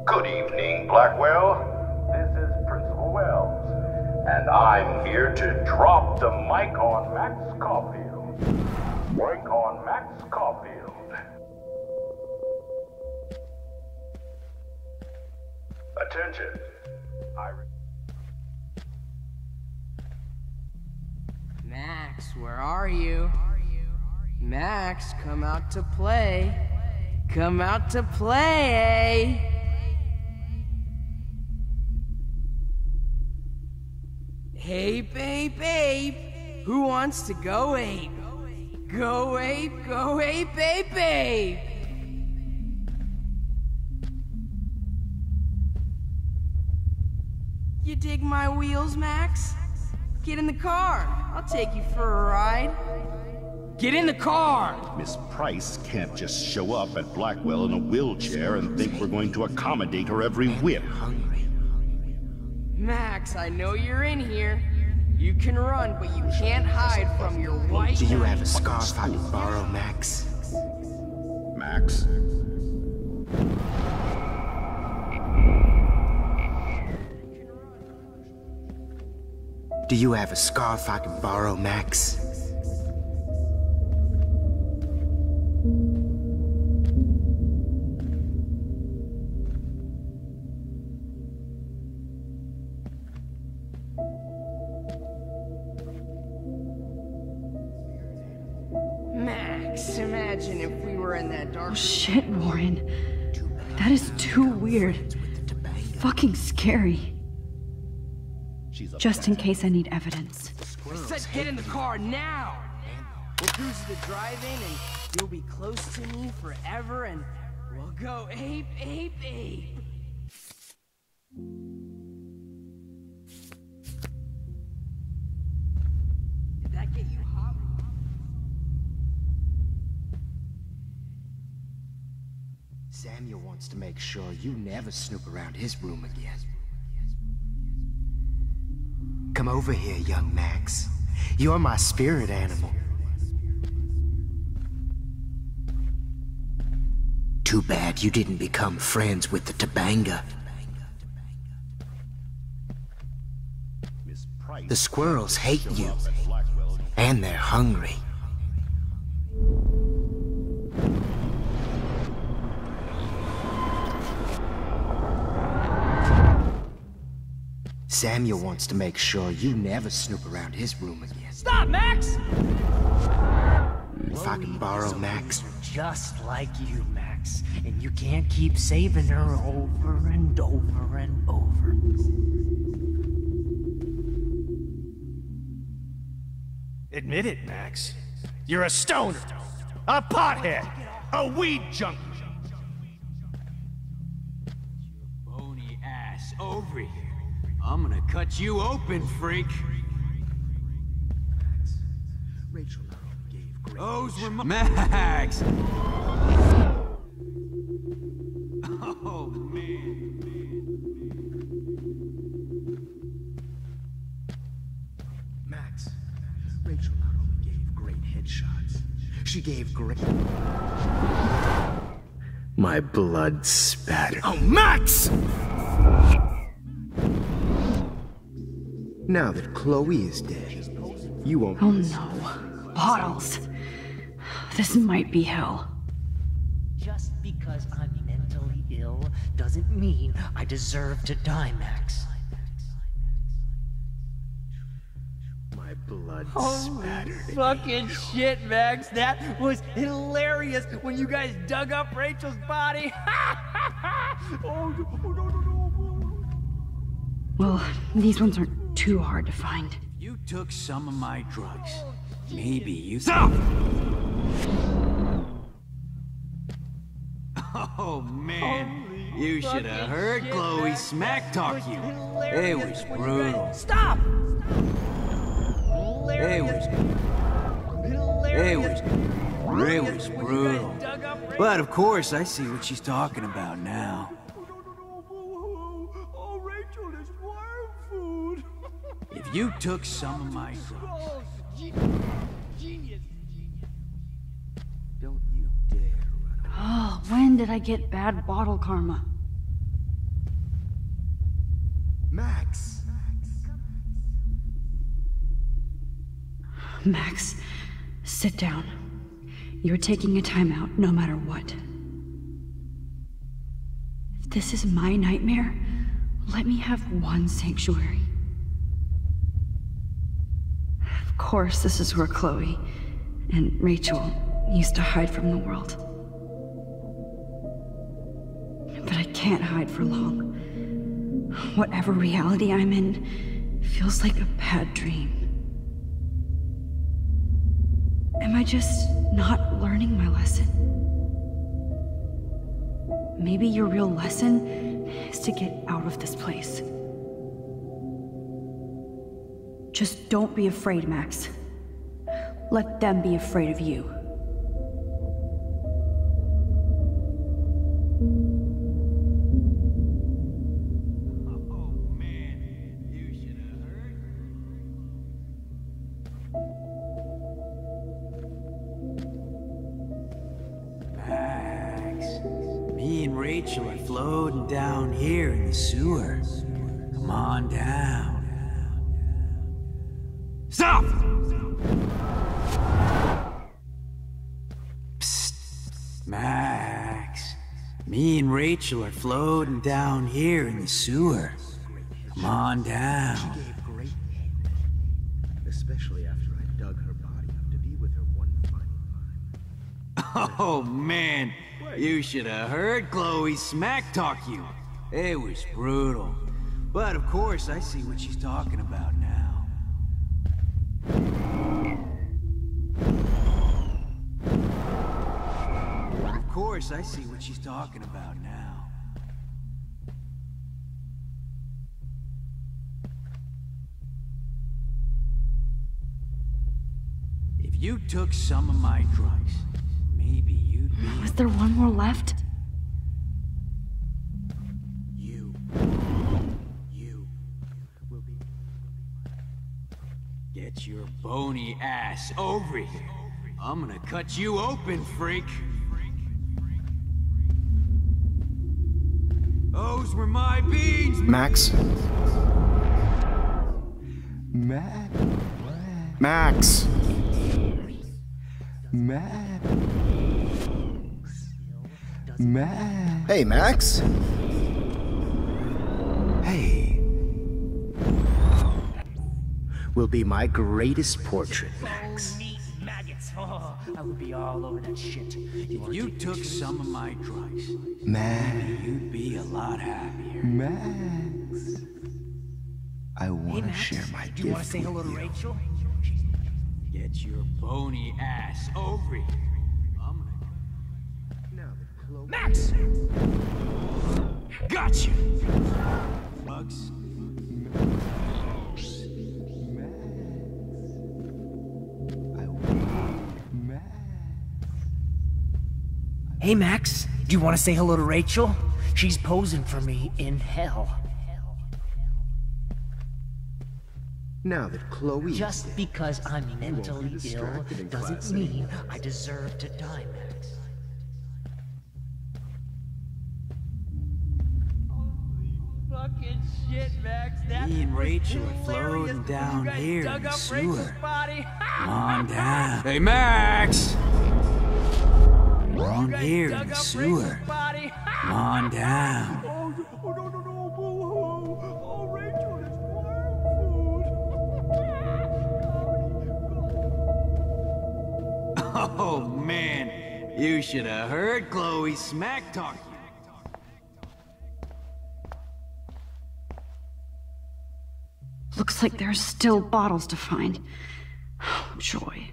Good evening, Blackwell. This is Principal Wells, and I'm here to drop the mic on Max Caulfield. Mic on Max Caulfield. Attention. Max, where are you? Max, come out to play. Come out to play, eh? Hey, babe, babe, who wants to go ape? Go ape, babe, babe. You dig my wheels, Max? Get in the car. I'll take you for a ride. Get in the car! Miss Price can't just show up at Blackwell in a wheelchair and think we're going to accommodate her every whim. Max, I know you're in here. You can run, but you can't hide from your white... Do you have a scarf I can borrow, Max? Max? Do you have a scarf I can borrow, Max? Max, imagine if we were in that dark... Oh shit, Warren. That is too weird. Fucking scary. Just in case I need evidence. I said get in the car now! We'll cruise to the drive-in and you'll be close to me forever and we'll go ape, ape, ape. Did that get you hot? Samuel wants to make sure you never snoop around his room again. Come over here, young Max. You're my spirit animal. Too bad you didn't become friends with the Tobanga. The squirrels hate you. And they're hungry. Samuel wants to make sure you never snoop around his room again. Stop, Max! If I can borrow Max. Just like you, Max. And you can't keep saving her over and over and over. Admit it, Max. You're a stoner, a pothead, a weed junkie. Bony ass over here. I'm gonna cut you open, freak. Rachel gave great. Those were my Max. Oh man. Max, Rachel not only gave great headshots, she gave great. My blood spattered. Oh, Max! Now that Chloe is dead, you won't. Oh no. Bottles. This might be hell. Just because I'm mentally ill doesn't mean I deserve to die, Max. My blood Holy spattered. fucking shit, Max. That was hilarious when you guys dug up Rachel's body. Well, these ones aren't too hard to find. You took some of my drugs. Maybe you. Stop! Oh man, you should have heard Chloe smack talk you. It was brutal. Stop! It was brutal. But of course, I see what she's talking about now. Oh, Rachel is worm food. If you took some of my drugs, Genius. don't you dare run away. Oh, when did I get bad bottle karma? Max! Max, sit down. You're taking a timeout no matter what. If this is my nightmare, let me have one sanctuary. Of course, this is where Chloe and Rachel used to hide from the world. But I can't hide for long. Whatever reality I'm in feels like a bad dream. Am I just not learning my lesson? Maybe your real lesson is to get out of this place. Just don't be afraid, Max. Let them be afraid of you. Rachel are floating down here in the sewer. Come on down. Stop! Psst, Max. Me and Rachel are floating down here in the sewer. Come on down. She gave great head, especially after I dug her body up to be with her one final time. Oh man, you should have heard Chloe smack talk you. It was brutal. But of course, I see what she's talking about now. Of course, I see what she's talking about now. If you took some of my drugs, maybe you'd be... Was there one more left? Get your bony ass over here. I'm gonna cut you open, freak. Those were my beans! Max? Max. Max! Max. Max. Hey, Max. Hey. Will be my greatest portrait, Max. Maggots. Oh, I would be all over that shit. If you took some of my drugs, Max. you'd be a lot happier. Max. I want to share my gift. Do you want to say hello to with you. Rachel? Get your bony ass over here. Max! Got you! Bugs. Hey, Max. Do you want to say hello to Rachel? She's posing for me in hell. Now that Chloe... Just because I'm mentally ill doesn't mean I deserve to die, Max. Fucking shit, Max. Me and Rachel are floating down here in the sewer. Come on down. Hey, Max! We're on here in the sewer. Come on down. Oh, man. You should have heard Chloe smack talk you. Looks like there's still bottles to find. Oh, joy.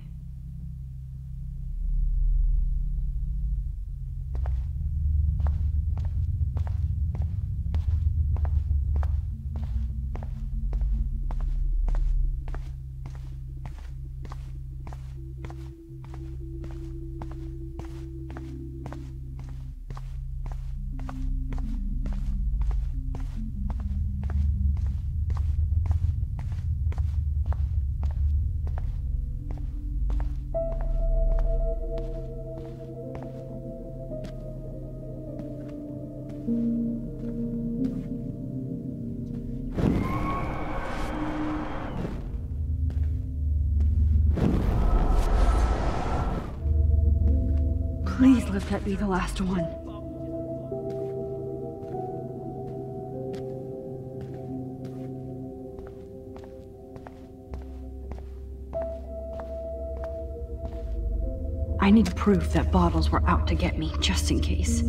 Please let that be the last one. I need proof that bottles were out to get me, just in case.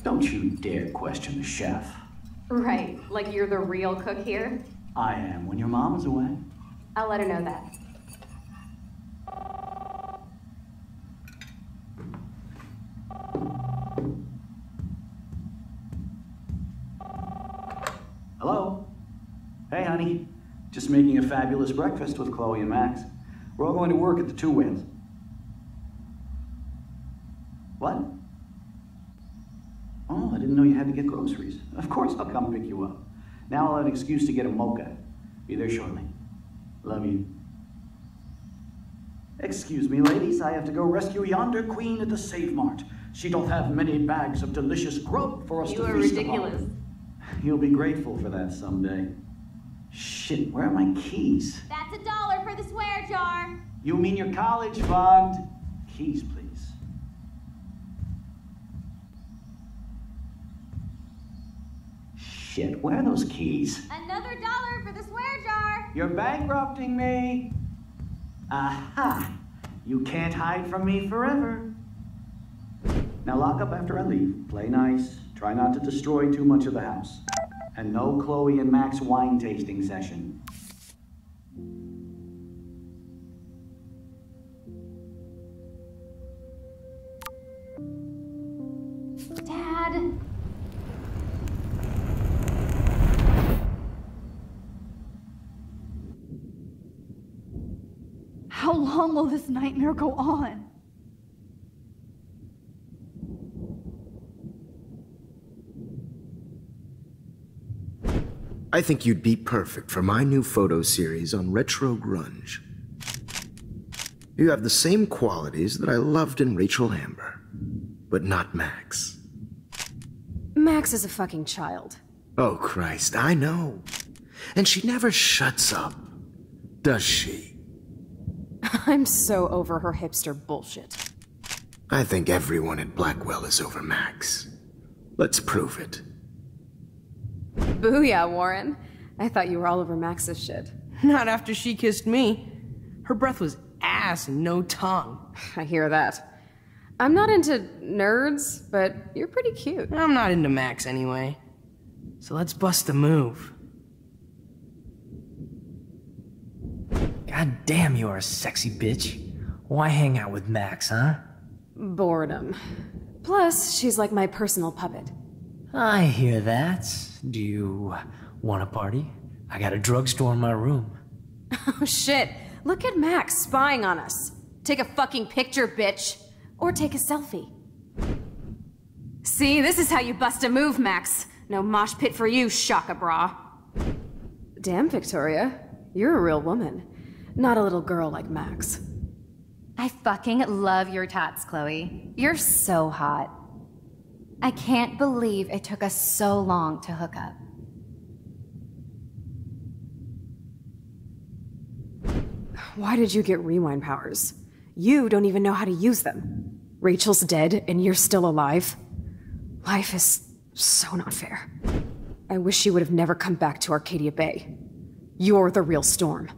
Don't you dare question the chef. Right, like you're the real cook here? I am when your mom is away. I'll let her know that. Hello? Hey, honey. Just making a fabulous breakfast with Chloe and Max. We're all going to work at the Two Whales. What? Oh, I didn't know you had to get groceries. Of course I'll come pick you up. Now I'll have an excuse to get a mocha. Be there shortly. Love you. Excuse me, ladies. I have to go rescue yonder queen at the Save Mart. She doth have many bags of delicious grub for us to feast upon. You are ridiculous. You'll be grateful for that someday. Shit, where are my keys? That's $1 for the swear jar. You mean your college fund? Keys, please. Shit, where are those keys? Another $1 for the swear jar. You're bankrupting me. Aha! You can't hide from me forever. Now lock up after I leave. Play nice. Try not to destroy too much of the house. And no Chloe and Max wine tasting session. Dad. How long will this nightmare go on? I think you'd be perfect for my new photo series on retro grunge. You have the same qualities that I loved in Rachel Amber, but not Max. Max is a fucking child. Oh, Christ, I know. And she never shuts up, does she? I'm so over her hipster bullshit. I think everyone at Blackwell is over Max. Let's prove it. Booyah, Warren. I thought you were all over Max's shit. Not after she kissed me. Her breath was ass and no tongue. I hear that. I'm not into nerds, but you're pretty cute. I'm not into Max anyway. So let's bust a move. God damn, you're a sexy bitch. Why hang out with Max, huh? Boredom. Plus, she's like my personal puppet. I hear that. Do you want a party? I got a drugstore in my room. Oh shit. Look at Max spying on us. Take a fucking picture, bitch. Or take a selfie. See, this is how you bust a move, Max. No mosh pit for you, Shaka Bra. Damn, Victoria. You're a real woman. Not a little girl like Max. I fucking love your tats, Chloe. You're so hot. I can't believe it took us so long to hook up. Why did you get rewind powers? You don't even know how to use them. Rachel's dead and you're still alive. Life is so not fair. I wish she would have never come back to Arcadia Bay. You're the real Storm.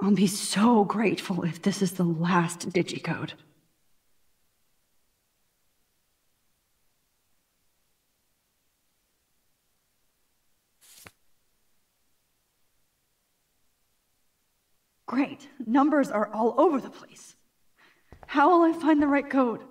I'll be so grateful if this is the last digicode. Great. Numbers are all over the place. How will I find the right code?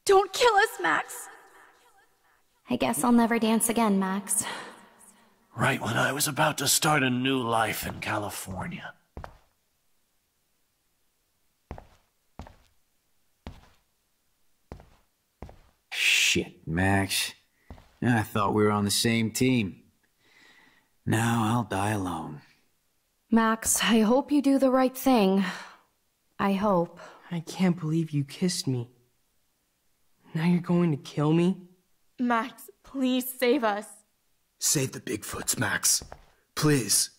Don't kill us, Max! I guess I'll never dance again, Max. Right when I was about to start a new life in California. Shit, Max. I thought we were on the same team. Now I'll die alone. Max, I hope you do the right thing. I hope. I can't believe you kissed me. Now you're going to kill me? Max, please save us. Save the Bigfoots, Max. Please.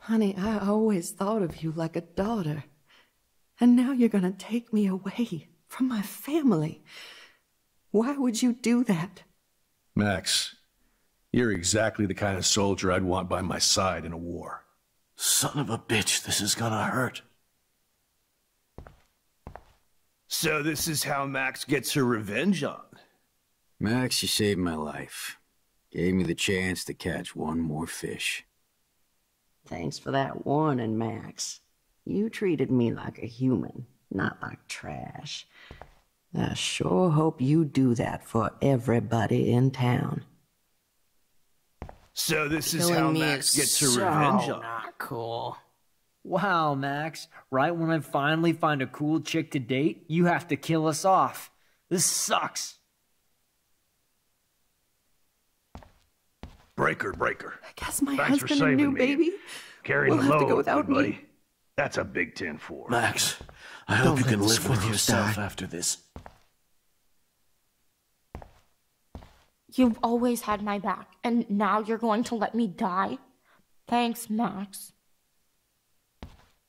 Honey, I always thought of you like a daughter. And now you're gonna take me away from my family. Why would you do that? Max, you're exactly the kind of soldier I'd want by my side in a war. Son of a bitch, this is gonna hurt. So this is how Max gets her revenge on? Max, you saved my life. Gave me the chance to catch one more fish. Thanks for that warning, Max. You treated me like a human, not like trash. I sure hope you do that for everybody in town. So this is how Max gets her revenge on? Not cool. Wow, Max. Right when I finally find a cool chick to date, you have to kill us off. This sucks. Breaker. I guess my Thanks for husband and new saving me. baby Carrying will the have to load, go without buddy. me. That's a big 10-4. Max, I hope you can live with yourself after this. You've always had my back, and now you're going to let me die? Thanks, Max.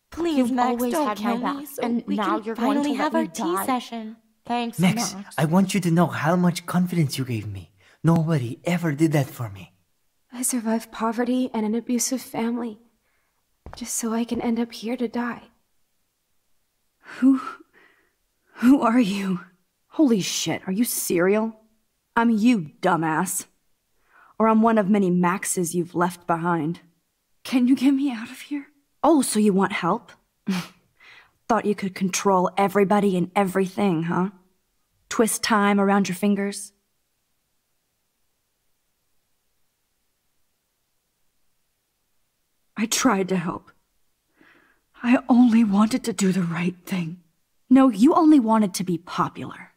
Please, You've Max, always don't had kill my me back, so and we now can you're going to finally let have me our tea die? session. Thanks, Max, Max. I want you to know how much confidence you gave me. Nobody ever did that for me. I survived poverty and an abusive family, just so I can end up here to die. Who are you? Holy shit, are you serial? I'm you, dumbass. Or I'm one of many Maxes you've left behind. Can you get me out of here? Oh, so you want help? Thought you could control everybody and everything, huh? Twist time around your fingers? I tried to help. I only wanted to do the right thing. No, you only wanted to be popular.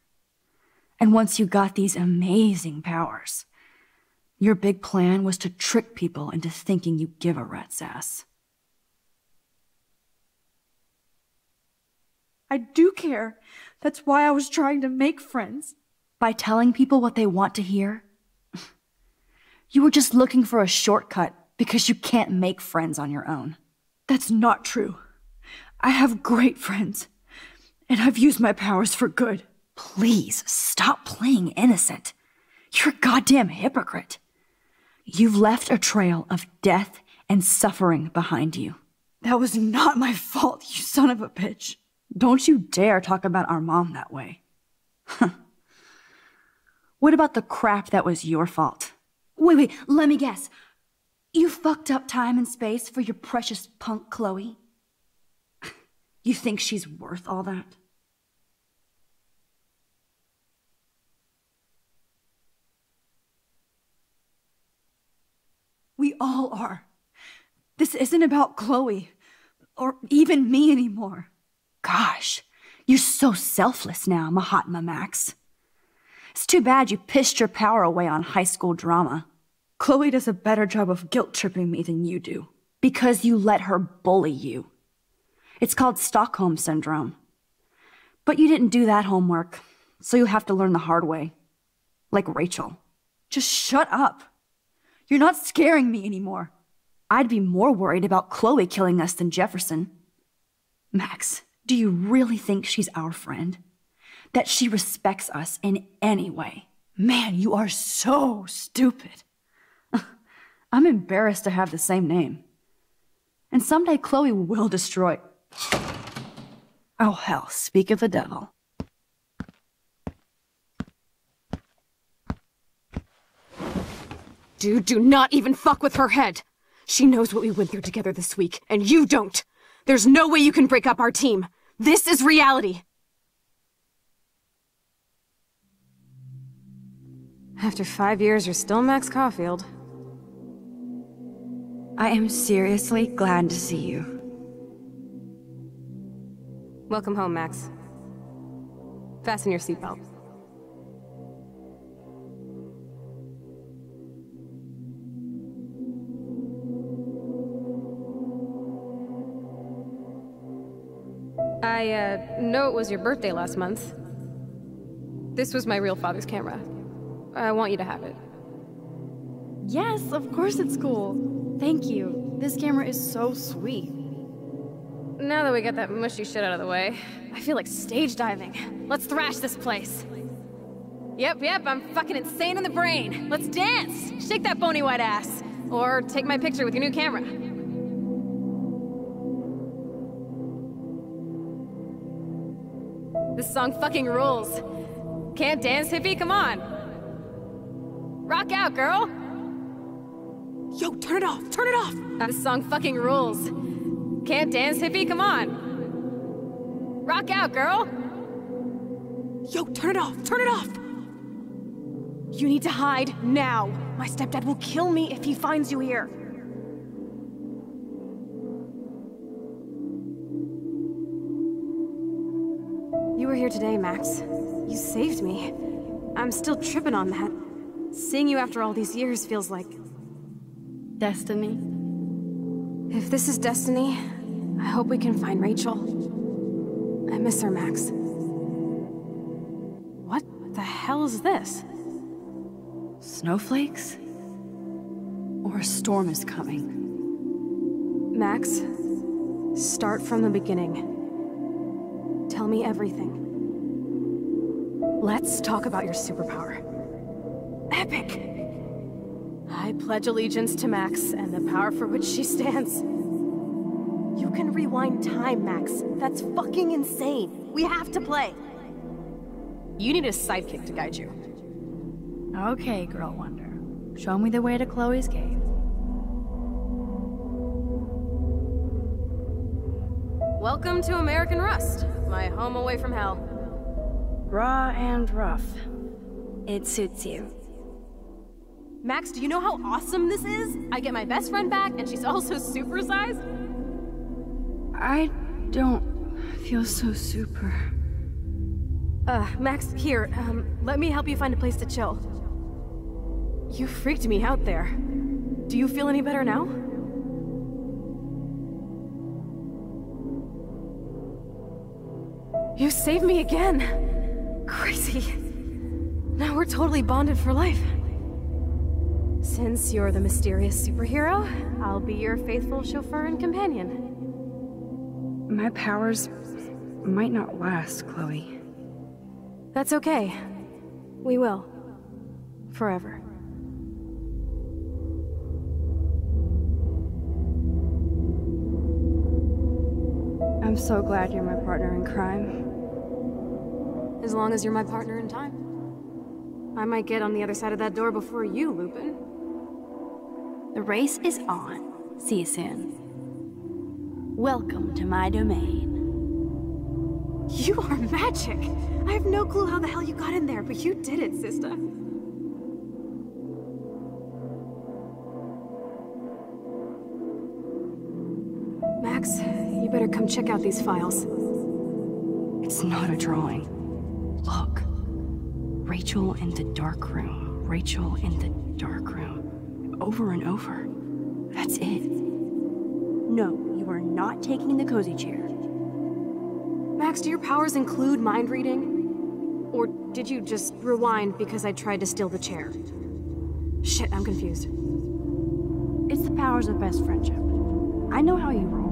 And once you got these amazing powers, your big plan was to trick people into thinking you give a rat's ass. I do care. That's why I was trying to make friends. By telling people what they want to hear? You were just looking for a shortcut because you can't make friends on your own. That's not true. I have great friends, and I've used my powers for good. Please, stop playing innocent. You're a goddamn hypocrite. You've left a trail of death and suffering behind you. That was not my fault, you son of a bitch. Don't you dare talk about our mom that way. What about the crap that was your fault? Wait, let me guess. You fucked up time and space for your precious punk Chloe? You think she's worth all that? We all are. This isn't about Chloe, or even me anymore. Gosh, you're so selfless now, Mahatma Max. It's too bad you pissed your power away on high school drama. Chloe does a better job of guilt-tripping me than you do, because you let her bully you. It's called Stockholm Syndrome. But you didn't do that homework, so you'll have to learn the hard way. Like Rachel. Just shut up. You're not scaring me anymore. I'd be more worried about Chloe killing us than Jefferson. Max, do you really think she's our friend? That she respects us in any way? Man, you are so stupid. I'm embarrassed to have the same name. And someday Chloe will destroy... Oh hell, speak of the devil. Dude, do not even fuck with her head. She knows what we went through together this week, and you don't. There's no way you can break up our team. This is reality. After 5 years, you're still Max Caulfield. I am seriously glad to see you. Welcome home, Max. Fasten your seatbelt. I know it was your birthday last month. This was my real father's camera. I want you to have it. Yes, of course it's cool. Thank you. This camera is so sweet. Now that we got that mushy shit out of the way, I feel like stage diving. Let's thrash this place. Yep, I'm fucking insane in the brain. Let's dance! Shake that bony white ass. Or take my picture with your new camera. This song fucking rules. Can't dance, hippie? Come on. Rock out, girl! Yo, turn it off! Turn it off! This song fucking rules. Can't dance, hippie? Come on. Rock out, girl! Yo, turn it off! Turn it off! You need to hide now. My stepdad will kill me if he finds you here. You were here today, Max. You saved me. I'm still tripping on that. Seeing you after all these years feels like... destiny. If this is destiny, I hope we can find Rachel. I miss her, Max. What the hell is this? Snowflakes? Or a storm is coming? Max, start from the beginning. Tell me everything. Let's talk about your superpower. Epic! I pledge allegiance to Max and the power for which she stands. You can rewind time, Max. That's fucking insane. We have to play. You need a sidekick to guide you. Okay, Girl Wonder. Show me the way to Chloe's cave. Welcome to American Rust, my home away from hell. Raw and rough. It suits you. Max, do you know how awesome this is? I get my best friend back, and she's also supersized? I don't feel so super. Max, here, let me help you find a place to chill. You freaked me out there. Do you feel any better now? You saved me again! Crazy. Now we're totally bonded for life. Since you're the mysterious superhero, I'll be your faithful chauffeur and companion. My powers might not last, Chloe. That's okay. We will. Forever. I'm so glad you're my partner in crime. As long as you're my partner in time. I might get on the other side of that door before you, Lupin. The race is on. See you soon. Welcome to my domain. You are magic! I have no clue how the hell you got in there, but you did it, sister. Max, you better come check out these files. It's not a drawing. Look. Rachel in the dark room. Rachel in the dark room. Over and over. That's it. No, you are not taking the cozy chair. Max, do your powers include mind reading? Or did you just rewind because I tried to steal the chair? Shit, I'm confused. It's the powers of best friendship. I know how you roll.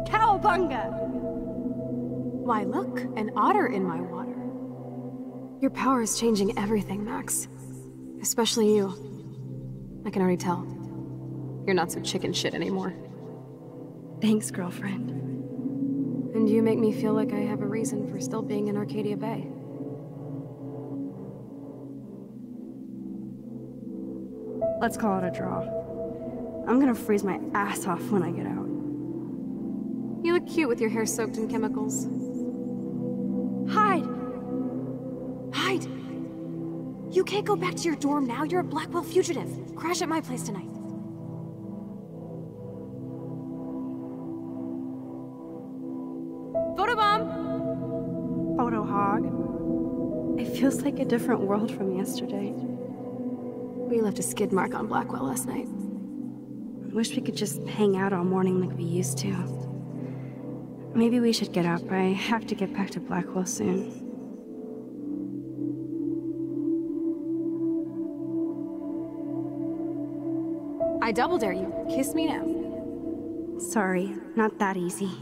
Cowabunga! Why, look, an otter in my water. Your power is changing everything, Max. Especially you. I can already tell. You're not so chicken shit anymore. Thanks, girlfriend. And you make me feel like I have a reason for still being in Arcadia Bay. Let's call it a draw. I'm gonna freeze my ass off when I get out. You look cute with your hair soaked in chemicals. Hide! Hide! You can't go back to your dorm now. You're a Blackwell fugitive. Crash at my place tonight. Photobomb! Photo hog. It feels like a different world from yesterday. We left a skid mark on Blackwell last night. I wish we could just hang out all morning like we used to. Maybe we should get up. I have to get back to Blackwell soon. I double dare you. Kiss me now. Sorry, not that easy.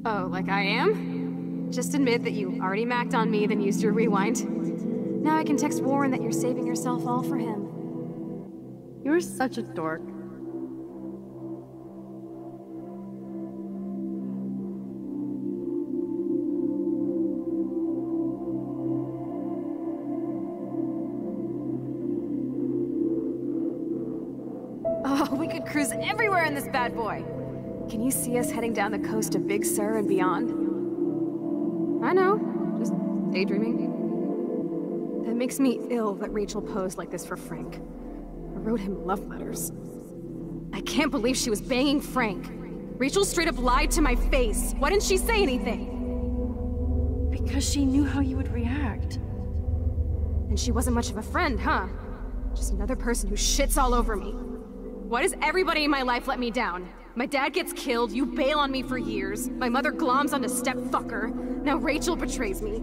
Oh, like I am? Just admit that you already macked on me, then used your rewind. Now I can text Warren that you're saving yourself all for him. You're such a dork. Oh, we could cruise everywhere in this bad boy. Can you see us heading down the coast of Big Sur and beyond? I know, just daydreaming. That makes me ill that Rachel posed like this for Frank. I wrote him love letters. I can't believe she was banging Frank. Rachel straight up lied to my face. Why didn't she say anything? Because she knew how you would react. And she wasn't much of a friend, huh? Just another person who shits all over me. Why does everybody in my life let me down? My dad gets killed, you bail on me for years, my mother gloms onto stepfucker, now Rachel betrays me.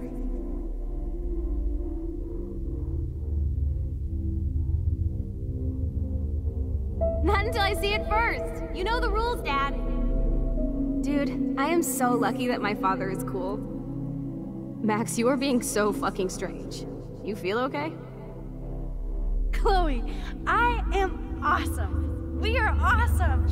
Not until I see it first. You know the rules, Dad. Dude, I am so lucky that my father is cool. Max, you are being so fucking strange. You feel okay? Chloe, I am awesome. We are awesome.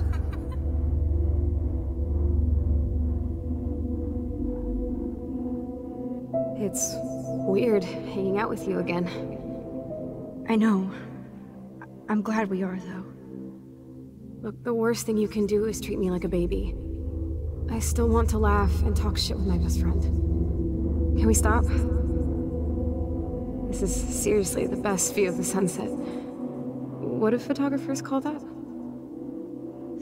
It's weird hanging out with you again. I know. I'm glad we are, though. Look, the worst thing you can do is treat me like a baby. I still want to laugh and talk shit with my best friend. Can we stop? This is seriously the best view of the sunset. What do photographers call that?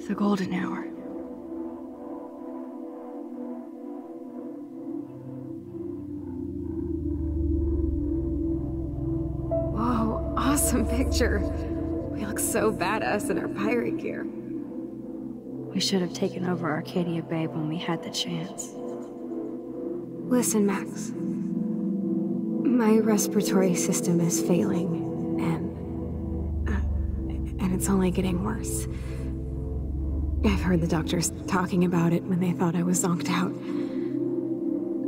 The golden hour. Whoa, awesome picture. We look so badass in our pirate gear. We should have taken over Arcadia Bay when we had the chance. Listen, Max. My respiratory system is failing, and it's only getting worse. I've heard the doctors talking about it when they thought I was zonked out.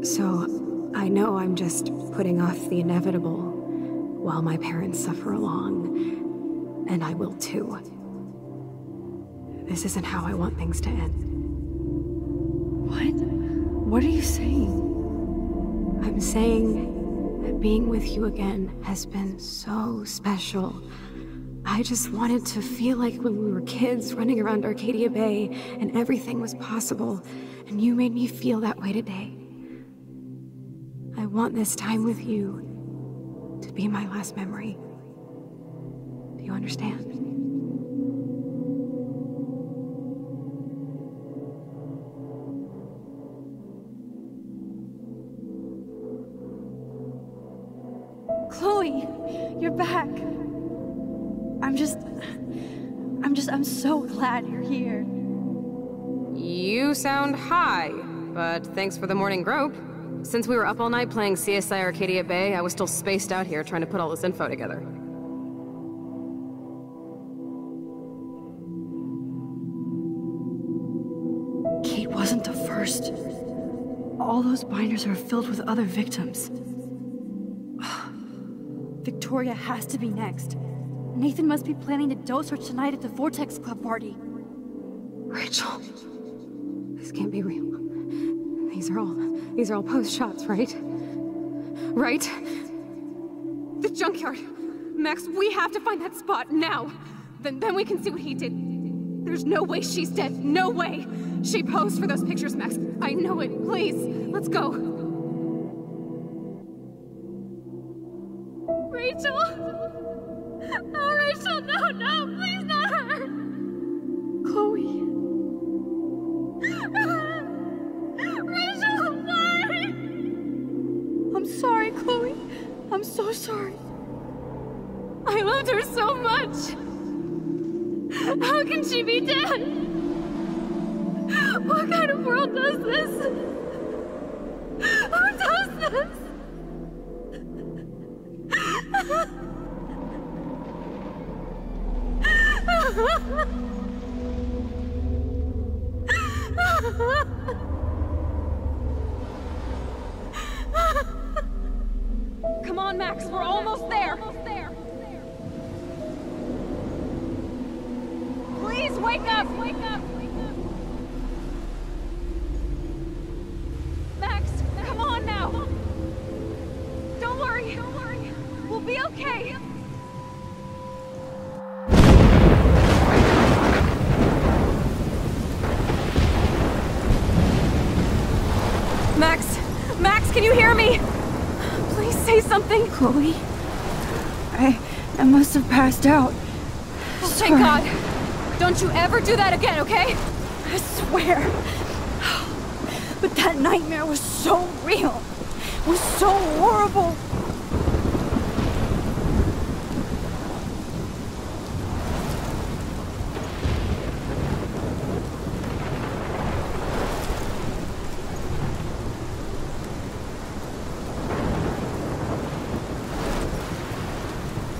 So, I know I'm just putting off the inevitable while my parents suffer along, and I will too. This isn't how I want things to end. What? What are you saying? I'm saying that being with you again has been so special. I just wanted to feel like when we were kids running around Arcadia Bay and everything was possible, and you made me feel that way today. I want this time with you to be my last memory. Do you understand? Chloe, you're back. I'm so glad you're here. You sound high, but thanks for the morning grope. Since we were up all night playing CSI Arcadia Bay, I was still spaced out here trying to put all this info together. Kate wasn't the first. All those binders are filled with other victims. Victoria has to be next. Nathan must be planning to dose her tonight at the Vortex Club party. Rachel, this can't be real. These are all post shots, right? Right? The junkyard. Max, we have to find that spot now. Then we can see what he did. There's no way she's dead. No way. She posed for those pictures, Max. I know it. Please, let's go. Rachel! Oh, Rachel, no, please not her! Chloe. Rachel, why? I'm sorry, Chloe. I'm so sorry. I loved her so much. How can she be dead? What kind of world does this? Who does this? Come on, Max, we're almost there. Please wake up! Wake up! Max, come on now! Don't worry. We'll be okay. Max, can you hear me? Please say something. Chloe, I must have passed out. Oh, thank God. Don't you ever do that again, okay? I swear. But that nightmare was so real. It was so horrible.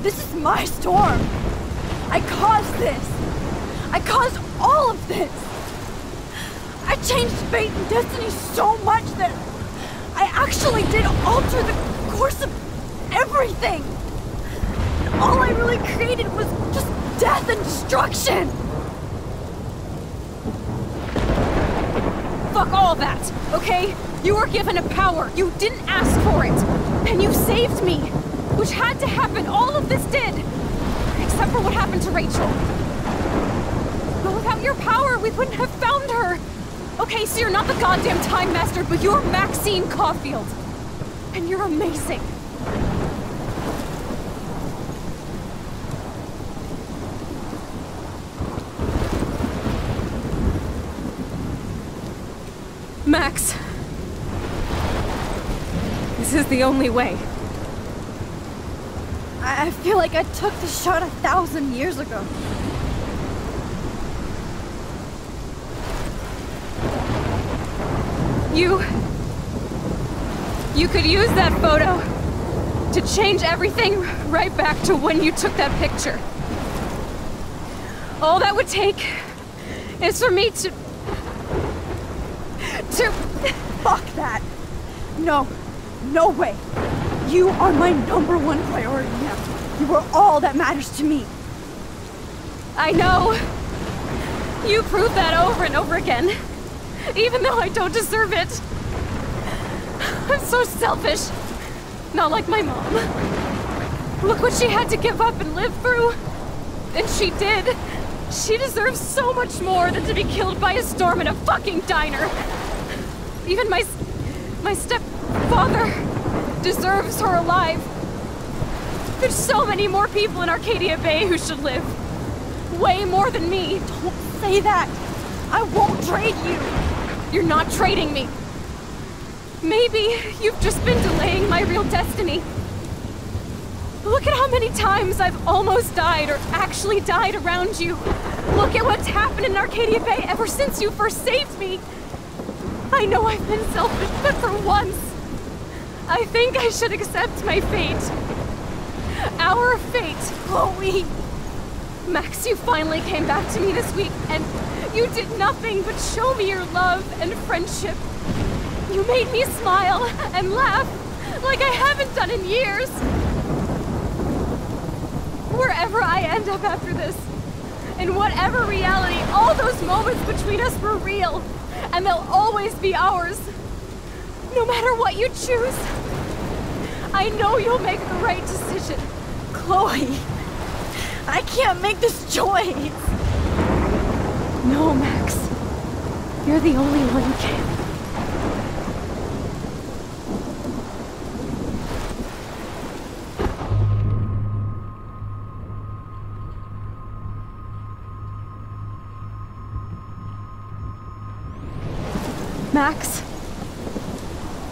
This is my storm. I caused this. I caused all of this. I changed fate and destiny so much that I actually did alter the course of everything. And all I really created was just death and destruction. Fuck all that, okay? You were given a power. You didn't ask for it. And you saved me. Which had to happen. All of this did. Except for what happened to Rachel. But without your power, we wouldn't have found her. Okay, so you're not the goddamn Time Master, but you're Maxine Caulfield. And you're amazing. Max. This is the only way. I feel like I took the shot 1,000 years ago. You could use that photo to change everything right back to when you took that picture. All that would take is for me to... Fuck that! No way! You are my #1 priority now. You are all that matters to me. I know. You proved that over and over again. Even though I don't deserve it. I'm so selfish. Not like my mom. Look what she had to give up and live through. And she did. She deserves so much more than to be killed by a storm in a fucking diner. Even my stepfather deserves her alive. There's so many more people in Arcadia Bay who should live. Way more than me. Don't say that. I won't trade you. You're not trading me. Maybe you've just been delaying my real destiny. Look at how many times I've almost died or actually died around you. Look at what's happened in Arcadia Bay ever since you first saved me. I know I've been selfish, but for once, I think I should accept my fate. Our fate, Chloe. Max, you finally came back to me this week, and you did nothing but show me your love and friendship. You made me smile and laugh like I haven't done in years. Wherever I end up after this, in whatever reality, all those moments between us were real, and they'll always be ours. No matter what you choose, I know you'll make the right decision. Chloe, I can't make this choice. No, Max. You're the only one who can. Max,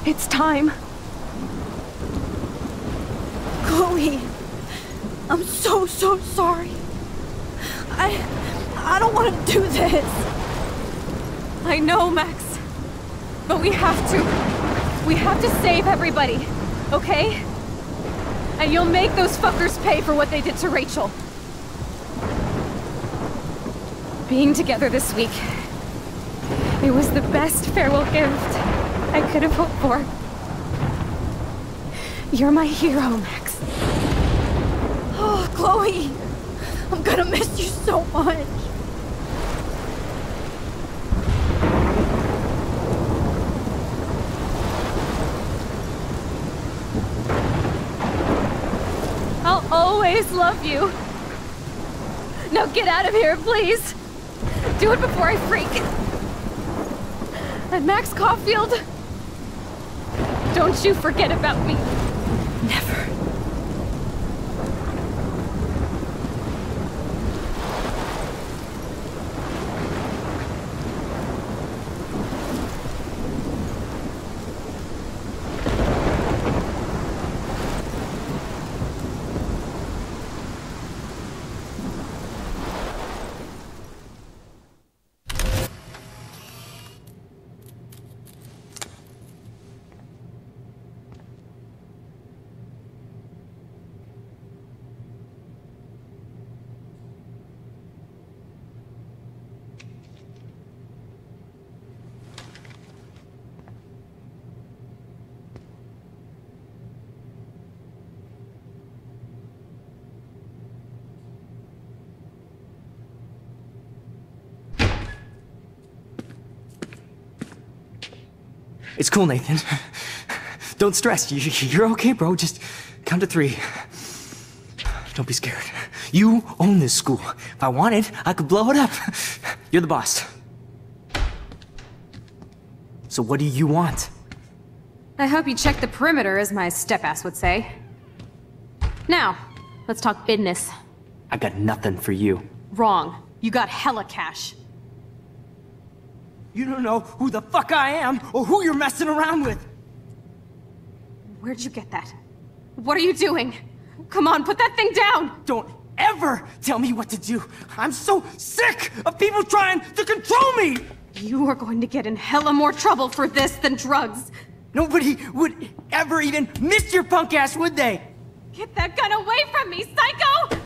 it's time. Chloe, I'm so sorry. I don't want to do this. I know, Max, but we have to. We have to save everybody, okay? And you'll make those fuckers pay for what they did to Rachel. Being together this week, it was the best farewell gift I could have hoped for. You're my hero, Max. Oh, Chloe! I'm gonna miss you so much! I'll always love you. Now get out of here, please. Do it before I freak. And Max Caulfield, don't you forget about me. Never. It's cool, Nathan. Don't stress. You're okay, bro. Just count to 3. Don't be scared. You own this school. If I wanted, I could blow it up. You're the boss. So what do you want? I hope you check the perimeter, as my step-ass would say. Now, let's talk business. I got nothing for you. Wrong. You got hella cash. You don't know who the fuck I am or who you're messing around with. Where'd you get that? What are you doing? Come on, put that thing down! Don't ever tell me what to do. I'm so sick of people trying to control me! You are going to get in hella more trouble for this than drugs. Nobody would ever even miss your punk ass, would they? Get that gun away from me, psycho!